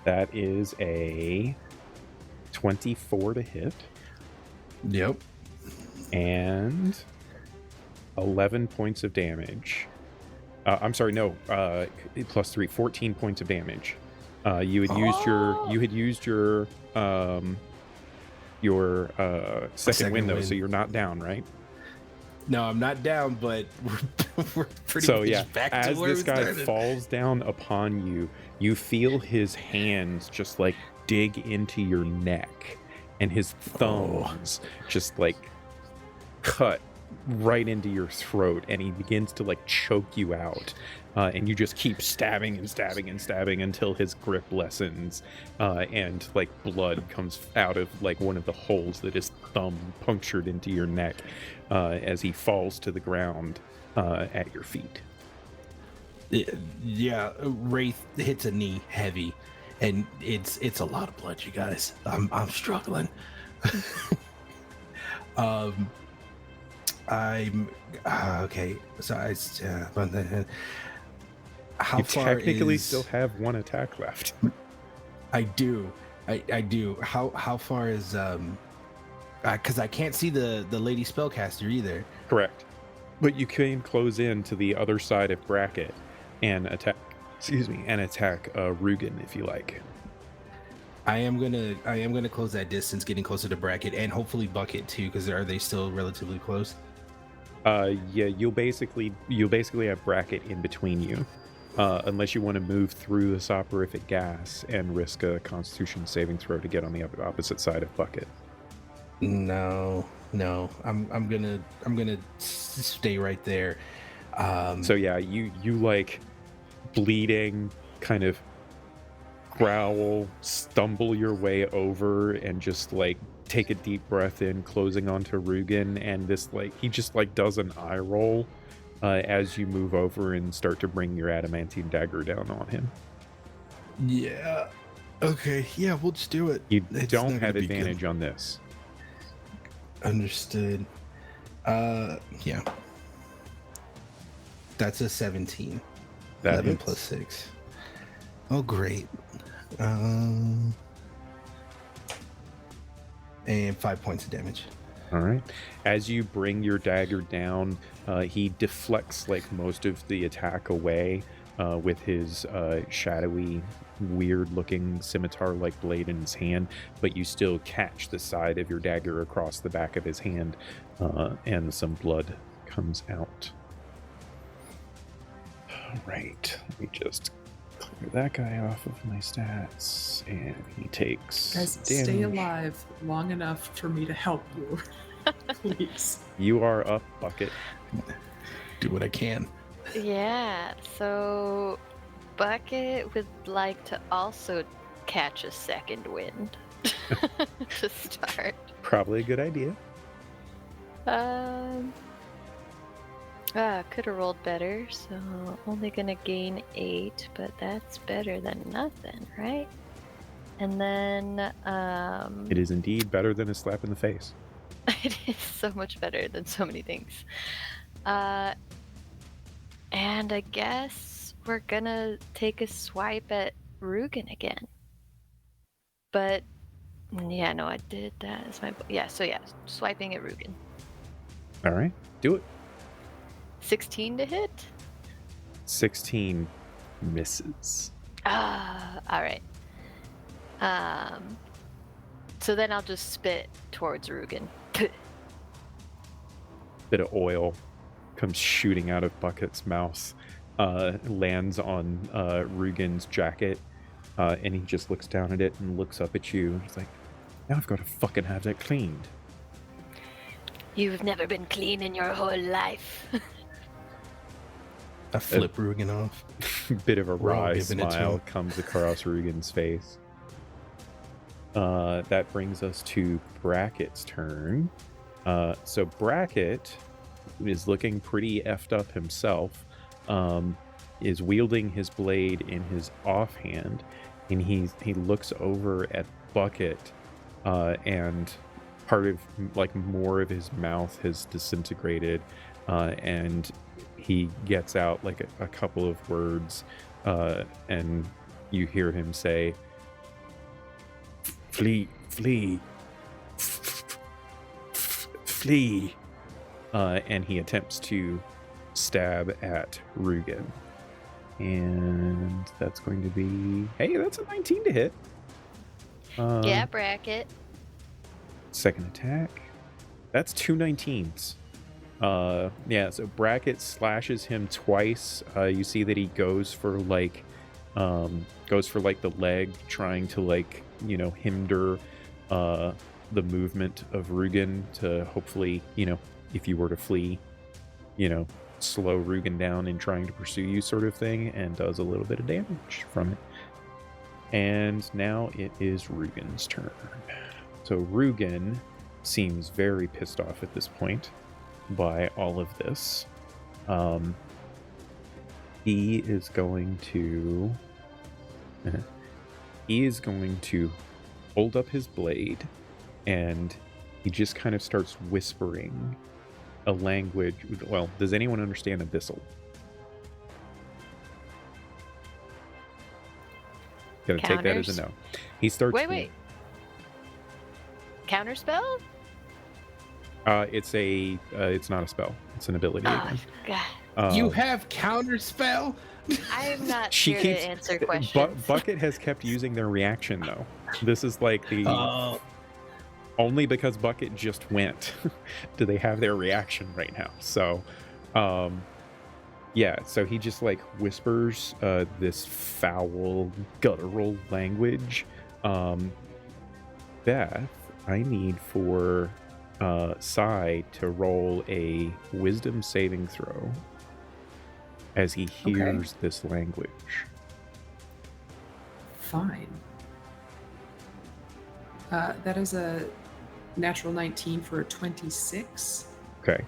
That is a 24 to hit. Yep. And 11 points of damage. I'm sorry, no. Plus 3, 14 points of damage. You had used your second wind, so you're not down, right? No, I'm not down, but we're pretty So much yeah, back to as where this we guy started. falls down upon you, you feel his hands just like dig into your neck, and his thumbs just like cut right into your throat, and he begins to like choke you out, and you just keep stabbing and stabbing and stabbing until his grip lessens, and like blood comes out of like one of the holes that his thumb punctured into your neck, as he falls to the ground at your feet. Yeah, Wraith hits a knee heavy, and it's a lot of blood, you guys. I'm struggling. I'm okay. So how You far technically is... still have one attack left. I do. I do. How far is because I can't see the lady spellcaster either. Correct. But you can close in to the other side of bracket and attack Rugen if you like. I am gonna close that distance, getting closer to bracket, and hopefully bucket too, because are they still relatively close? You'll basically have bracket in between you, unless you want to move through the soporific gas and risk a Constitution saving throw to get on the opposite side of bucket. No, I'm gonna stay right there. So yeah, you like bleeding, kind of growl, stumble your way over, and just like take a deep breath in, closing onto Rugen, and this like he just like does an eye roll as you move over and start to bring your adamantine dagger down on him. Yeah. Okay. Yeah, we'll just do it. You It's don't not have gonna be good. advantage on this. Understood. Yeah. That's a 17. That 11 hits. plus 6. Oh, great. And 5 points of damage. All right. As you bring your dagger down, he deflects like most of the attack away with his shadowy, weird-looking scimitar-like blade in his hand, but you still catch the side of your dagger across the back of his hand, and some blood comes out. All right. Let me just clear that guy off of my stats, and he takes Guys, damage. stay alive long enough for me to help you. Please. You are up, Bucket. Do what I can. Yeah, so Bucket would like to also catch a second wind to start. Probably a good idea. Could have rolled better, so only gonna gain 8, but that's better than nothing, right? And then, It is indeed better than a slap in the face. it is so much better than so many things. And I guess we're gonna take a swipe at Rugen again. But yeah, no, I did that as my so swiping at Rugen. All right, do it. 16 to hit. 16 misses. All right. So then I'll just spit towards Rugen. Bit of oil comes shooting out of Bucket's mouth, lands on Rugen's jacket, and he just looks down at it and looks up at you. He's like, now I've got to fucking have that cleaned. You've never been clean in your whole life. I flip Rugen off. Bit of a We're all wry giving it to smile him. comes across Rugen's face. That brings us to Bracket's turn. So Bracket is looking pretty effed up himself, is wielding his blade in his offhand, and he looks over at Bucket, and part of, like, more of his mouth has disintegrated, and he gets out like a couple of words, and you hear him say, flee, and he attempts to stab at Rugen, and that's going to be, hey, that's a 19 to hit. Yeah, Bracket. Second attack, that's 2 19s. Yeah, so Bracket slashes him twice. You see that he goes for like the leg, trying to, like, you know, hinder the movement of Rugen to hopefully, you know, if you were to flee, you know, slow Rugen down in trying to pursue you, sort of thing, and does a little bit of damage from it. And now it is Rugen's turn. So Rugen seems very pissed off at this point by all of this. He is going to hold up his blade, and he just kind of starts whispering a language. Well, does anyone understand Abyssal? Gonna take that as a no. He starts. Wait. Counterspell? It's not a spell. It's an ability. Oh, God. You have counterspell? I'm not She here keeps. to answer questions. Bucket has kept using their reaction though. This is like the only because Bucket just went. Do they have their reaction right now? So, yeah. So he just like whispers this foul, guttural language. Beth, I need for Sai to roll a wisdom saving throw as he hears this language. Fine. That is a natural 19 for a 26. Okay.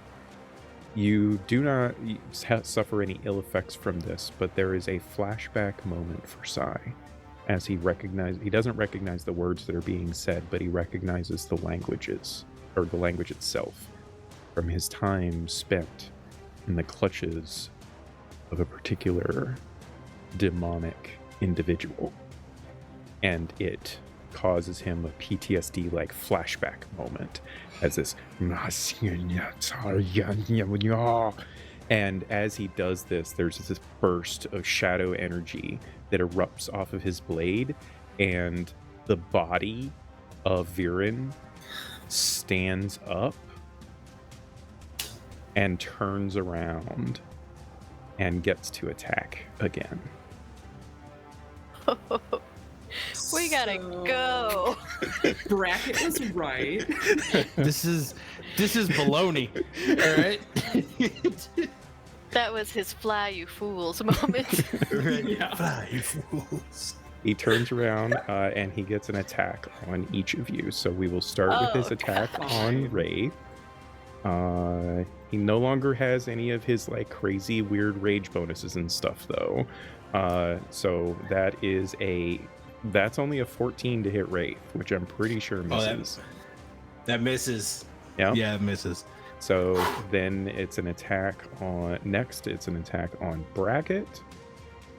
You do not suffer any ill effects from this, but there is a flashback moment for Sai as he doesn't recognize the words that are being said, but he recognizes the languages, or the language itself, from his time spent in the clutches of a particular demonic individual. And it causes him a PTSD-like flashback moment as this, and as he does this, there's this burst of shadow energy that erupts off of his blade, and the body of Viren stands up and turns around and gets to attack again. We gotta go. Bracket was right. This is baloney. All right. That was his fly, you fools moment. Yeah. Fly, you fools. He turns around and he gets an attack on each of you. So we will start with his attack on Wraith. He no longer has any of his like crazy weird rage bonuses and stuff though. So that's only a 14 to hit Wraith, which I'm pretty sure misses. That misses. Yeah? Yeah, it misses. So then it's an attack on Bracket.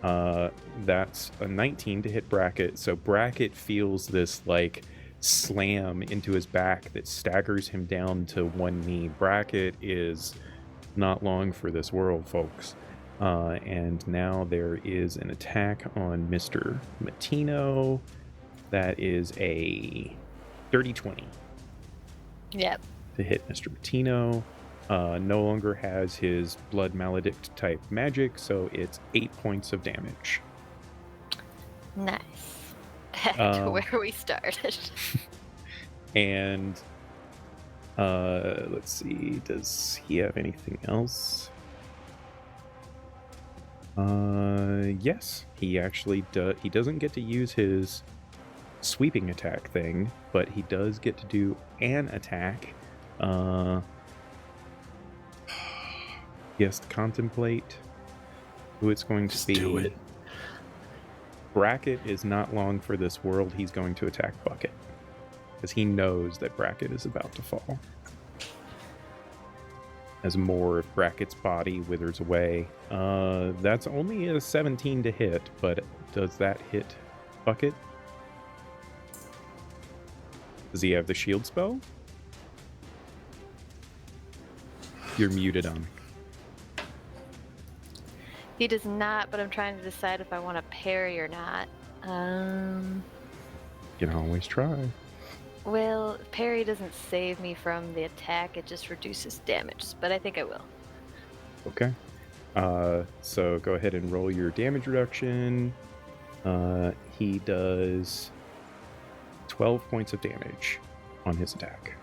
That's a 19 to hit Bracket. So Bracket feels this like slam into his back that staggers him down to one knee. Bracket is not long for this world, folks. And now there is an attack on Mr. Matino. That is a dirty 20 Yep. to hit Mr. Matino. No longer has his blood maledict type magic, so it's 8 points of damage. Nice. Back to where we started. And let's see, does he have anything else? Yes, he actually does. He doesn't get to use his sweeping attack thing, but he does get to do an attack. He has to contemplate who it's going to be. Do it. Bracket is not long for this world. He's going to attack Bucket because he knows that Bracket is about to fall. As more of Bracket's body withers away. That's only a 17 to hit, but does that hit Bucket? Does he have the shield spell? You're muted on. He does not, but I'm trying to decide if I want to parry or not. You can always try. Well, parry doesn't save me from the attack, it just reduces damage, but I think I will. Okay. So go ahead and roll your damage reduction. He does 12 points of damage on his attack.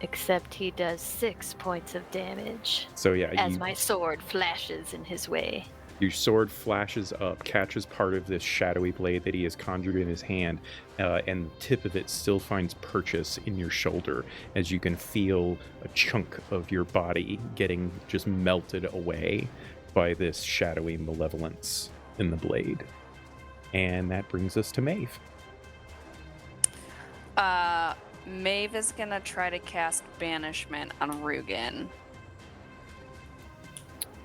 Except he does 6 points of damage So yeah, as my sword flashes in his way. your sword flashes up, catches part of this shadowy blade that he has conjured in his hand, and the tip of it still finds purchase in your shoulder as you can feel a chunk of your body getting just melted away by this shadowy malevolence in the blade. And that brings us to Maeve. Maeve is gonna try to cast Banishment on Rugen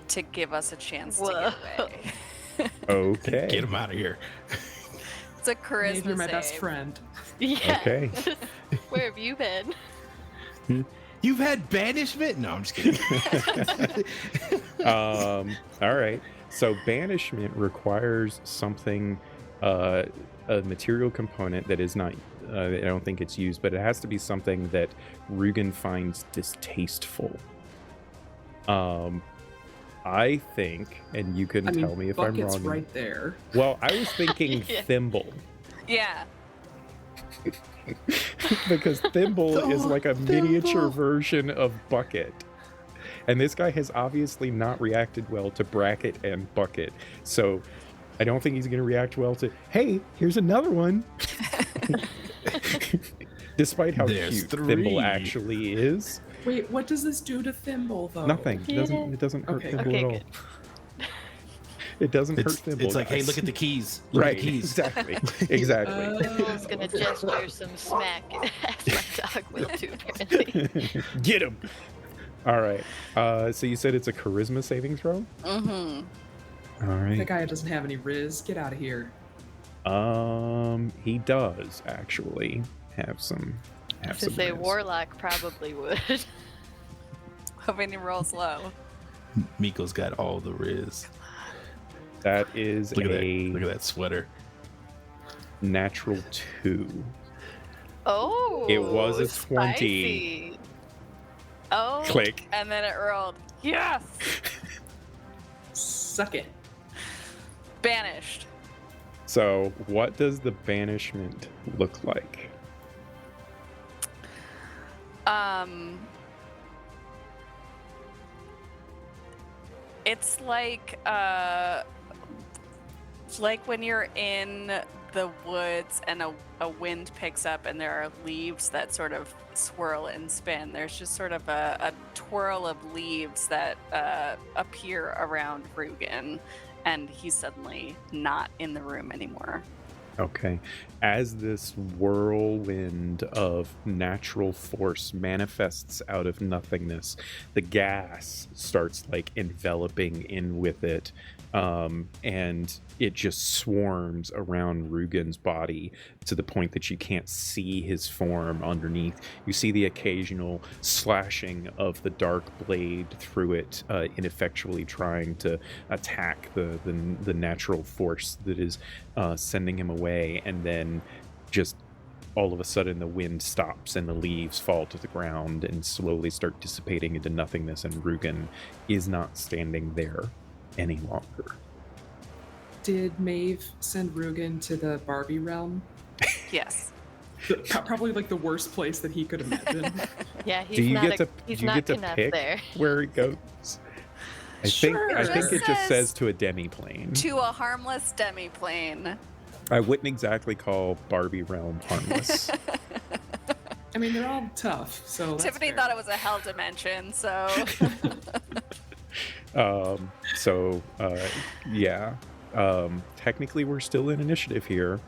to give us a chance to get away. Okay. Get him out of here. It's a charisma Maybe you're my save. best friend. Yeah. Okay. Where have you been? You've had banishment? No, I'm just kidding. All right. So banishment requires something, a material component that is not, I don't think it's used, but it has to be something that Rugen finds distasteful. I think, and you can tell me if I'm Bucket's wrong. right there. Well, I was thinking Yeah. thimble. Yeah. Because thimble is like a miniature Thimble. version of Bucket. And this guy has obviously not reacted well to Bracket and Bucket. So I don't think he's going to react well to, hey, here's another one. Despite how There's cute 3. Thimble actually is. Wait, what does this do to Thimble, though? Nothing. It doesn't hurt Okay. Thimble Okay, at all. good. It doesn't hurt It's, Thimble. it's like, hey, guys. look at the keys. Look at Right, the keys. exactly. Exactly. I was gonna gesture some smack as my dog will too, apparently. Get him. All right. So you said it's a charisma saving throw? Mm-hmm. All right. That guy doesn't have any Riz. Get out of here. He does actually have some. Have To some say riz. Warlock probably would. Hoping he rolls low. Miko's got all the riz. That is Look at a that. Look at that sweater. natural 2. Oh, It was a 20. spicy. Oh, Click. And then it rolled. Yes! Suck it. Banished. So, what does the banishment look like? It's like when you're in the woods and a wind picks up and there are leaves that sort of swirl and spin. There's just sort of a twirl of leaves that appear around Rugen, and he's suddenly not in the room anymore. Okay. As this whirlwind of natural force manifests out of nothingness, the gas starts like enveloping in with it. And it just swarms around Rugen's body to the point that you can't see his form underneath. You see the occasional slashing of the dark blade through it, ineffectually trying to attack the natural force that is sending him away, and then just all of a sudden the wind stops and the leaves fall to the ground and slowly start dissipating into nothingness, and Rugen is not standing there any longer. Did Maeve send Rugen to the Barbie realm? Yes. Probably like the worst place that he could imagine. Yeah, he's Do you not get to he's do you not get to enough pick there. where it goes? I Sure. think it just Says says to a demiplane. To a harmless demiplane. I wouldn't exactly call Barbie Realm harmless. I mean, they're all tough, so that's Tiffany fair. thought it was a hell dimension, so Yeah. Technically, we're still in initiative here.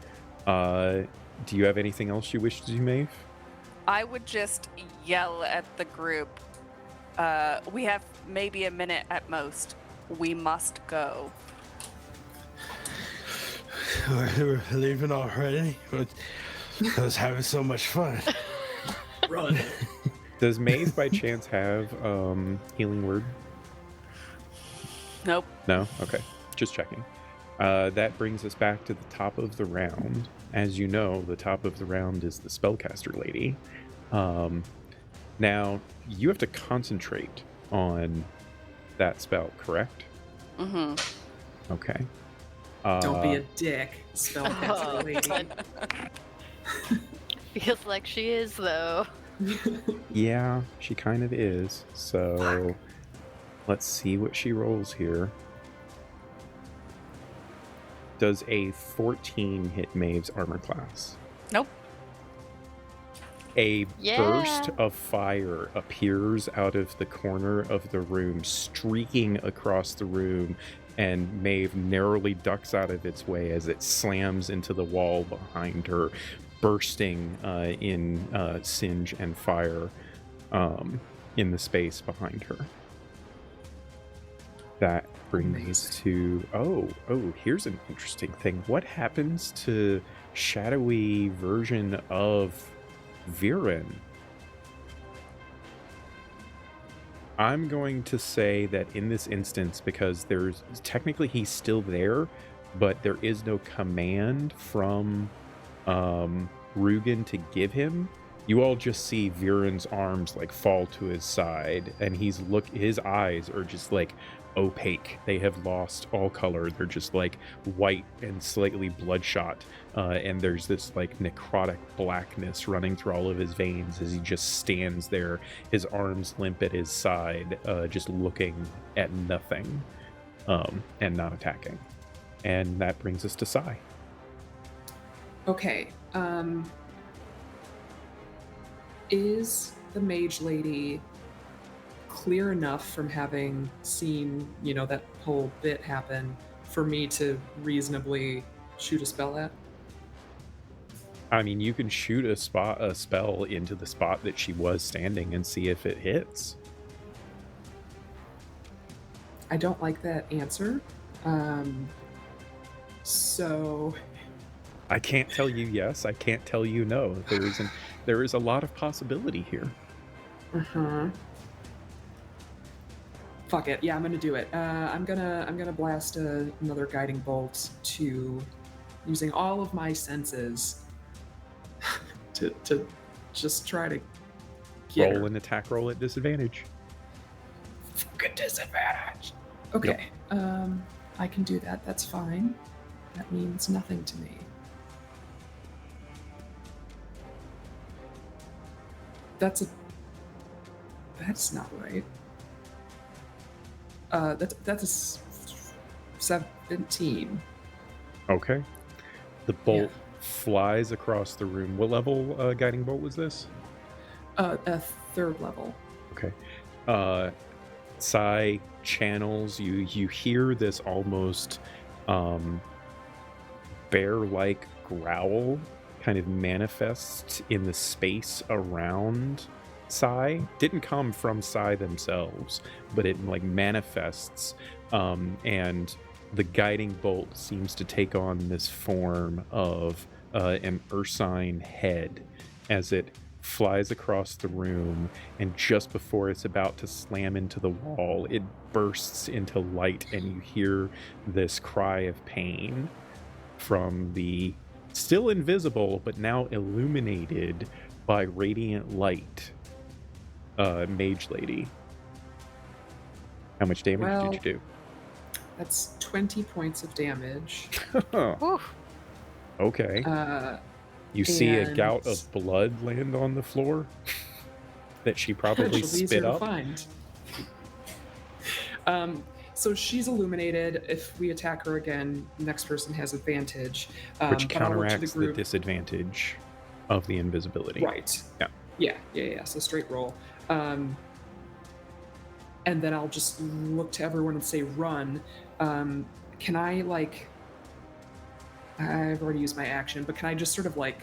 Do you have anything else you wish to do, Maeve? I would just yell at the group. We have maybe a minute at most. We must go. We're leaving already. I was having so much fun. Run. Does Maeve by chance have healing word? Nope. No? Okay. Just checking. That brings us back to the top of the round. As you know, the top of the round is the spellcaster lady. Now, you have to concentrate on that spell, correct? Mm-hmm. Okay. Don't be a dick, spellcaster lady. Feels like she is, though. Yeah, she kind of is. So, let's see what she rolls here. Does a 14 hit Maeve's armor class? Nope. A Yeah. burst of fire appears out of the corner of the room, streaking across the room, and Maeve narrowly ducks out of its way as it slams into the wall behind her, bursting in singe and fire in the space behind her. That brings us to here's an interesting thing. What happens to shadowy version of Viren? I'm going to say that in this instance, because there's technically he's still there, but there is no command from Rugen to give him. You all just see Viren's arms like fall to his side, and his eyes are just like opaque. They have lost all color. They're just like white and slightly bloodshot, and there's this like necrotic blackness running through all of his veins as he just stands there, his arms limp at his side, just looking at nothing, and not attacking. And that brings us to Sai. Okay. Is the mage lady clear enough from having seen, that whole bit happen for me to reasonably shoot a spell at? I mean, you can shoot a spell into the spot that she was standing and see if it hits. I don't like that answer. So I can't tell you yes. I can't tell you no. There is a lot of possibility here. Fuck it. Yeah, I'm gonna do it. I'm gonna blast another guiding bolt to using all of my senses to just try to get Roll her. an attack roll at disadvantage. Fucking disadvantage. Okay. I can do that. That's fine. That means nothing to me. That's not right. That's a 17. Okay. The bolt flies across the room. What level guiding bolt was this? A 3rd level. Okay. Sai channels, you hear this almost bear-like growl kind of manifests in the space around Sai. Didn't come from Sai themselves, but it like manifests, and the guiding bolt seems to take on this form of an ursine head as it flies across the room, and just before it's about to slam into the wall, it bursts into light, and you hear this cry of pain from the still invisible but now illuminated by radiant light mage lady. How much damage did you do? That's 20 points of damage. Oof. Okay. You see a gout of blood land on the floor that she probably spit up. So she's illuminated. If we attack her again, next person has advantage. Which counteracts the disadvantage of the invisibility. Right. Yeah. So straight roll. And then I'll just look to everyone and say run. Can I, like... I've already used my action, but can I just sort of, like,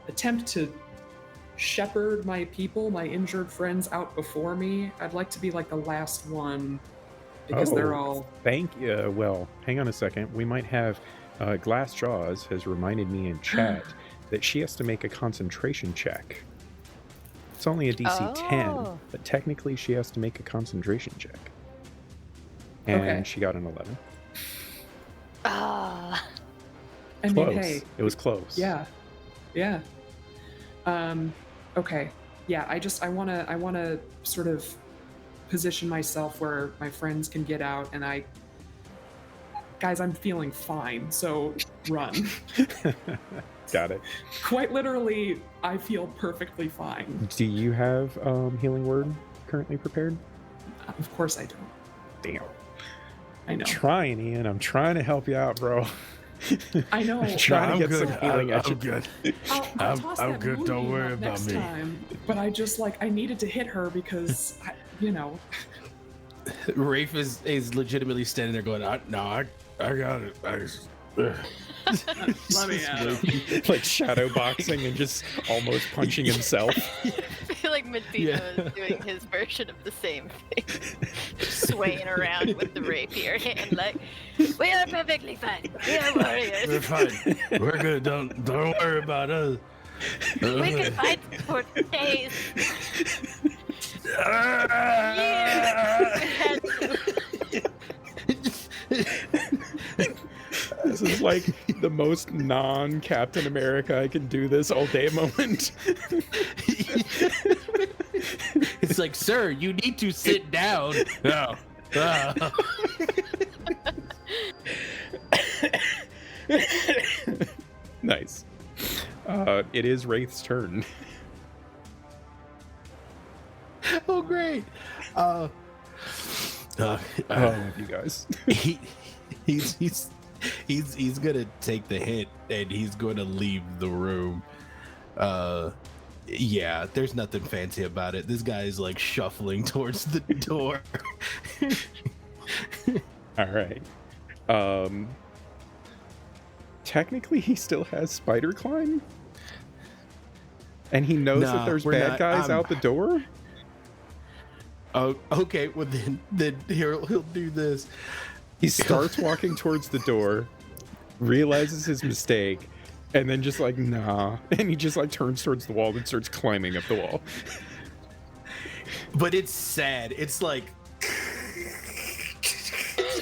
attempt to shepherd my people, my injured friends out before me? I'd like to be, like, the last one, because they're all... Thank you. Well, hang on a second. We might have... Glass Jaws has reminded me in chat that she has to make a concentration check. It's only a DC 10, but technically she has to make a concentration check. And she got an 11. I mean, close. Hey, it was close. Yeah. Okay. Yeah. I want to sort of position myself where my friends can get out, and guys, I'm feeling fine. So run. Got it. Quite literally, I feel perfectly fine. Do you have healing word currently prepared? Of course I don't. Damn. I know. I'm trying, Ian. I'm trying to help you out, bro. I know. I'm trying to get some healing. I'm good. I'm good. Don't worry about me. Time, but I just I needed to hit her because, Rafe is legitimately standing there going, I got it. Let me out. Like shadow boxing and just almost punching himself. I feel like Medina is doing his version of the same thing. Swaying around with the rapier hand like, we are perfectly fine. We are warriors. We're fine. We're good. Don't worry about us. We can fight for days. This is like the most non-Captain America I can do this all day moment. It's like, sir, you need to sit down. No. Nice. It is Wraith's turn. Oh, great. I love you guys. He's gonna take the hit and he's gonna leave the room. Yeah, there's nothing fancy about it. This guy is like shuffling towards the door. All right. Technically he still has spider climb, and he knows that there's bad guys out the door. Oh, okay. Well, then he'll do this. He starts walking towards the door, realizes his mistake, and then just like, nah. And he just like turns towards the wall and starts climbing up the wall. But it's sad. It's like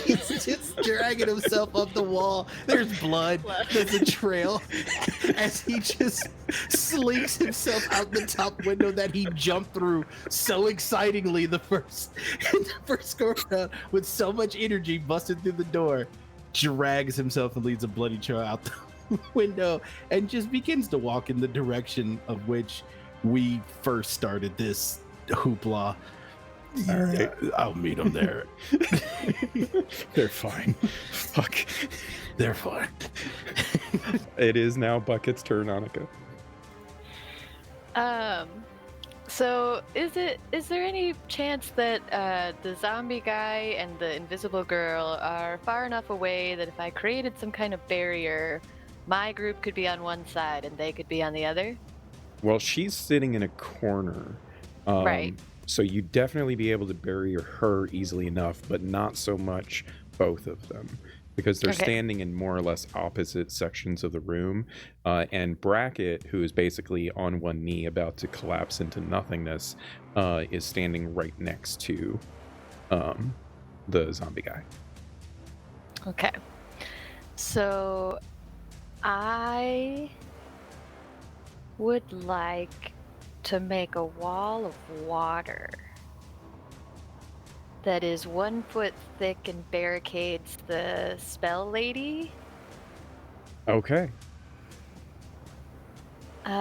he's just dragging himself up the wall. There's blood. There's a trail. As he just slinks himself out the top window that he jumped through so excitingly the first go around with so much energy, busted through the door, drags himself and leads a bloody trail out the window, and just begins to walk in the direction of which we first started this hoopla. All right. I'll meet him there. They're fine. Fuck. They're fine. It is now Bucket's turn, Annika. So is there any chance that the zombie guy and the invisible girl are far enough away that if I created some kind of barrier, my group could be on one side and they could be on the other? Well, she's sitting in a corner. Right. So you'd definitely be able to bury her easily enough, but not so much both of them. Because they're Okay. standing in more or less opposite sections of the room. And Brackett, who is basically on one knee about to collapse into nothingness, is standing right next to the zombie guy. Okay. So I would like to make a wall of water that is 1 foot thick and barricades the spell lady. Okay.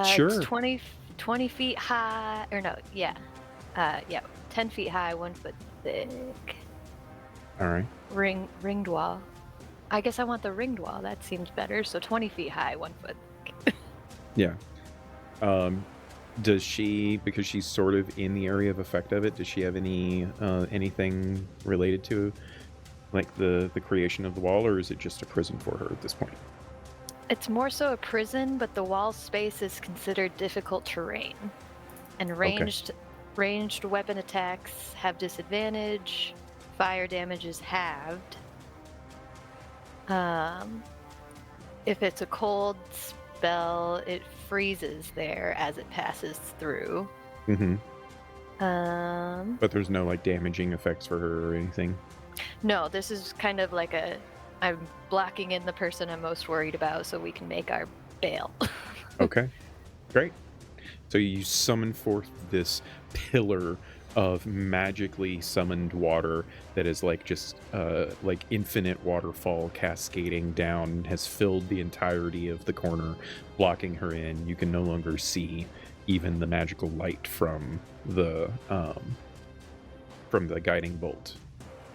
Sure. It's 20 feet high, or no, yeah. 10 feet high, 1 foot thick. All right. Ringed wall. I guess I want the ringed wall. That seems better. So 20 feet high, 1 foot thick. Yeah. Does she, because she's sort of in the area of effect of it, does she have any anything related to like the creation of the wall, or is it just a prison for her at this point? It's more so a prison, but the wall space is considered difficult terrain. And ranged weapon attacks have disadvantage. Fire damage is halved. If it's a cold spell, it freezes there as it passes through. Mm-hmm. Um, But there's no like damaging effects for her or anything. no, this is kind of like I'm blocking in the person I'm most worried about so we can make our bail. Okay, great. So you summon forth this pillar of magically summoned water that is like just like infinite waterfall cascading down, has filled the entirety of the corner, blocking her in. You can no longer see even the magical light from the guiding bolt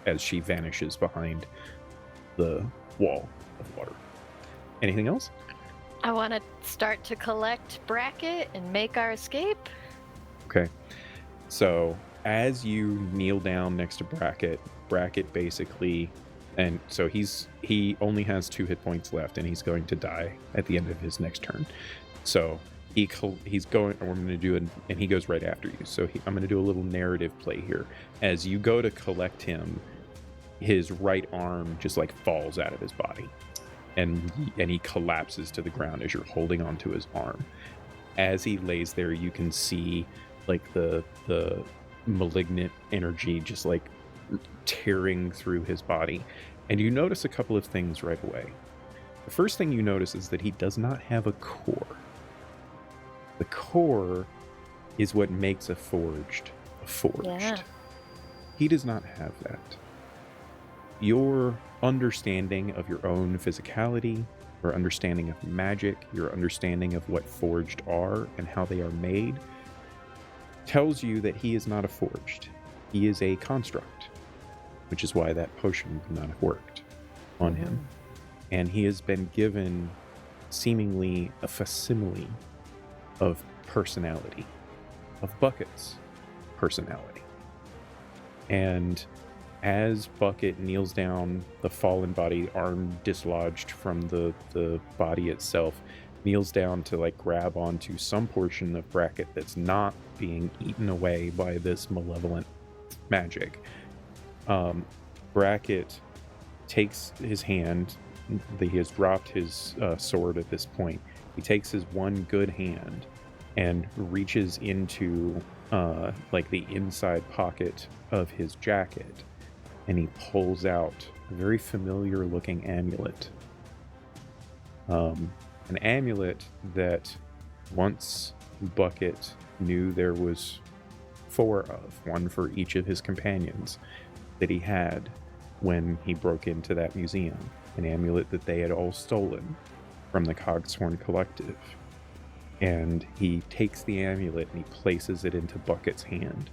as she vanishes behind the wall of water. Anything else? I want to start to collect Brackett and make our escape. Okay. So as you kneel down next to Brackett basically, and so he only has 2 hit points left, and he's going to die at the end of his next turn. So he's going, or I'm going to do it, and he goes right after you. So I'm going to do a little narrative play here. As you go to collect him, his right arm just like falls out of his body, and he collapses to the ground as you're holding onto his arm. As he lays there, you can see like the malignant energy just like tearing through his body, and you notice a couple of things right away. The first thing you notice is that he does not have a core. The core is what makes a forged a forged. Yeah. He does not have that. Your understanding of your own physicality, your understanding of magic, your understanding of what forged are and how they are made, tells you that he is not a forged. He is a construct, which is why that potion would not have worked on him. And he has been given seemingly a facsimile of personality, of Bucket's personality. And as Bucket kneels down, the fallen body, arm dislodged from the body itself, kneels down to like grab onto some portion of Brackett that's not being eaten away by this malevolent magic. Brackett takes his hand. He has dropped his sword at this point. He takes his one good hand and reaches into like the inside pocket of his jacket, and he pulls out a very familiar looking amulet. An amulet that once Bucket knew there was 4 of, one for each of his companions, that he had when he broke into that museum. An amulet that they had all stolen from the Cogsworn Collective. And he takes the amulet and he places it into Bucket's hand.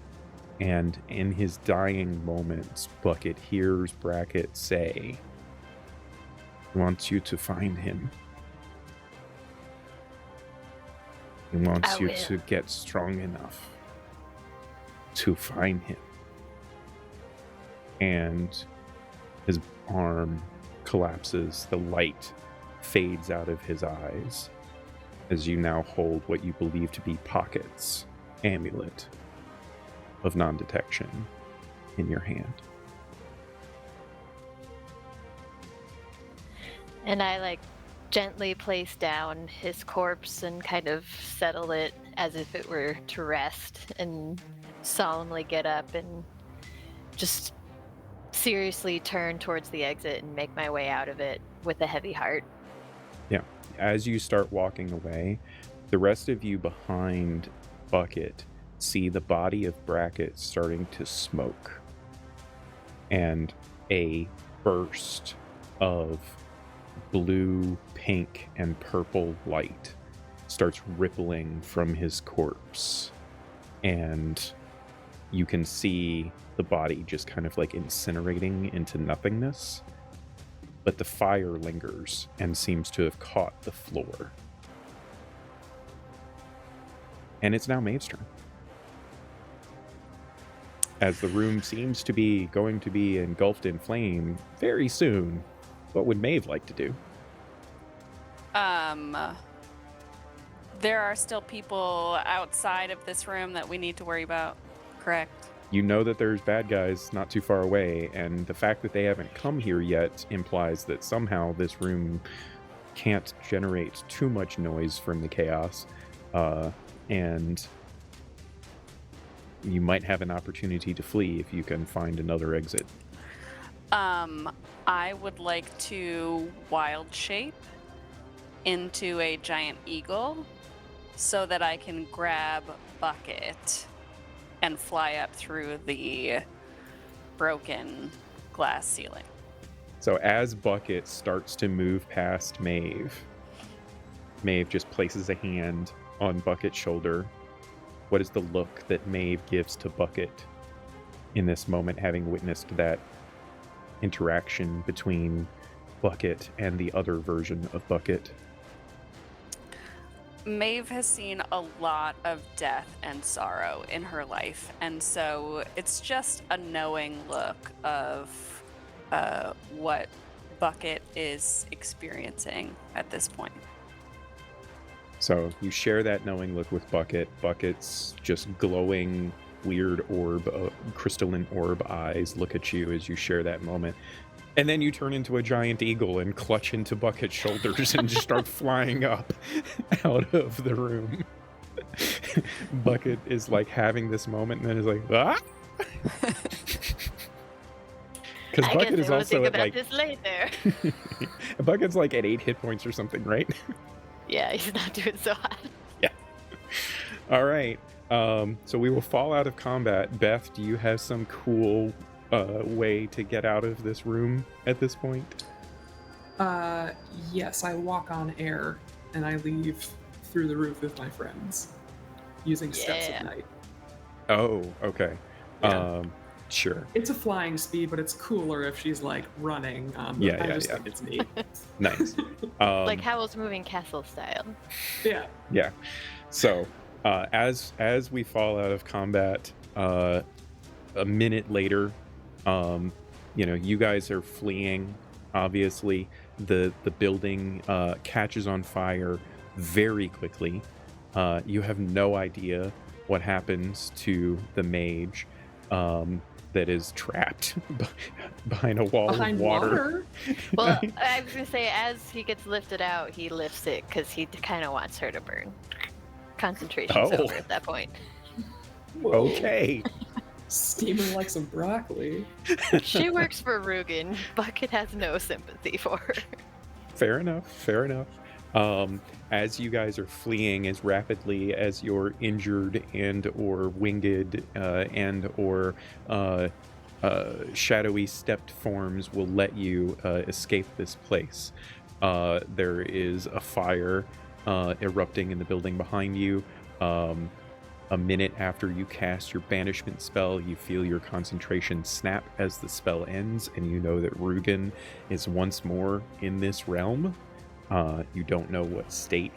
And in his dying moments, Bucket hears Brackett say, "He wants you to find him. He wants you to get strong enough to find him." And his arm collapses, the light fades out of his eyes as you now hold what you believe to be Pocket's amulet of non-detection in your hand. And I gently place down his corpse and kind of settle it as if it were to rest, and solemnly get up and just seriously turn towards the exit and make my way out of it with a heavy heart. Yeah. As you start walking away, the rest of you behind Bucket see the body of Bracket starting to smoke, and a burst of blue, pink, and purple light starts rippling from his corpse, and you can see the body just kind of incinerating into nothingness, but the fire lingers and seems to have caught the floor. And it's now Maeve's turn. As the room seems to be going to be engulfed in flame very soon, what would Maeve like to do? There are still people outside of this room that we need to worry about, correct? You know that there's bad guys not too far away, and the fact that they haven't come here yet implies that somehow this room can't generate too much noise from the chaos, and you might have an opportunity to flee if you can find another exit. I would like to wild shape into a giant eagle so that I can grab Bucket and fly up through the broken glass ceiling. So as Bucket starts to move past Maeve, Maeve just places a hand on Bucket's shoulder. What is the look that Maeve gives to Bucket in this moment, having witnessed that interaction between Bucket and the other version of Bucket? Maeve has seen a lot of death and sorrow in her life, and so it's just a knowing look of what Bucket is experiencing at this point. So you share that knowing look with Bucket. Bucket's just glowing, weird crystalline orb eyes look at you as you share that moment. And then you turn into a giant eagle and clutch into Bucket's shoulders and just start flying up out of the room. Bucket is having this moment and then is ah! Because Bucket is also at this later. Bucket's at 8 hit points or something, right? Yeah, he's not doing so hot. Yeah. All right. So we will fall out of combat. Beth, do you have some cool way to get out of this room at this point? Yes, I walk on air and I leave through the roof with my friends using steps of night. Oh, okay. Yeah. Sure. It's a flying speed, but it's cooler if she's running. I just think it's neat. Nice. Like Howl's Moving Castle style. Yeah. Yeah. So as we fall out of combat, a minute later, you guys are fleeing. Obviously, the building catches on fire very quickly. You have no idea what happens to the mage that is trapped behind a wall of water. Well, I was going to say, as he gets lifted out, he lifts it because he kind of wants her to burn. Concentration's over at that point. Okay. Steaming like some broccoli. She works for Rugen. Bucket has no sympathy for her. Fair enough. As you guys are fleeing as rapidly as your injured and or winged and or shadowy stepped forms will let you escape this place, there is a fire erupting in the building behind you. A minute after you cast your banishment spell, you feel your concentration snap as the spell ends, and you know that Rugen is once more in this realm. You don't know what state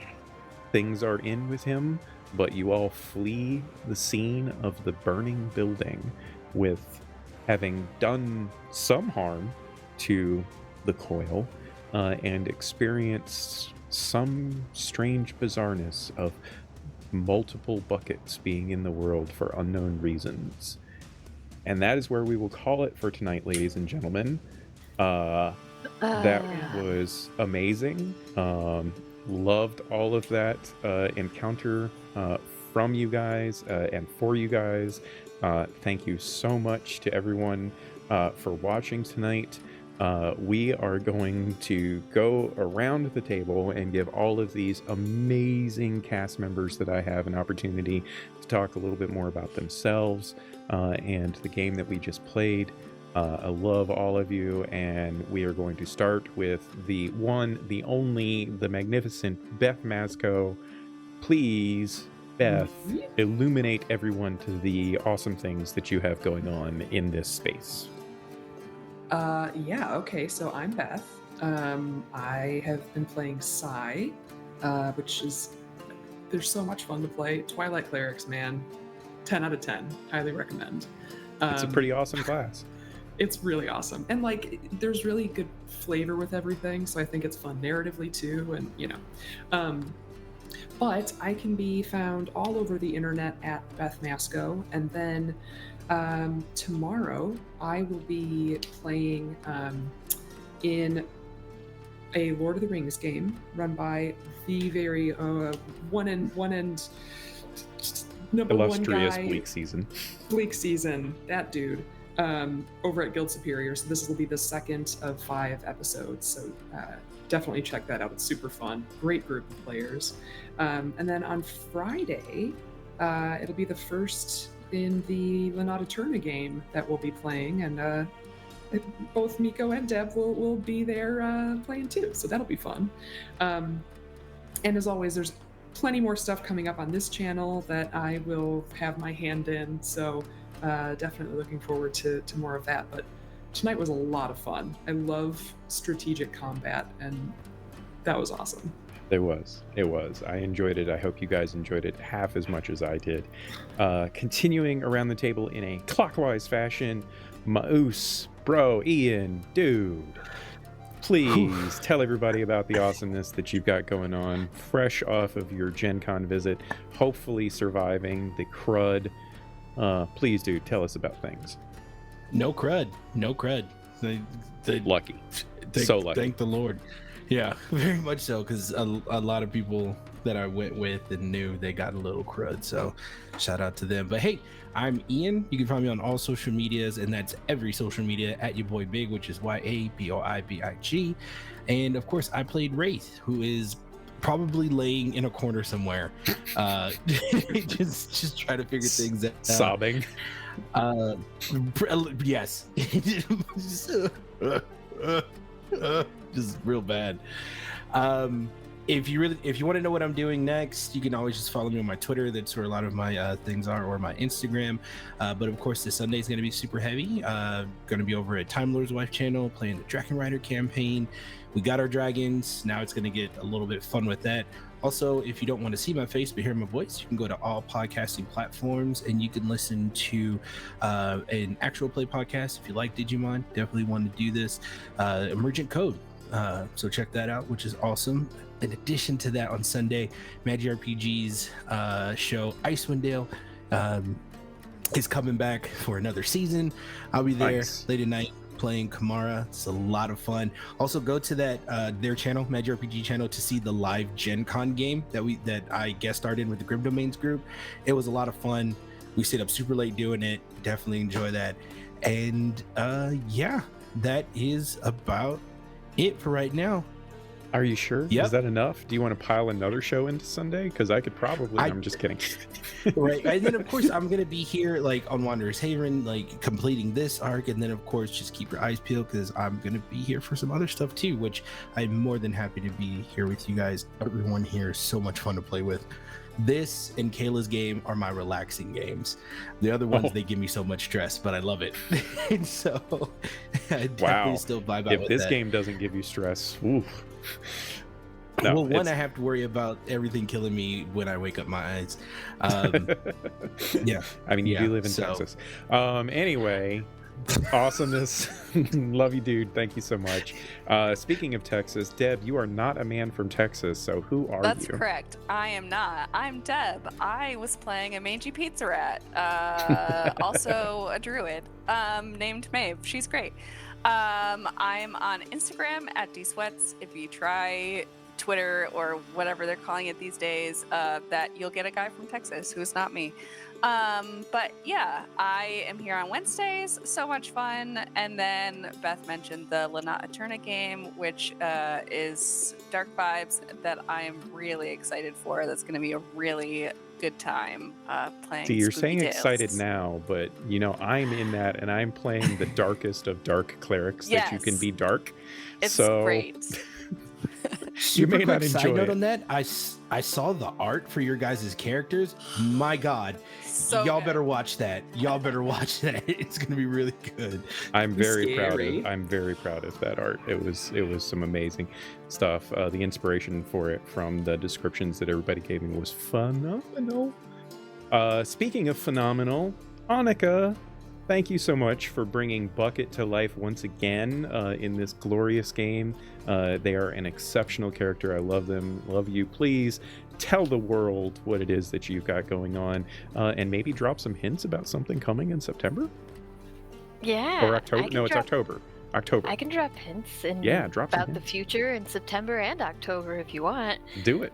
things are in with him, but you all flee the scene of the burning building with having done some harm to the coil, and experienced some strange bizarreness of multiple buckets being in the world for unknown reasons. And that is where we will call it for tonight, ladies and gentlemen. That was amazing. Loved all of that encounter from you guys and for you guys. Thank you so much to everyone for watching tonight. We are going to go around the table and give all of these amazing cast members that I have an opportunity to talk a little bit more about themselves and the game that we just played. I love all of you, and we are going to start with the one, the only, the magnificent Beth Masco. Please, Beth, illuminate everyone to the awesome things that you have going on in this space. Yeah, okay, so I'm Beth. I have been playing Sai, which is, they're so much fun to play. Twilight Clerics, man. 10 out of 10. Highly recommend. It's a pretty awesome class. It's really awesome. And like, there's really good flavor with everything, so I think it's fun narratively too, and you know. But I can be found all over the internet at Beth Masco, and then tomorrow I will be playing in a Lord of the Rings game run by the very one and number illustrious one guy, Bleak Season, that dude, over at Guild Superior. So this will be the second of 5 episodes. So definitely check that out. It's super fun. Great group of players. And then on Friday, it'll be the first in the Lenata Turna game that we'll be playing, and both Miko and Deb will be there playing too, so that'll be fun. And as always, there's plenty more stuff coming up on this channel that I will have my hand in, so definitely looking forward to more of that. But tonight was a lot of fun. I love strategic combat, and that was awesome. It was. I enjoyed it. I hope you guys enjoyed it half as much as I did. Continuing around the table in a clockwise fashion, Maus, bro, Ian, dude, please tell everybody about the awesomeness that you've got going on, fresh off of your Gen Con visit, hopefully surviving the crud. Please, dude, tell us about things. No crud. Lucky. So lucky. Thank the Lord. Yeah, very much so, because a lot of people that I went with and knew, they got a little crud, so shout out to them. But hey, I'm Ian. You can find me on all social medias, and that's every social media at your boy Big, which is YABOIBIG. And of course, I played Wraith, who is probably laying in a corner somewhere, just trying to figure things out. Sobbing. Yes. Just real bad. If you want to know what I'm doing next, you can always just follow me on my Twitter. That's where a lot of my things are, or my Instagram. But of course, this Sunday is going to be super heavy. Going to be over at Time Lord's Wife channel playing the Dragon Rider campaign. We got our dragons. Now it's going to get a little bit fun with that. Also, if you don't want to see my face but hear my voice, you can go to all podcasting platforms and you can listen to an actual play podcast. If you like Digimon, definitely want to do this. Emergent Code. So check that out, which is awesome. In addition to that, on Sunday, Magic RPG's show Icewind Dale is coming back for another season. I'll be there late at night playing Kamara. It's a lot of fun. Also, go to that their channel, Magic RPG channel, to see the live Gen Con game that I guest starred in with the Grim Domains group. It was a lot of fun. We stayed up super late doing it. Definitely enjoy that. And yeah, that is about it for right now. Are you sure? Yep. Is that enough? Do you want to pile another show into Sunday? Because I could probably. I'm just kidding. Right. And then, of course, I'm going to be here like on Wanderer's Haven, like completing this arc. And then, of course, just keep your eyes peeled because I'm going to be here for some other stuff too, which I'm more than happy to be here with you guys. Everyone here is so much fun to play with. This and Kayla's game are my relaxing games. The other ones, they give me so much stress, but I love it. And so I definitely still vibe out if with this that. game doesn't give you stress, oof. No, well, one, I have to worry about everything killing me when I wake up my eyes. Yeah. I mean, you do live in Texas. Anyway, awesomeness. Love you, dude. Thank you so much. Speaking of Texas, Deb, you are not a man from Texas, so who are That's you? correct. I am not. I'm Deb. I was playing a mangy pizza rat, also a druid, named Maeve. She's great. I'm on Instagram at dsweats. If you try Twitter or whatever they're calling it these days, that you'll get a guy from Texas who's not me. But yeah, I am here on Wednesdays. So much fun. And then Beth mentioned the Lanat Eterna game, which is dark vibes that I am really excited for. That's going to be a really good time playing. See, you're Spooky saying Tales. excited now, but you know I'm in that, and I'm playing the darkest of dark clerics that you can Yes. be dark. It's so great. Super may quick not side enjoy note it. on that. I saw the art for your guys' characters. My God, So y'all good. better watch that. Y'all better watch that. It's gonna be really good. I'm very proud Scary. of. I'm very proud of that art. It was some amazing stuff. The inspiration for it from the descriptions that everybody gave me was phenomenal. Speaking of phenomenal, Annika, thank you so much for bringing Bucket to life once again in this glorious game. They are an exceptional character. I love them. Love you. Please tell the world what it is that you've got going on, and maybe drop some hints about something coming in September Yeah. or October. I can No, it's drop- October. October. I can drop hints and Drop some about the hints. future in September and October if you want. Do it.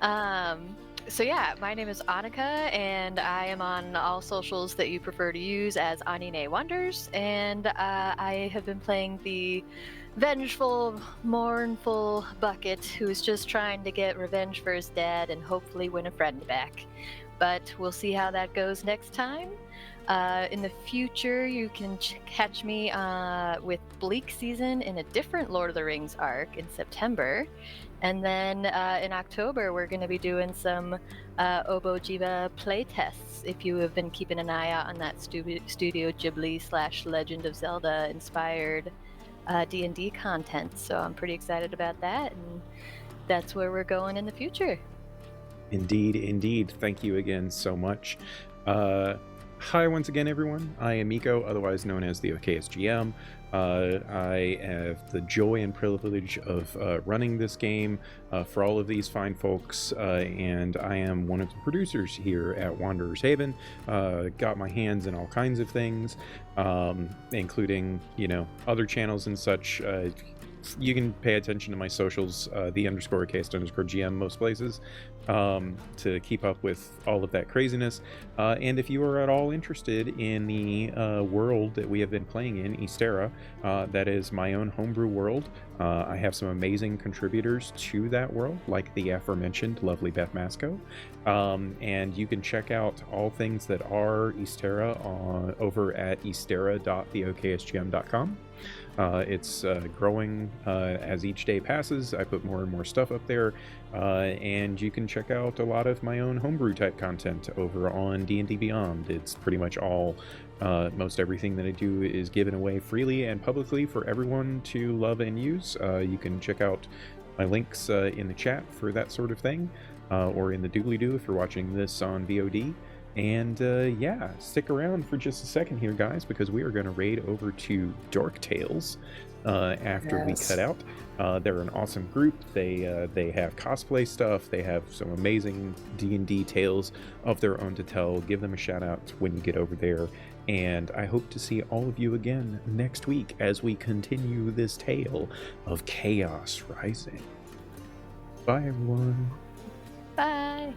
So yeah, my name is Annika, and I am on all socials that you prefer to use as Anine Wonders, and I have been playing the vengeful, mournful Bucket, who is just trying to get revenge for his dad and hopefully win a friend back. But we'll see how that goes next time. In the future, you can catch me with Bleak Season in a different Lord of the Rings arc in September. And then in October, we're going to be doing some Obo Jiva playtests. If you have been keeping an eye out on that Studio Ghibli / Legend of Zelda inspired D&D content. So I'm pretty excited about that. And that's where we're going in the future. Indeed, indeed. Thank you again so much. Hi once again, everyone. I am Miko, otherwise known as the OKSGM. I have the joy and privilege of running this game for all of these fine folks, and I am one of the producers here at Wanderer's Haven. Got my hands in all kinds of things, including, other channels and such. You can pay attention to my socials, the_OKS_GM most places, to keep up with all of that craziness. And if you are at all interested in the world that we have been playing in, Ysterra, that is my own homebrew world. I have some amazing contributors to that world, like the aforementioned lovely Beth Masco. And you can check out all things that are Ysterra over at ysterra.theoksgm.com. It's growing as each day passes. I put more and more stuff up there, and you can check out a lot of my own homebrew type content over on D&D Beyond. It's pretty much all, most everything that I do is given away freely and publicly for everyone to love and use. You can check out my links in the chat for that sort of thing, or in the doobly-doo if you're watching this on VOD. And stick around for just a second here, guys, because we are going to raid over to Dork Tales after we cut out. They're an awesome group. They have cosplay stuff. They have some amazing D&D tales of their own to tell. Give them a shout out when you get over there. And I hope to see all of you again next week as we continue this tale of Chaos Rising. Bye, everyone. Bye.